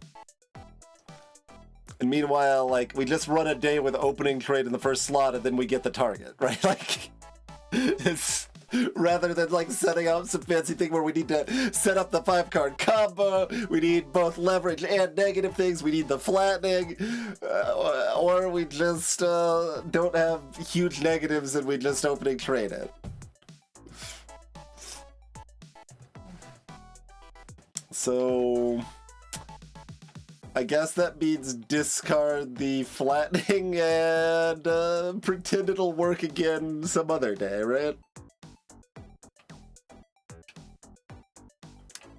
And meanwhile, like, we just run a day with opening trade in the first slot, and then we get the target, right? Like, it's rather than like setting up some fancy thing where we need to set up the 5-card combo, we need both leverage and negative things, we need the flattening, or we just don't have huge negatives and we just opening trade it. So I guess that means discard the flattening and pretend it'll work again some other day, right?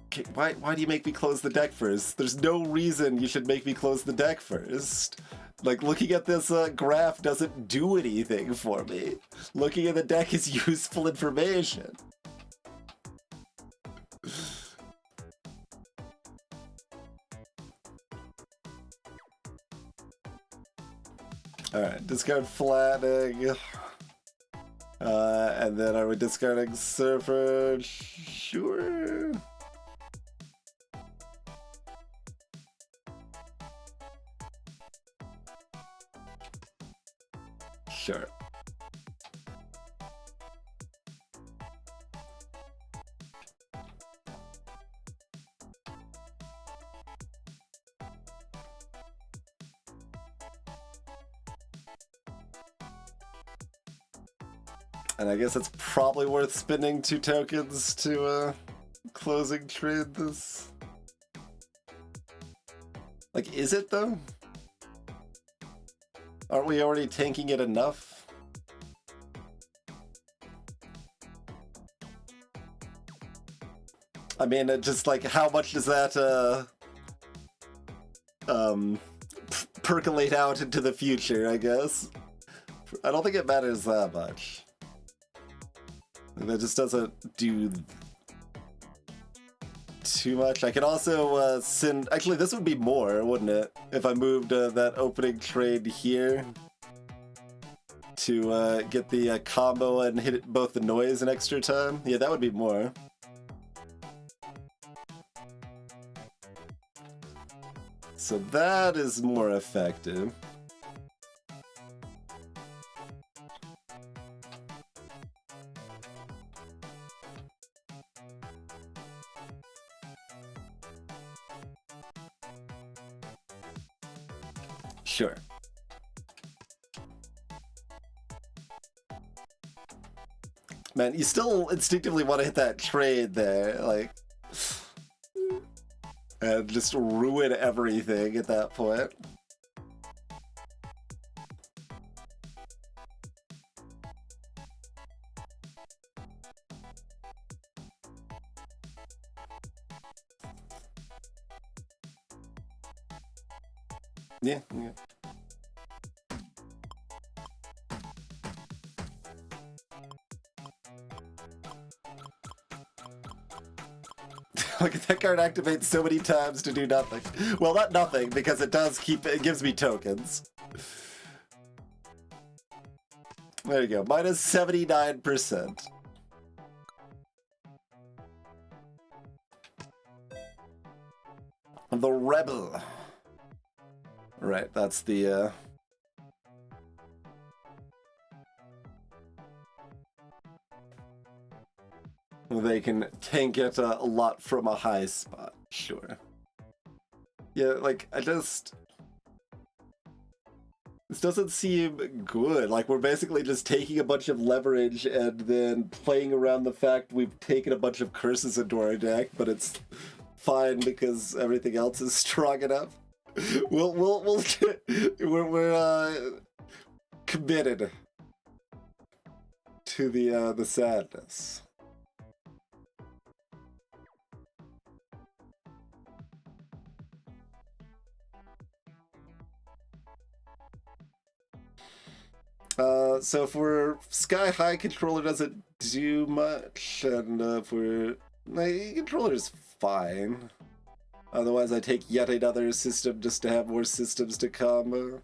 Okay, why do you make me close the deck first? There's no reason you should make me close the deck first. Like, looking at this graph doesn't do anything for me. Looking at the deck is useful information. Alright, discard flattening. And then are we discarding surfer? Sure. Sure. And I guess it's probably worth spending 2 tokens to closing trade this? Like, is it though? Aren't we already tanking it enough? I mean, it just like, how much does that percolate out into the future, I guess? I don't think it matters that much. That just doesn't do too much. I could also send... Actually, this would be more, wouldn't it? If I moved that opening trade here to get the combo and hit both the noise and extra time. Yeah, that would be more. So that is more effective. Sure. Man, you still instinctively want to hit that trade there, like, and just ruin everything at that point. Yeah, yeah. Look at that card activates so many times to do nothing. Well, not nothing, because it does keep... It gives me tokens. There you go. Minus 79%. The Rebel. Right, that's the... They can tank it a lot from a high spot, sure. Yeah, like, I just... This doesn't seem good. Like, we're basically just taking a bunch of leverage and then playing around the fact we've taken a bunch of curses into our deck, but it's fine because everything else is strong enough. We're committed to the sadness. So if we're Sky High, controller doesn't do much, and if we're... My controller's fine. Otherwise I take yet another system just to have more systems to combo.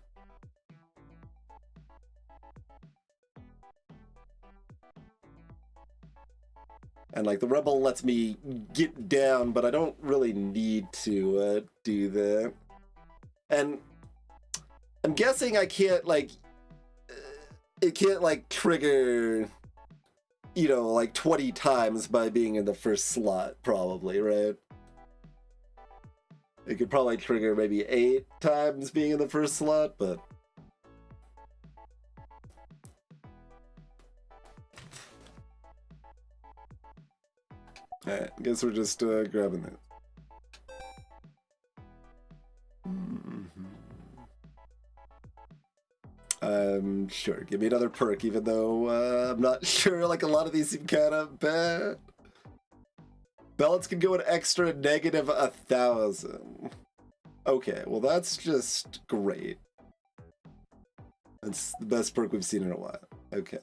And like the Rebel lets me get down, but I don't really need to do that. And I'm guessing I can't like... It can't, like, trigger, you know, like 20 times by being in the first slot, probably, right? It could probably trigger maybe 8 times being in the first slot, but... Alright, I guess we're just grabbing that. Sure, give me another perk, even though I'm not sure, like, a lot of these seem kind of bad. Balance can go an extra negative 1,000. Okay, well that's just great. That's the best perk we've seen in a while. Okay.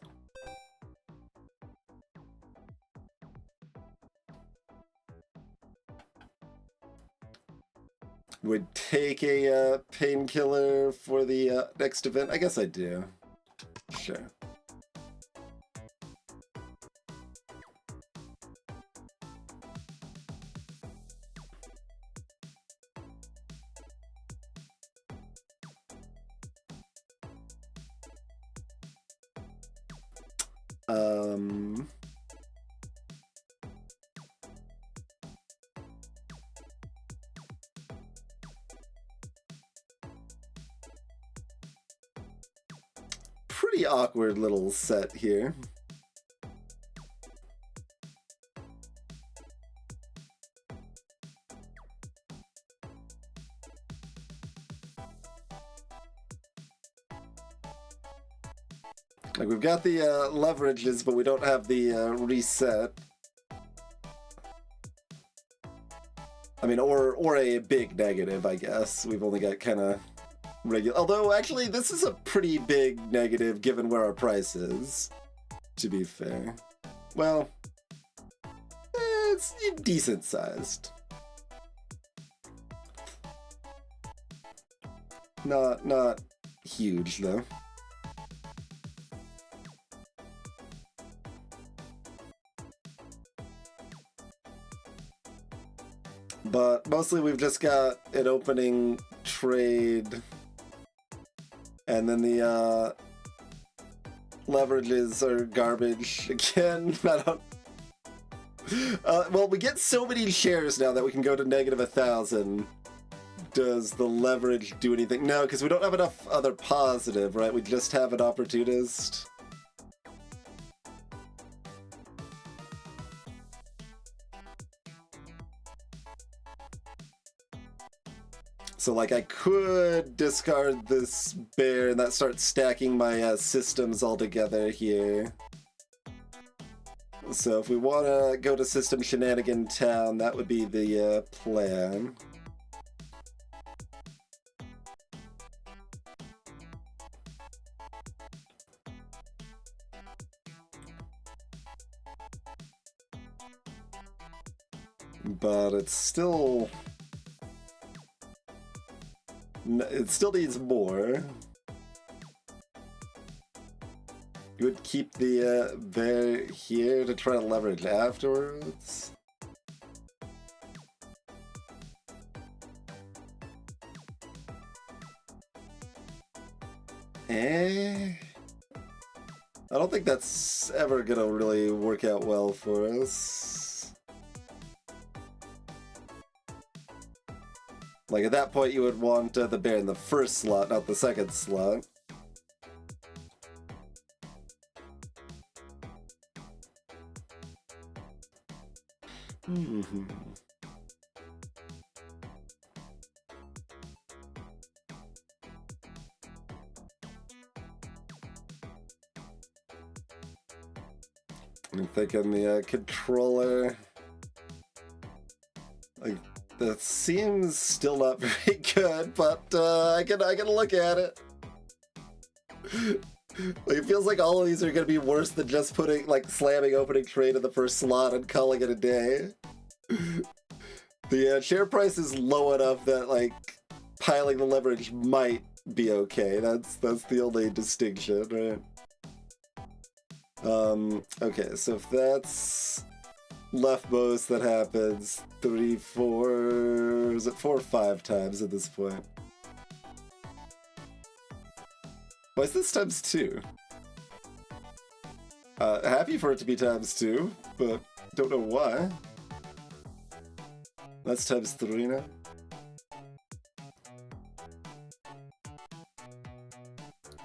Would take a painkiller for the next event? I guess I do. Sure. Pretty awkward little set here. Like, we've got the leverages, but we don't have the reset. I mean, or a big negative, I guess. We've only got kind of regular. Although, actually, this is a pretty big negative given where our price is, to be fair. Well, it's decent sized. Not huge, though. But mostly we've just got an opening trade, and then the leverages are garbage again. I don't. Well, we get so many shares now that we can go to negative 1,000. Does the leverage do anything? No, because we don't have enough other positive, right? We just have an opportunist. So, like, I could discard this bear and that starts stacking my systems all together here. So if we want to go to System Shenanigan Town, that would be the plan. But it's still... It still needs more. You would keep the bear here to try to leverage afterwards? I don't think that's ever gonna really work out well for us. Like, at that point you would want the bear in the first slot, not the second slot. I'm thinking the controller, like, that seems still not very good, but I can look at it. Like, it feels like all of these are gonna be worse than just putting, like, slamming opening trade in the first slot and calling it a day. The share price is low enough that, like, piling the leverage might be okay. That's the only distinction, right? Okay, so if that's leftmost, that happens 3, 4... Is it 4 or 5 times at this point? Why is this times 2? Happy for it to be times 2, but don't know why. That's times 3 now.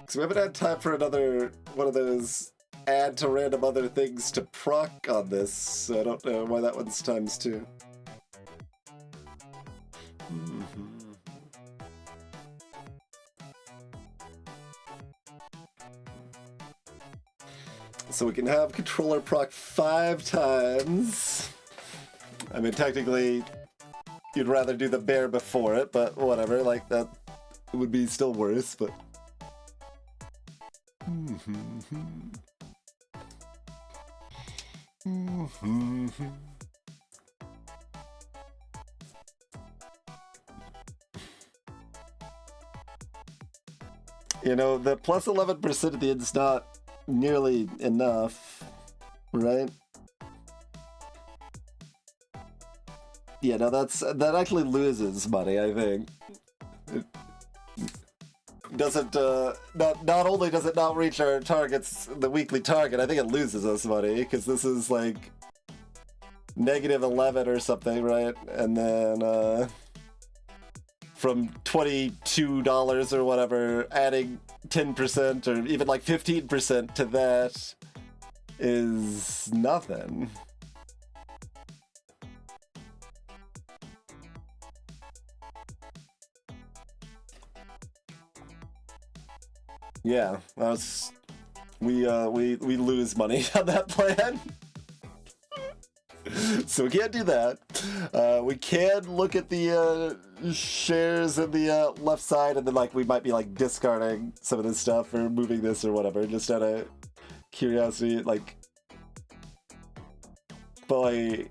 Because we haven't had time for another one of those add to random other things to proc on this, so I don't know why that one's times 2. So we can have controller proc 5 times. I mean, technically, you'd rather do the bear before it, but whatever, like, that would be still worse, but... You know, the plus 11% at the end's not nearly enough, right? Yeah, no, that actually loses money, I think. It doesn't, not only does it not reach our targets, the weekly target, I think it loses us money, because this is like negative 11 or something, right? And then, from $22 or whatever, adding 10% or even like 15% to that is nothing. Yeah, that's we lose money on that plan. So we can't do that. We can look at the shares in the left side, and then like we might be like discarding some of this stuff or moving this or whatever, just out of curiosity. Like, boy.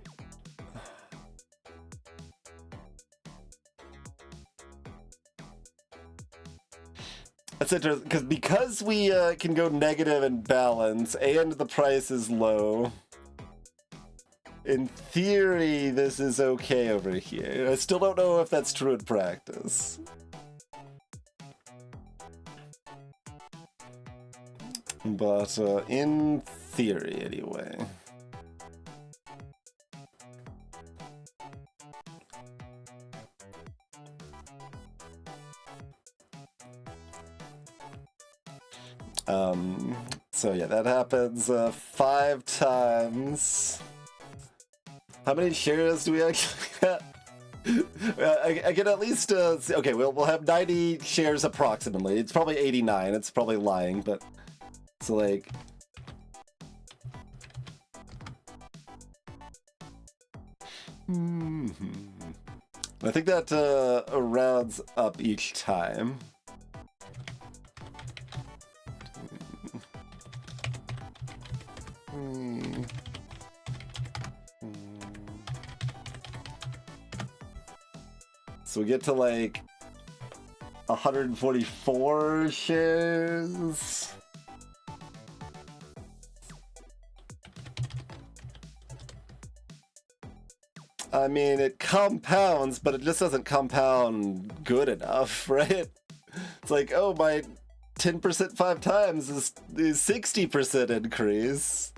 That's interesting, because we can go negative and balance, and the price is low. In theory, this is okay over here. I still don't know if that's true in practice. But in theory, anyway. So yeah, that happens 5 times. How many shares do we actually get? I can at least okay, we'll have 90 shares approximately. It's probably 89. It's probably lying, but it's like I think that rounds up each time. So we get to like 144 shares. I mean, it compounds, but it just doesn't compound good enough, right? It's like, oh, my 10% 5 times is 60% increase.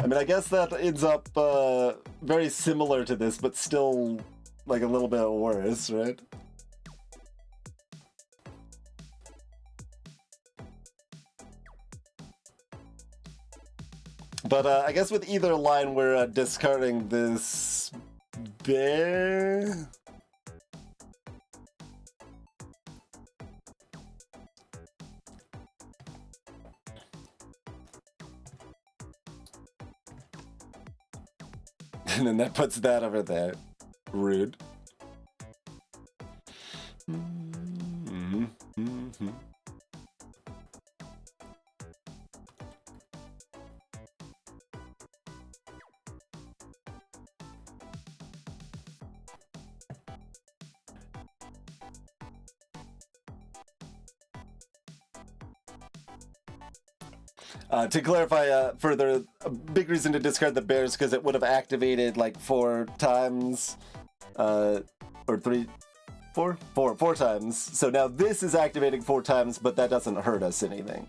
I mean, I guess that ends up very similar to this, but still like a little bit worse, right? But I guess with either line, we're discarding this bear. And then that puts that over there. Rude. To clarify further, a big reason to discard the bears because it would have activated like 4 times, or 4 times. So now this is activating 4 times, but that doesn't hurt us anything.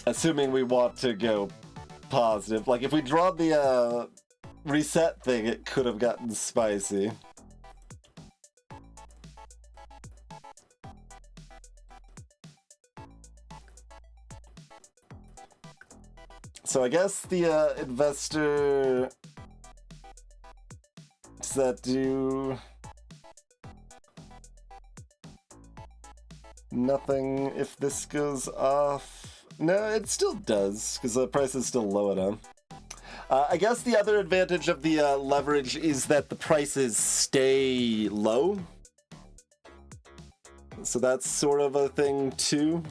Assuming we want to go positive. Like if we draw the reset thing, it could have gotten spicy. So I guess the investor, does that do nothing if this goes off? No, it still does, because the price is still low enough. I guess the other advantage of the leverage is that the prices stay low. So that's sort of a thing too.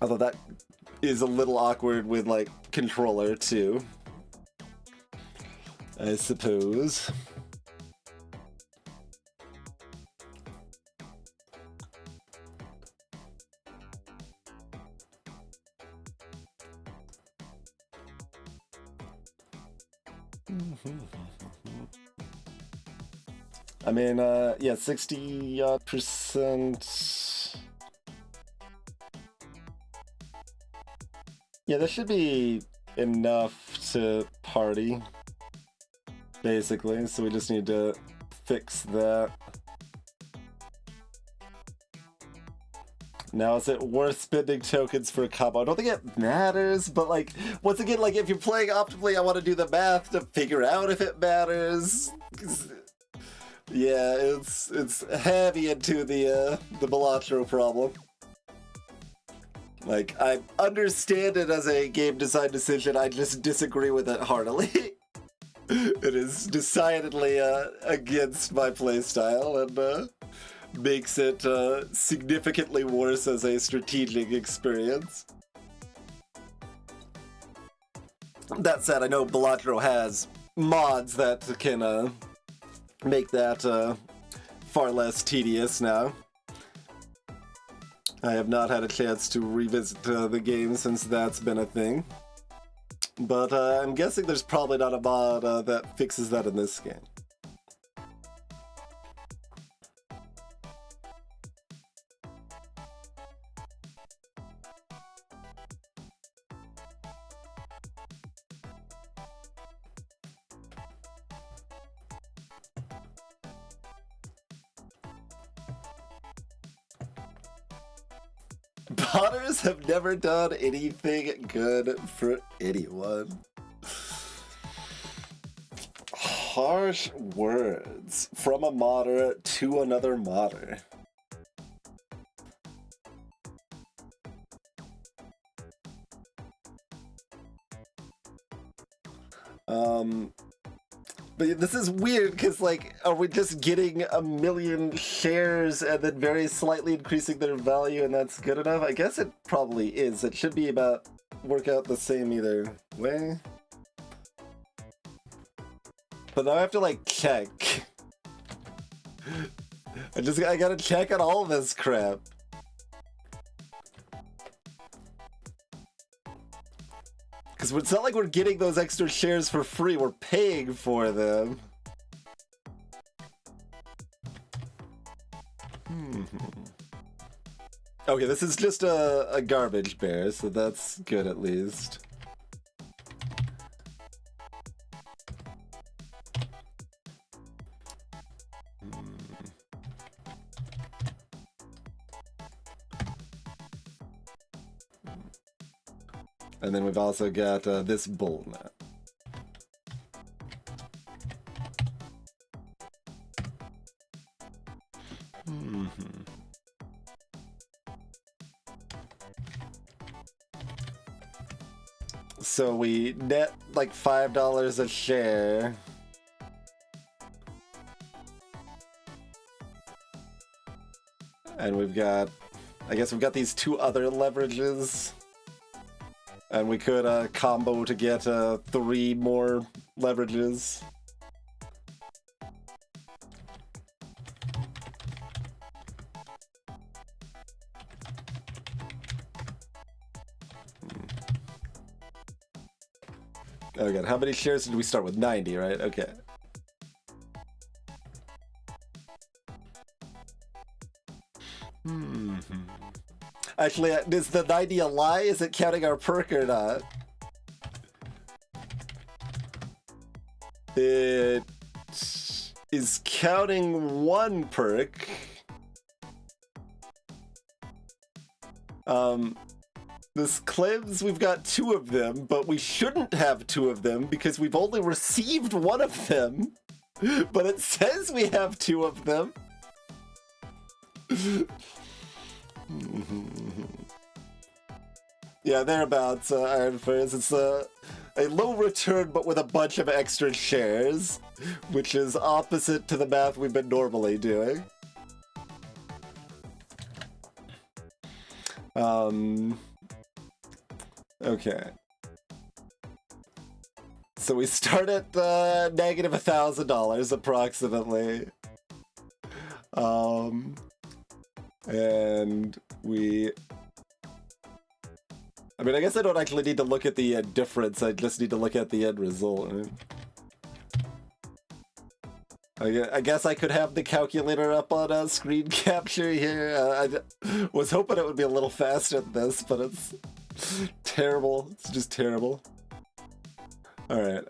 Although that is a little awkward with like controller too, I suppose. I mean, yeah, 60% Yeah, this should be enough to party, basically, so we just need to fix that. Now, is it worth spending tokens for a combo? I don't think it matters, but like, once again, like if you're playing optimally, I want to do the math to figure out if it matters. Yeah, it's heavy into the Balatro problem. Like, I understand it as a game design decision, I just disagree with it heartily. It is decidedly against my playstyle and makes it significantly worse as a strategic experience. That said, I know Balatro has mods that can make that far less tedious now. I have not had a chance to revisit the game since that's been a thing. But I'm guessing there's probably not a mod that fixes that in this game. Potters have never done anything good for anyone. Harsh words from a modder to another modder. But this is weird because, like, are we just getting 1 million shares and then very slightly increasing their value and that's good enough? I guess it probably is. It should be about work out the same either way. But now I have to, like, check. I gotta check on all of this crap. Because it's not like we're getting those extra shares for free, we're paying for them. Okay, this is just a garbage bear, so that's good at least. And then we've also got this bull now. So we net like $5 a share. And we've got, I guess we've got these two other leverages. And we could combo to get 3 more leverages. Oh god, how many shares did we start with? 90, right? Okay. Actually, is the 90 a lie? Is it counting our perk or not? It is counting 1 perk. This claims we've got 2 of them, but we shouldn't have 2 of them because we've only received 1 of them. But it says we have 2 of them. Yeah, thereabouts, Iron Furs. It's a low return, but with a bunch of extra shares, which is opposite to the math we've been normally doing. Okay. So we start at negative $1,000 approximately. And we... I mean, I guess I don't actually need to look at the difference, I just need to look at the end result. I guess I could have the calculator up on screen capture here. I was hoping it would be a little faster than this, but it's terrible. It's just terrible. Alright,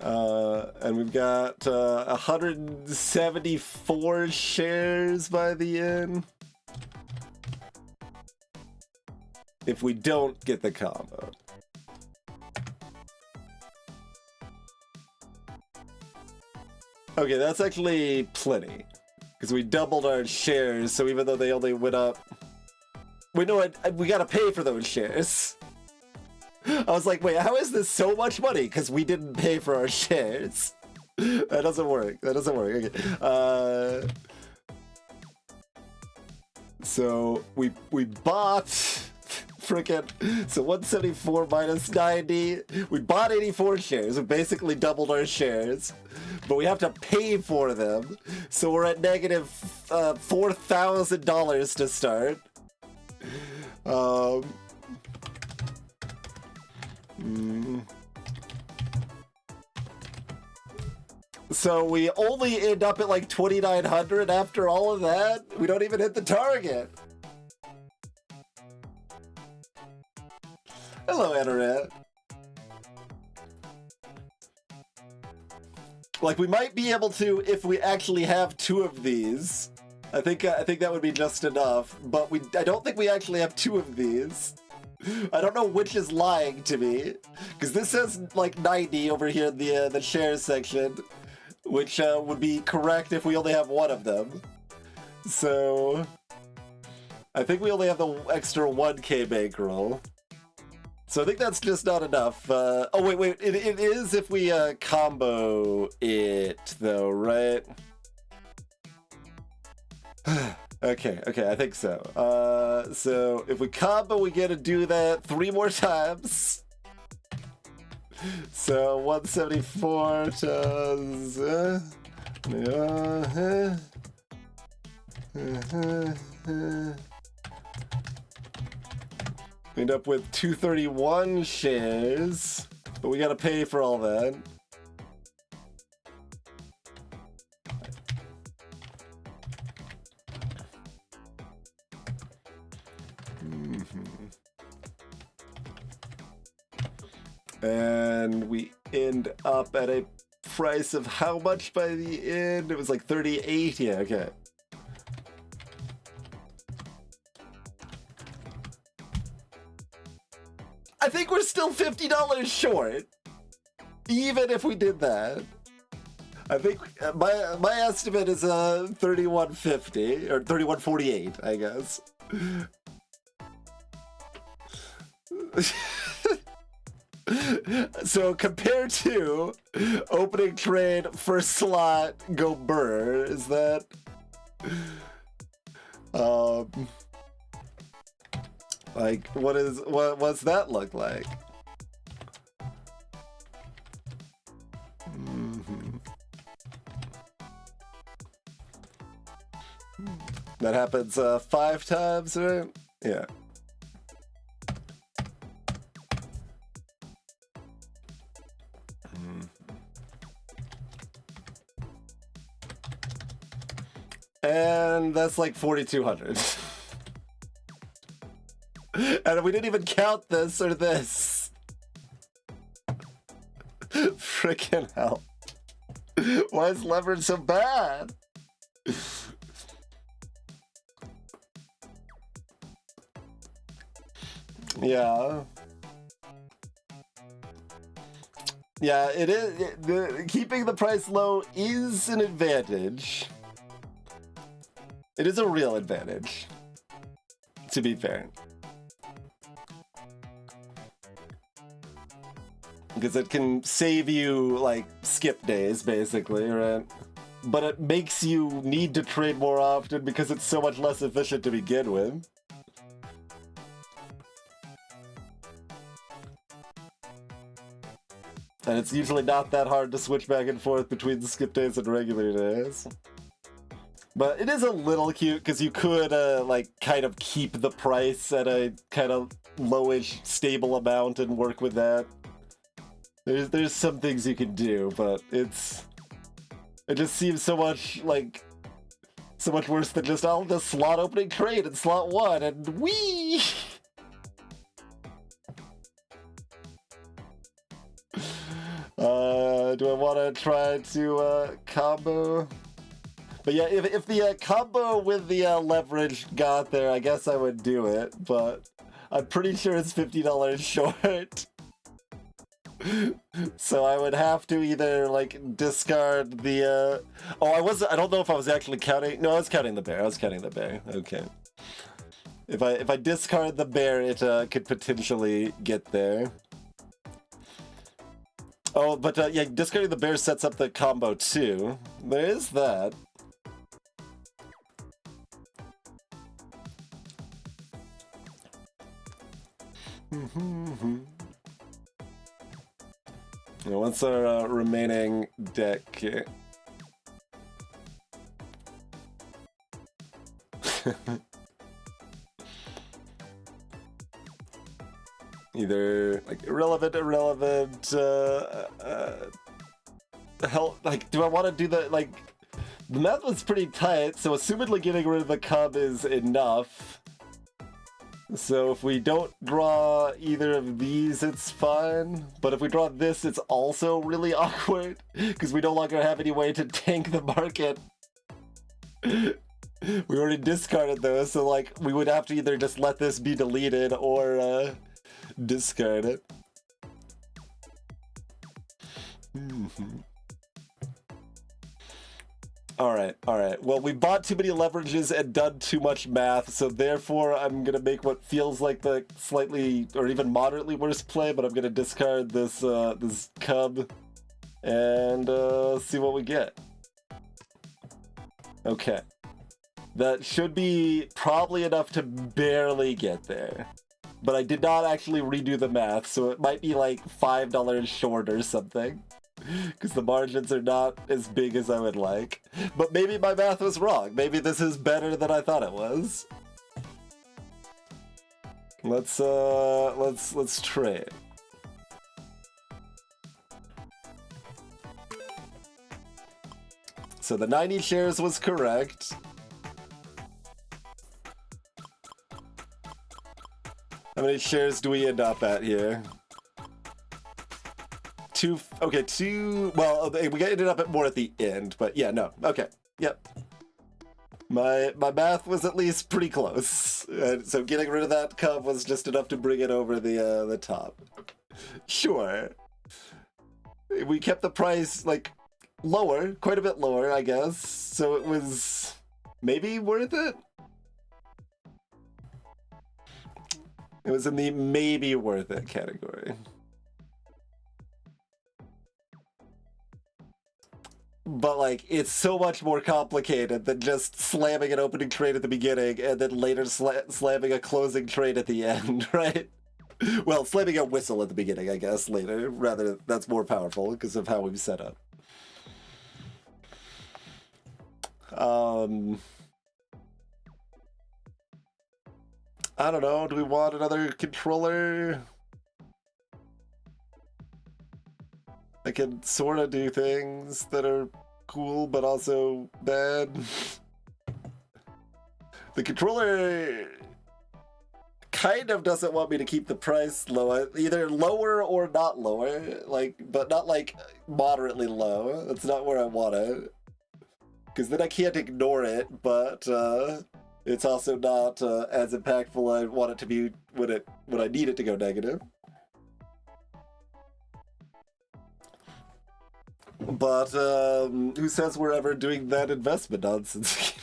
and we've got 174 shares by the end. if we don't get the combo. Okay, that's actually plenty. Because we doubled our shares, so even though they only went up... Wait, no, we gotta pay for those shares. I was like, wait, how is this so much money? Because we didn't pay for our shares. That doesn't work. That doesn't work. Okay. So we bought frickin' so 174 minus 90. We bought 84 shares. We basically doubled our shares, but we have to pay for them. So we're at negative $4,000 to start. So we only end up at like 2,900 after all of that? We don't even hit the target. Hello, Internet. Like, we might be able to if we actually have 2 of these. I think that would be just enough, but I don't think we actually have 2 of these. I don't know which is lying to me, because this says like 90 over here in the shares section, which would be correct if we only have 1 of them. So I think we only have the extra 1K bankroll. So I think that's just not enough. Oh wait, it is if we combo it though, right? Okay, I think so. So if we combo, we get to do that 3 more times. So 174 times. We end up with 231 shares, but we gotta pay for all that. And we end up at a price of how much by the end? It was like 38, yeah, okay. I think we're still $50 short, even if we did that. I think my estimate is 3150 or 3148, I guess. So compared to opening trade first slot go burr, is that like what's that look like? That happens 5 times, right? Yeah. And that's like 4,200. And we didn't even count this or this. Freaking hell. Why is leverage so bad? Yeah. Yeah, it is. Keeping the price low is an advantage. It is a real advantage, to be fair. Because it can save you, like, skip days, basically, right? But it makes you need to trade more often because it's so much less efficient to begin with. And it's usually not that hard to switch back and forth between the skip days and regular days. But it is a little cute because you could, like, kind of keep the price at a kind of lowish, stable amount and work with that. There's some things you can do, but it just seems so much, like, so much worse than just, I'll just slot opening trade in slot 1 and whee! Do I want to try to combo? But yeah, if the combo with the leverage got there, I guess I would do it, but I'm pretty sure it's $50 short. So I would have to either like discard the I don't know if I was actually counting. No, I was counting the bear. Okay. If I discard the bear, it could potentially get there. Oh, but yeah, discarding the bear sets up the combo too. There is that. What's our remaining deck? Either like irrelevant, hell, like, do I want to do that? Like, the math was pretty tight, so assumedly getting rid of the cub is enough. So if we don't draw either of these, it's fine. But if we draw this, it's also really awkward, because we no longer have any way to tank the market. We already discarded those, so like, we would have to either just let this be deleted or discard it. Alright. Well, we bought too many leverages and done too much math, so therefore I'm gonna make what feels like the slightly or even moderately worse play, but I'm gonna discard this this cub and see what we get. Okay. That should be probably enough to barely get there. But I did not actually redo the math, so it might be like $5 short or something. Because the margins are not as big as I would like. But maybe my math was wrong. Maybe this is better than I thought it was. Let's trade. So the 90 shares was correct. How many shares do we end up at here? Two. Well, we ended up at more at the end, but yeah, no. Okay. Yep. My math was at least pretty close. So getting rid of that cub was just enough to bring it over the top. Sure. We kept the price like lower, quite a bit lower, I guess. So it was maybe worth it. It was in the maybe worth it category. But like, it's so much more complicated than just slamming an opening trade at the beginning and then later slamming a closing trade at the end, right? Well, slamming a whistle at the beginning, I guess, later. Rather, that's more powerful because of how we've set up. I don't know, do we want another controller? I can sort of do things that are cool, but also bad. The controller kind of doesn't want me to keep the price low, either lower or not lower, like, but not like moderately low. That's not where I want it. Because then I can't ignore it, but it's also not as impactful I want it to be when I need it to go negative. But who says we're ever doing that investment nonsense?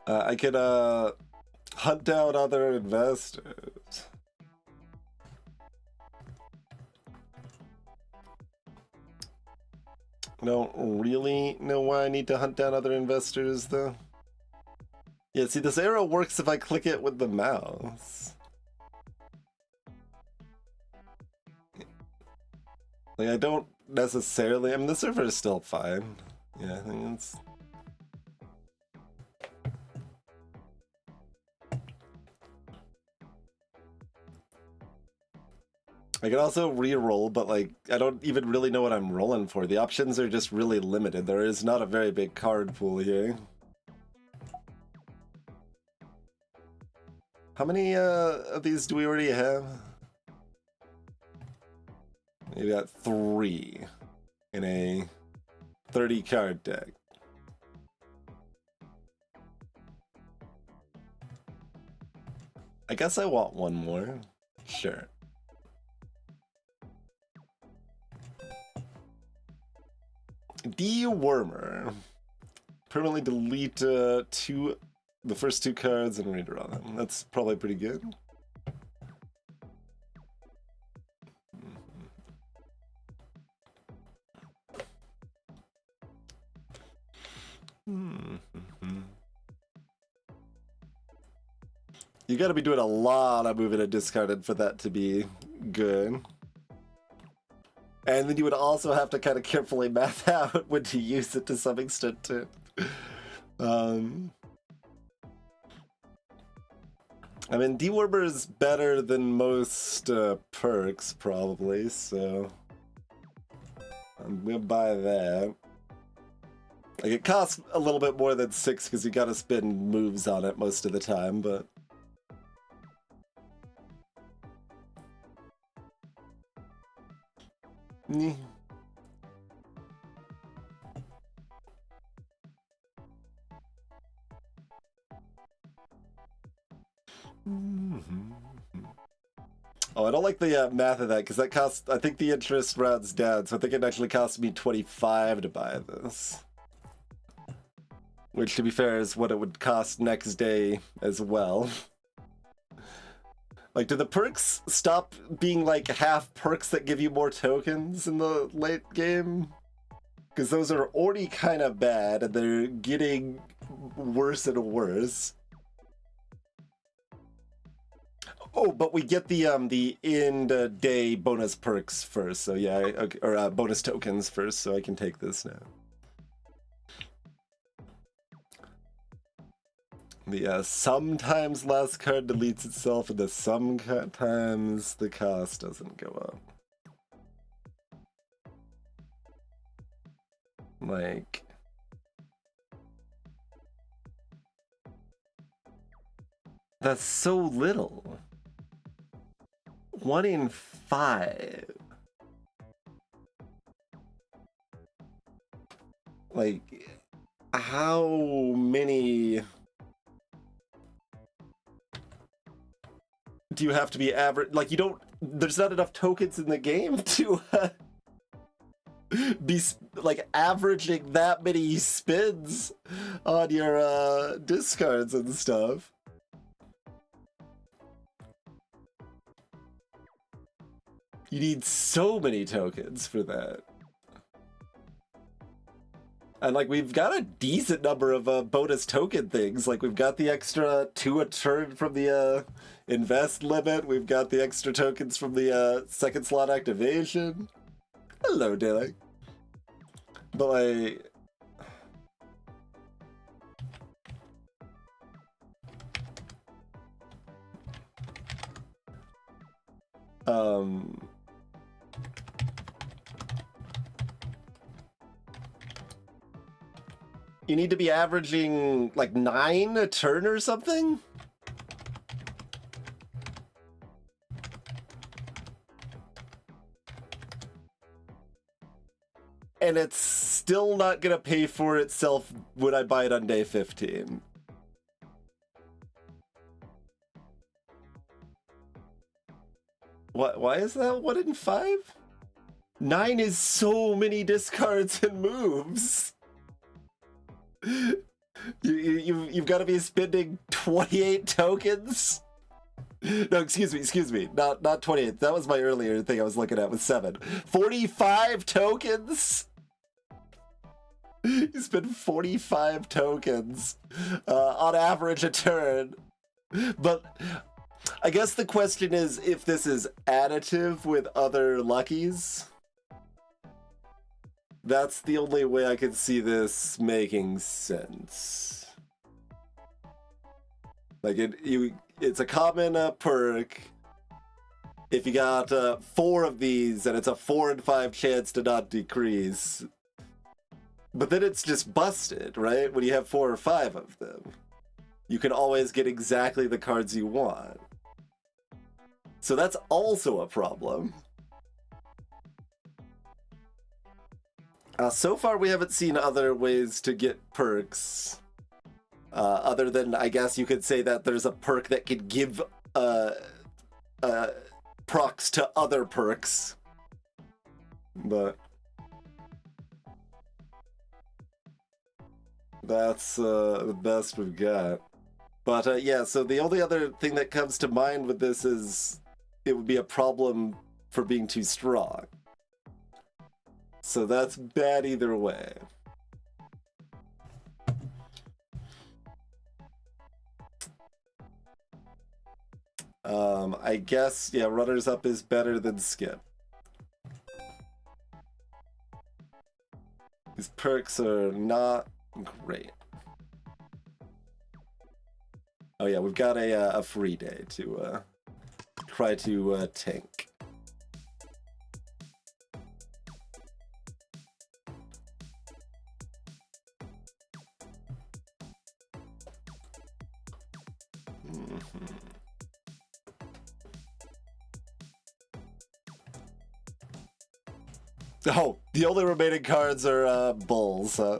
I can hunt down other investors. Don't really know why I need to hunt down other investors, though. Yeah, see, this arrow works if I click it with the mouse. Like, I don't necessarily... I mean, the server is still fine. Yeah, I think it's... I can also re-roll, but like, I don't even really know what I'm rolling for. The options are just really limited. There is not a very big card pool here. How many of these do we already have? We got 3 in a 30 card deck. I guess I want one more. Sure. Dewormer. Permanently delete the first two cards and redraw them. That's probably pretty good. You gotta be doing a lot of moving and discarding for that to be good. And then you would also have to kind of carefully math out when to use it to some extent too. I mean, Dewormer is better than most perks, probably, so I'm gonna buy that. Like, it costs a little bit more than 6 because you gotta spend moves on it most of the time, but... Oh, I don't like the math of that, because that costs, I think the interest rounds down, so I think it actually cost me 25 to buy this. Which, to be fair, is what it would cost next day as well. Like, do the perks stop being, like, half perks that give you more tokens in the late game? Because those are already kind of bad, and they're getting worse and worse. Oh, but we get the end day bonus perks first, so yeah, okay, or bonus tokens first, so I can take this now. The sometimes last card deletes itself, and the sometimes the cost doesn't go up. Like... That's so little. 1 in 5. Like, how many do you have to be average? Like, you don't, there's not enough tokens in the game to be like averaging that many spins on your discards and stuff. You need so many tokens for that. And, like, we've got a decent number of bonus token things. Like, we've got the extra 2 a turn from the invest limit. We've got the extra tokens from the second slot activation. Hello, Dilly. But, like... You need to be averaging, like, 9 a turn or something? And it's still not gonna pay for itself when I buy it on day 15. What? Why is that 1 in 5? 9 is so many discards and moves. You've got to be spending 28 tokens? No, excuse me. Not 28. That was my earlier thing I was looking at with 7. 45 tokens? You spend 45 tokens on average a turn. But I guess the question is if this is additive with other luckies. That's the only way I could see this making sense. Like, it's a common perk. If you got 4 of these, and it's a 4 in 5 chance to not decrease. But then it's just busted, right? When you have 4 or 5 of them. You can always get exactly the cards you want. So that's also a problem. So far, we haven't seen other ways to get perks. Other than, I guess you could say that there's a perk that could give procs to other perks, but that's the best we've got. But yeah, so the only other thing that comes to mind with this is it would be a problem for being too strong. So that's bad either way. I guess, yeah, runners up is better than skip. These perks are not great. Oh yeah, we've got a free day to try to tank. Oh, the only remaining cards are bulls. I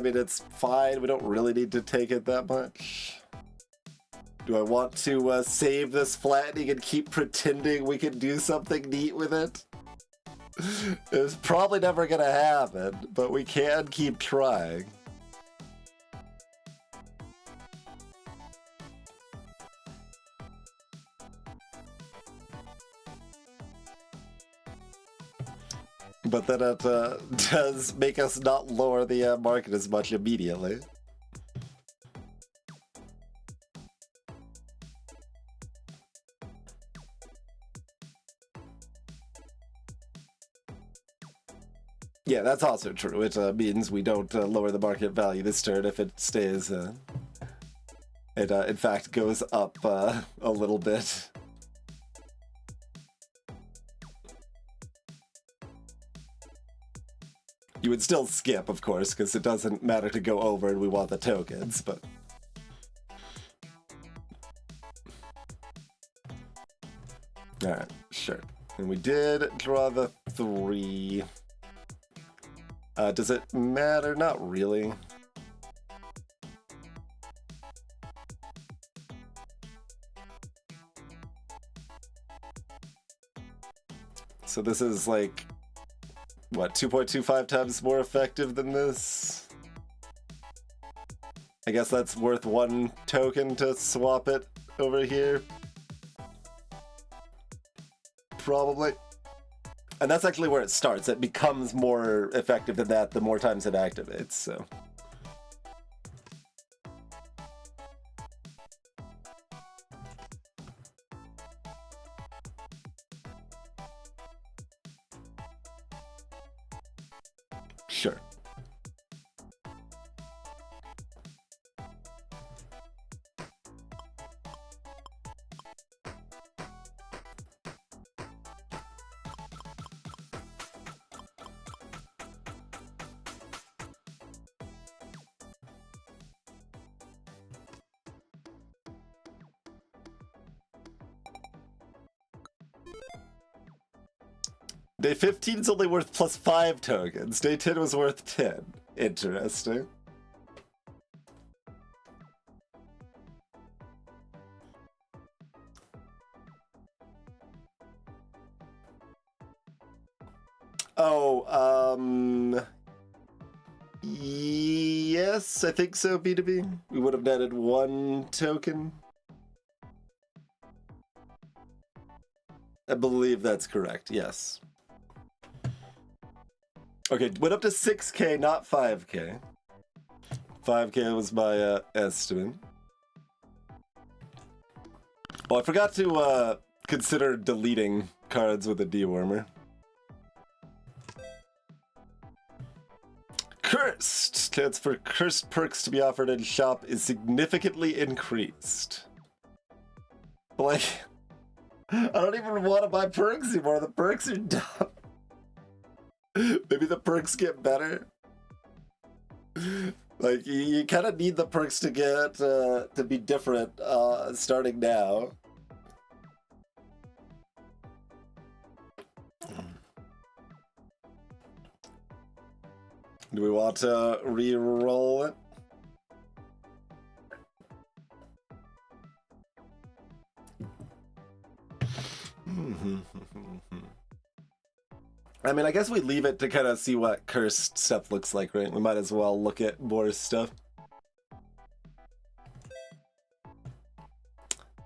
mean, it's fine. We don't really need to take it that much. Do I want to save this flattening and keep pretending we can do something neat with it? It's probably never gonna happen, but we can keep trying. But then it does make us not lower the market as much immediately. Yeah, that's also true. It means we don't lower the market value this turn if it stays. It in fact goes up a little bit. You would still skip, of course, because it doesn't matter to go over and we want the tokens, but... Alright, sure. And we did draw the 3. Does it matter? Not really. So this is like... what, 2.25 times more effective than this? I guess that's worth 1 token to swap it over here. Probably. And that's actually where it starts. It becomes more effective than that the more times it activates, so... Sure. Day 15 is only worth plus 5 tokens. Day 10 was worth 10. Interesting. Oh, yes, I think so, B2B. We would have netted 1 token. I believe that's correct, yes. Okay, went up to 6K, not 5K. 5K was my estimate. Oh, I forgot to consider deleting cards with a dewormer. Cursed! Chance for cursed perks to be offered in shop is significantly increased. Like, I don't even want to buy perks anymore. The perks are dumb. Maybe the perks get better. Like, you kind of need the perks to get to be different starting now. Do we want to re-roll it? I mean, I guess we leave it to kind of see what cursed stuff looks like, right? We might as well look at more stuff.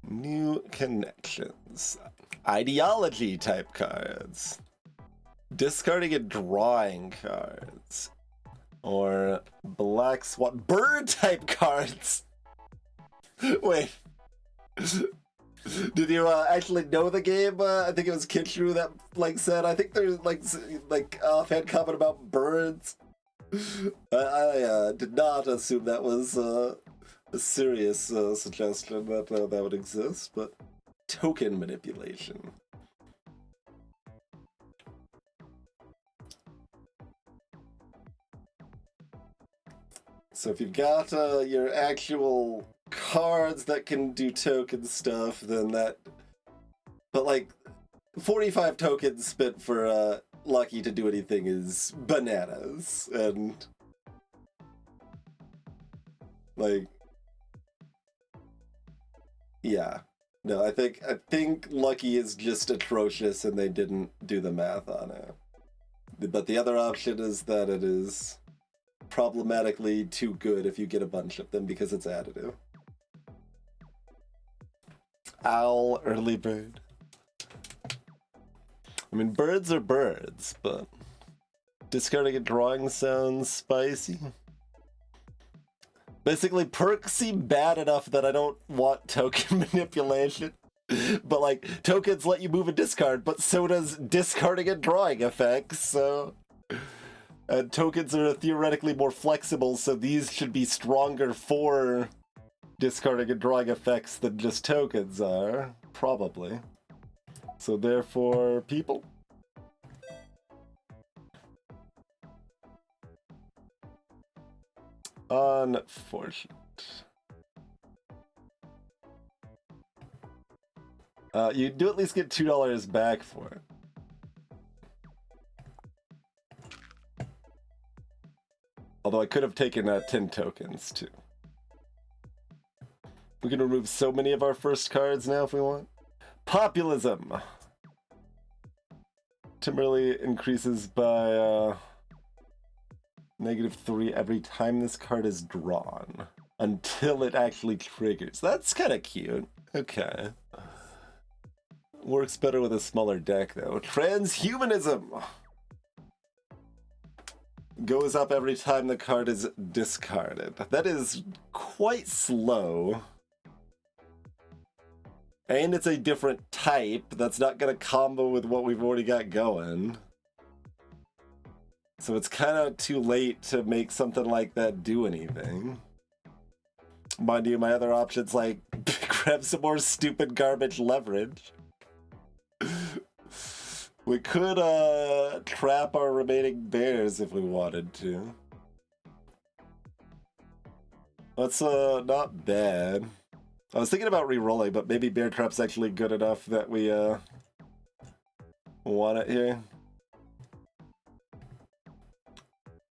New connections. Ideology type cards. Discarding and drawing cards. Or black swan. Bird type cards! Wait. Did you actually know the game? I think it was Kitru that said. I think there's like offhand comment about birds. I did not assume that was a serious suggestion that that would exist, but token manipulation. So if you've got your actual cards that can do token stuff, then that... But, like, 45 tokens spent for Lucky to do anything is bananas, and... Like... Yeah. No, I think Lucky is just atrocious and they didn't do the math on it. But the other option is that it is problematically too good if you get a bunch of them because it's additive. Owl, early bird. I mean, birds are birds, but discarding a drawing sounds spicy. Basically, perks seem bad enough that I don't want token manipulation. But, like, tokens let you move a discard, but so does discarding and drawing effects, so... And tokens are theoretically more flexible, so these should be stronger for discarding and drawing effects than just tokens are. Probably. So therefore, people? Unfortunate. You do at least get $2 back for it. Although I could have taken 10 tokens too. We can remove so many of our first cards now if we want. Populism. Temporarily increases by -3 every time this card is drawn. Until it actually triggers. That's kind of cute. Okay. Works better with a smaller deck though. Transhumanism. Goes up every time the card is discarded. That is quite slow. And it's a different type that's not going to combo with what we've already got going. So it's kind of too late to make something like that do anything. Mind you, my other options like grab some more stupid garbage leverage. We could trap our remaining bears if we wanted to. That's not bad. I was thinking about re-rolling, but maybe bear trap's actually good enough that we want it here.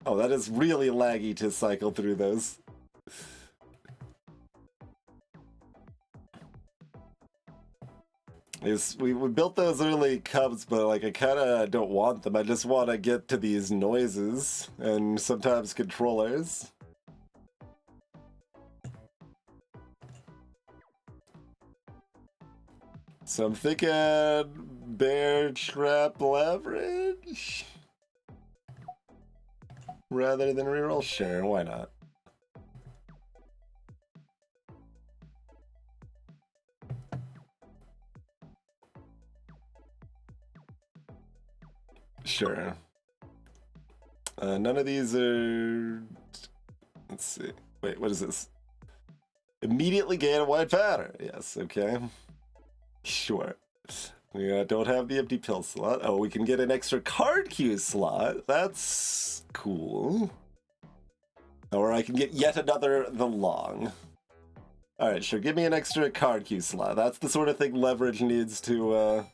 Oh, that is really laggy to cycle through those. We built those early cubs, but like I kind of don't want them. I just want to get to these noises and sometimes controllers. So I'm thinking bear trap leverage rather than reroll. Sure, why not? Sure. None of these are... Let's see. Wait, what is this? Immediately gain a white pattern. Yes, okay. Sure. We don't have the empty pill slot. Oh, we can get an extra card queue slot. That's cool. Or I can get yet another The Long. Alright, sure. Give me an extra card queue slot. That's the sort of thing leverage needs to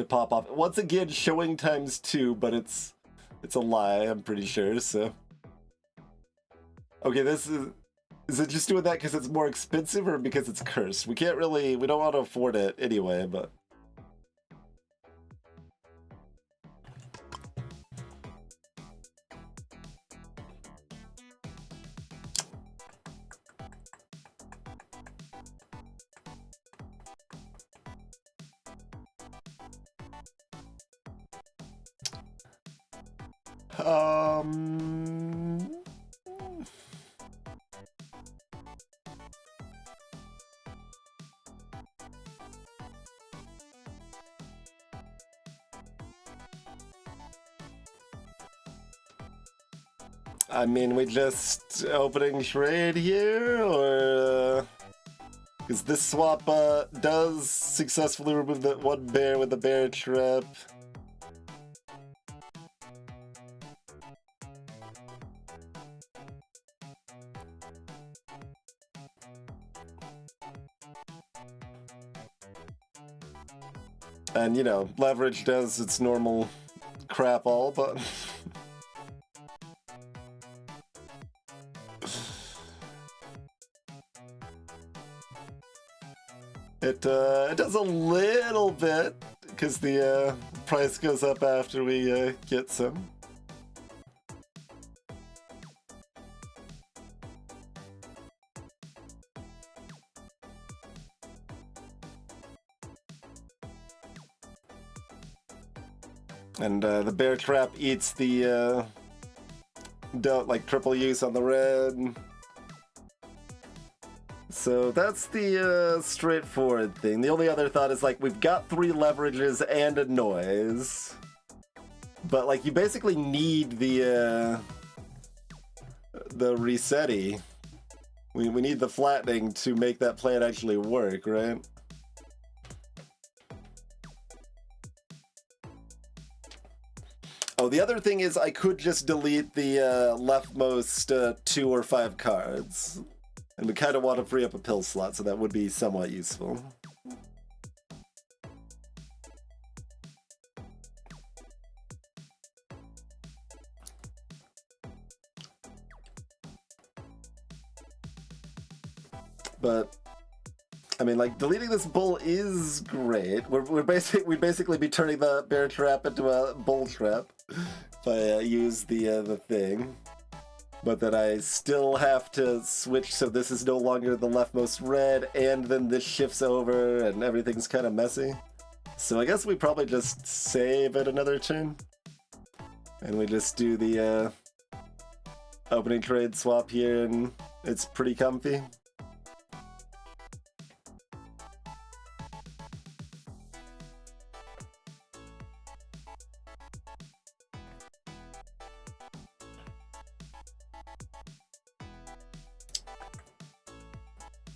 pop off. Once again, showing times 2, but it's a lie, I'm pretty sure, so Okay, this is... Is it just doing that because it's more expensive or because it's cursed? We can't really... We don't want to afford it anyway, but... I mean, we just opening trade here, or... Because this swap does successfully remove that one bear with the bear trap. And, you know, leverage does its normal crap all, but... It does a little bit, because the price goes up after we get some. And the bear trap eats the like triple use on the red. So that's the straightforward thing. The only other thought is, like, we've got 3 leverages and a noise. But, like, you basically need the resetty. We need the flattening to make that plan actually work, right? Oh, the other thing is I could just delete the leftmost 2 or 5 cards. And we kind of want to free up a pill slot, so that would be somewhat useful. But, I mean, like, deleting this bull is great. We'd basically be turning the bear trap into a bull trap if I use the thing. But then I still have to switch, so this is no longer the leftmost red, and then this shifts over, and everything's kind of messy. So I guess we probably just save it another turn. And we just do the opening trade swap here, and it's pretty comfy.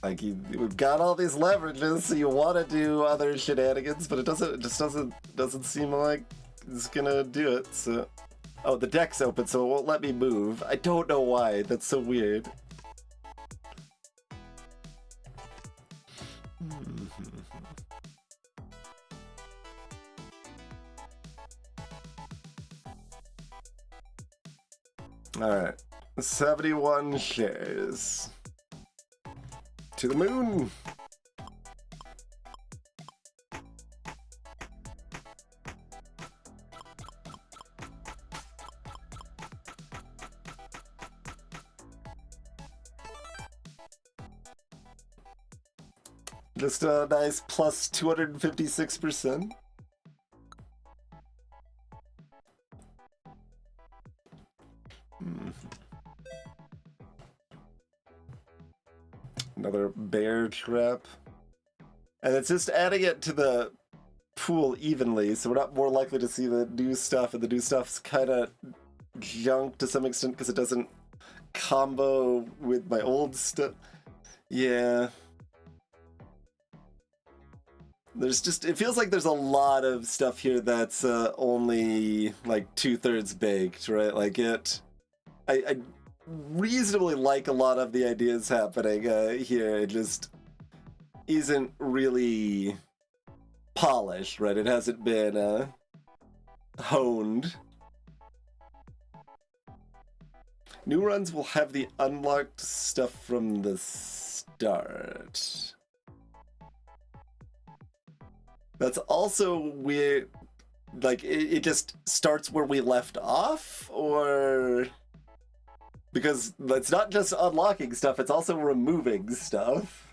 Like, we've got all these leverages, so you want to do other shenanigans, but it just doesn't seem like it's gonna do it. So, oh, the deck's open, so it won't let me move. I don't know why. That's so weird. All right, 71 shares. To the moon! Just a nice plus 256%. Another bear trap. And it's just adding it to the pool evenly, so we're not more likely to see the new stuff, and the new stuff's kind of junk to some extent because it doesn't combo with my old stuff. Yeah. There's just, it feels like there's a lot of stuff here that's only like 2/3 baked, right? Like I reasonably like a lot of the ideas happening here. It just isn't really polished, right? It hasn't been honed. New runs will have the unlocked stuff from the start. That's also weird. Like, it just starts where we left off, or... Because it's not just unlocking stuff, it's also removing stuff.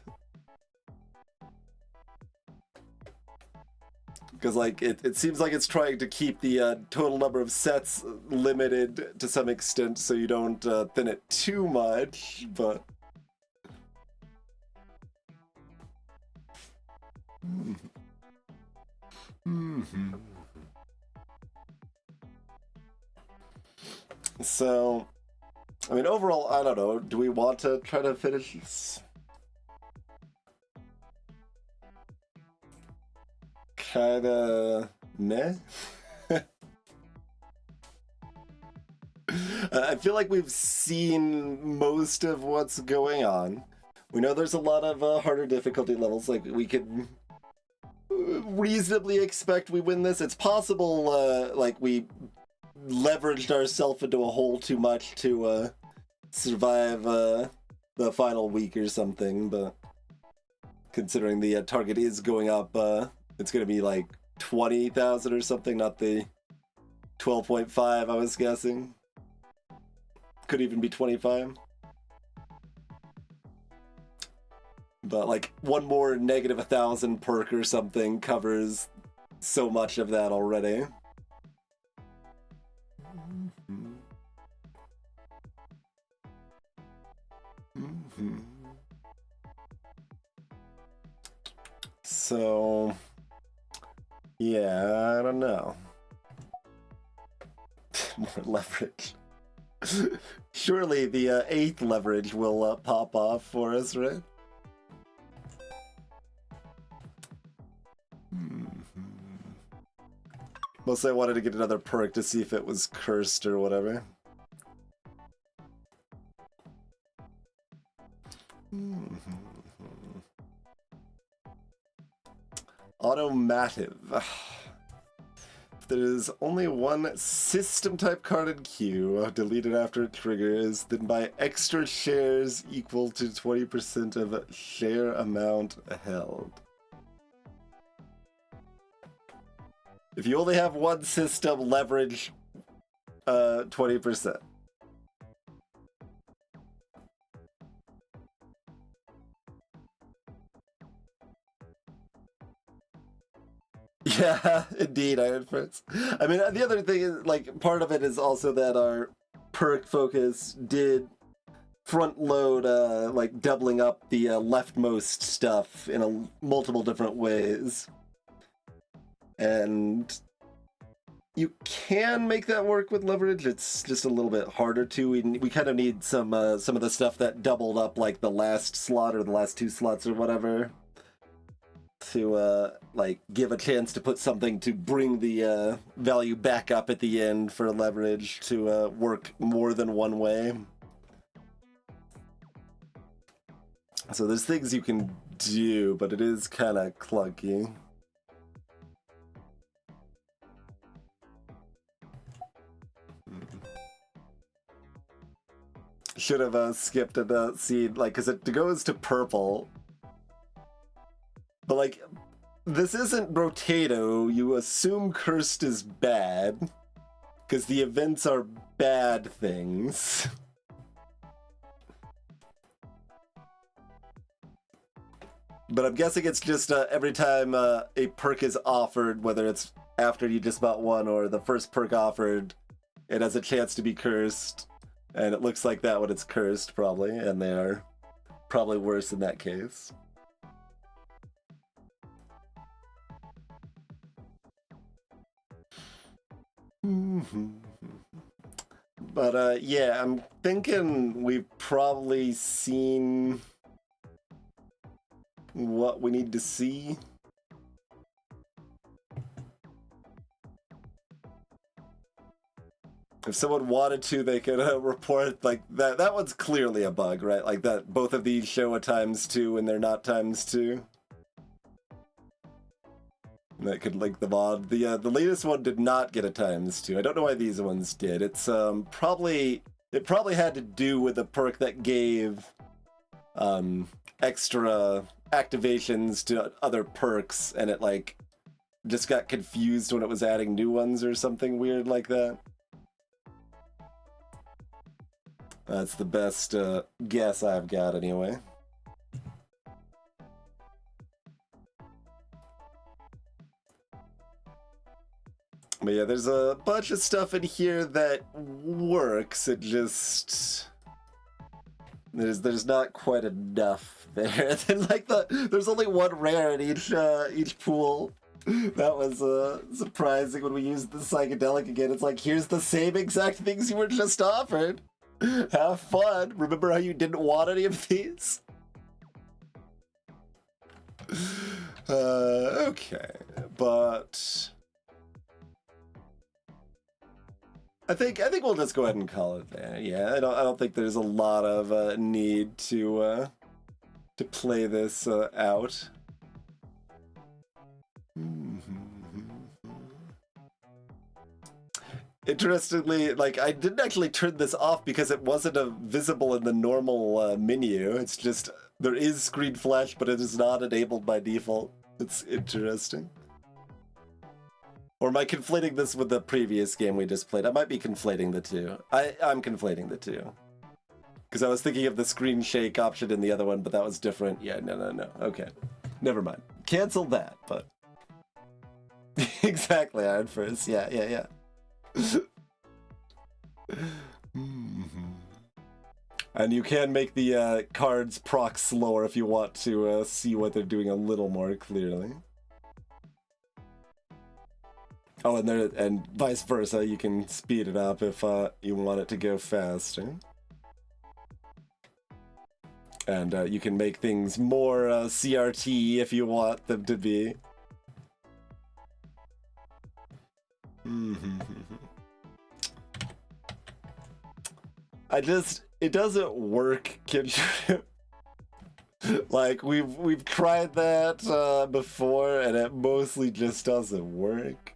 Because, like, it seems like it's trying to keep the total number of sets limited to some extent so you don't thin it too much, but... So, I mean, overall, I don't know. Do we want to try to finish this? Kinda meh. I feel like we've seen most of what's going on. We know there's a lot of harder difficulty levels. Like, we could reasonably expect we win this. It's possible, like, we leveraged ourselves into a hole too much to survive the final week or something, but considering the target is going up, it's going to be like 20,000 or something, not the 12.5 I was guessing. Could even be 25. But like one more negative 1,000 perk or something covers so much of that already. So, yeah, I don't know. More leverage. Surely the 8th leverage will pop off for us, right? Mostly I wanted to get another perk to see if it was cursed or whatever. Automative. If there is only one system type card in queue deleted after it triggers, then buy extra shares equal to 20% of share amount held. If you only have one system, leverage 20%. Yeah, indeed, Iron Fritz. I mean, the other thing is, like, part of it is also that our perk focus did front load, like, doubling up the leftmost stuff in multiple different ways. And you can make that work with leverage. It's just a little bit harder to. We kind of need some of the stuff that doubled up, like the last slot or the last 2 slots or whatever, to like give a chance to put something to bring the value back up at the end for leverage to work more than one way. So there's things you can do, but it is kind of clunky. Should have skipped a seed, like, because it goes to purple. But, like, this isn't Brotato. You assume cursed is bad, because the events are bad things. But I'm guessing it's just every time a perk is offered, whether it's after you just bought one or the first perk offered, it has a chance to be cursed. And it looks like that when it's cursed, probably, and they are probably worse in that case. But yeah, I'm thinking we've probably seen what we need to see. If someone wanted to, they could report, like, that one's clearly a bug, right? Like, that both of these show a ×2 and they're not ×2. That could link the VOD. The latest one did not get a ×2. I don't know why these ones did. It's probably It probably had to do with a perk that gave extra activations to other perks, and it like just got confused when it was adding new ones or something weird like that. That's the best guess I've got anyway. But yeah, there's a bunch of stuff in here that works. It just there's not quite enough there. Then like there's only one rare in each pool. That was surprising when we used the psychedelic again. It's like, here's the same exact things you were just offered. Have fun. Remember how you didn't want any of these? Okay, but I think we'll just go ahead and call it there. Yeah, I don't think there's a lot of need to play this out. Interestingly, like, I didn't actually turn this off because it wasn't visible in the normal menu. It's just, there is screen flash, but it is not enabled by default. It's interesting. Or am I conflating this with the previous game we just played? I might be conflating the two. I'm conflating the two. Because I was thinking of the screen shake option in the other one, but that was different. Yeah, no. Okay. Never mind. Cancel that, but... Exactly, Iron First. Yeah. And you can make the cards proc slower if you want to see what they're doing a little more clearly. Oh, and vice versa, you can speed it up if you want it to go faster. And you can make things more CRT if you want them to be. It doesn't work, Kinship. Like, we've tried that before, and it mostly just doesn't work.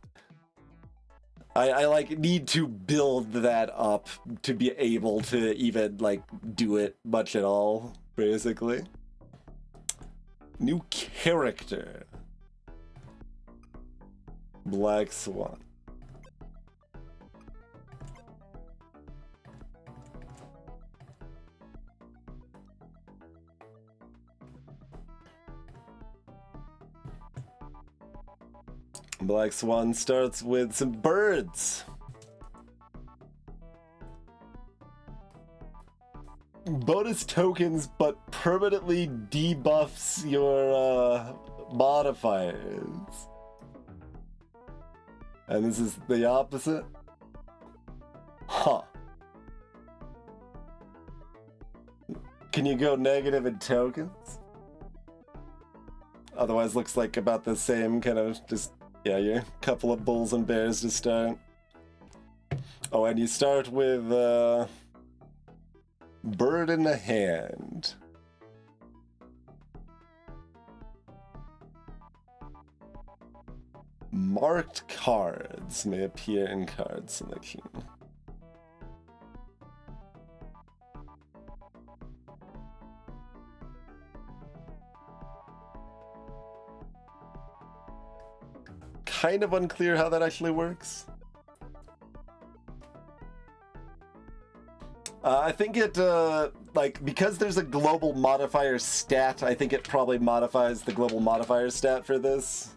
I like need to build that up to be able to even like do it much at all, basically. New character. Black Swan. Black Swan starts with some birds. Bonus tokens, but permanently debuffs your modifiers. And this is the opposite? Huh. Can you go negative in tokens? Otherwise looks like about the same, kind of just... Yeah, you're a couple of bulls and bears to start. Oh, and you start with bird in the hand. Marked cards may appear in card selection. Kind of unclear how that actually works. I think it, like, because there's a global modifier stat, I think it probably modifies the global modifier stat for this.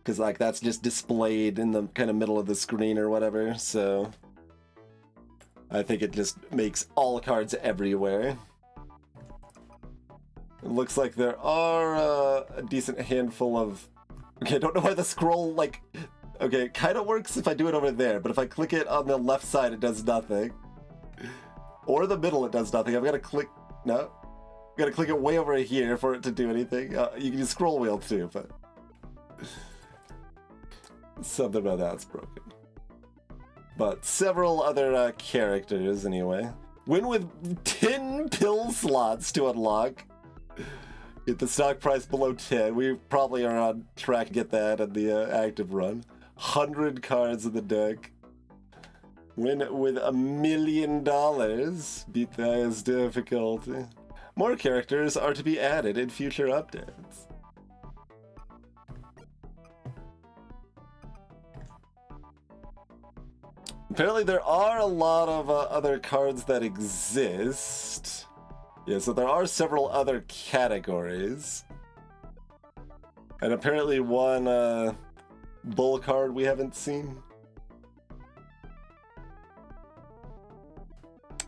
Because, like, that's just displayed in the kind of middle of the screen or whatever, so... I think it just makes all cards everywhere. It looks like there are a decent handful of... Okay, I don't know why the scroll, like... Okay, it kind of works if I do it over there, but if I click it on the left side, it does nothing. Or the middle, it does nothing. I've got to click... No. I've got to click it way over here for it to do anything. You can use scroll wheel too, but... Something about that's broken. But several other characters, anyway. Win with 10 pill slots to unlock. Get the stock price below 10. We probably are on track to get that in the active run. 100 cards in the deck. Win with $1 million. Beat the highest difficulty. More characters are to be added in future updates. Apparently there are a lot of other cards that exist. Yeah, so there are several other categories. And apparently one bull card we haven't seen.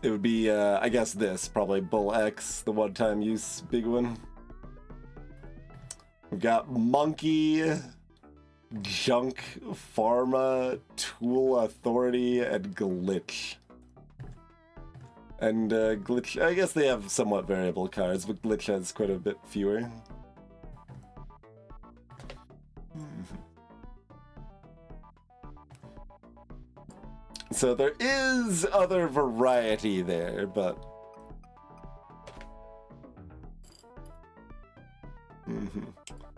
It would be, I guess this, probably Bull X, the one-time use big one. We've got Monkey, Junk, Pharma, Tool Authority, and Glitch. And Glitch, I guess they have somewhat variable cards, but Glitch has quite a bit fewer. So there is other variety there, but...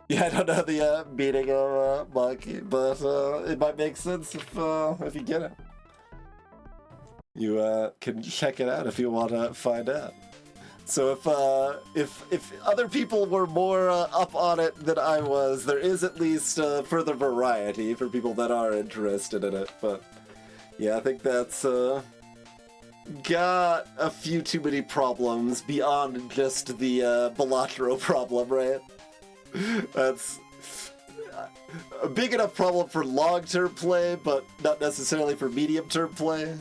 Yeah, I don't know the meaning of Monkey, but it might make sense if you get it. You can check it out if you want to find out. So if other people were more up on it than I was, there is at least further variety for people that are interested in it, but... Yeah, I think that's got a few too many problems beyond just the Balatro problem, right? That's a big enough problem for long-term play, but not necessarily for medium-term play.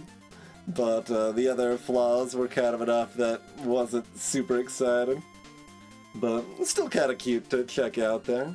But the other flaws were kind of enough that wasn't super exciting. But still kind of cute to check out there.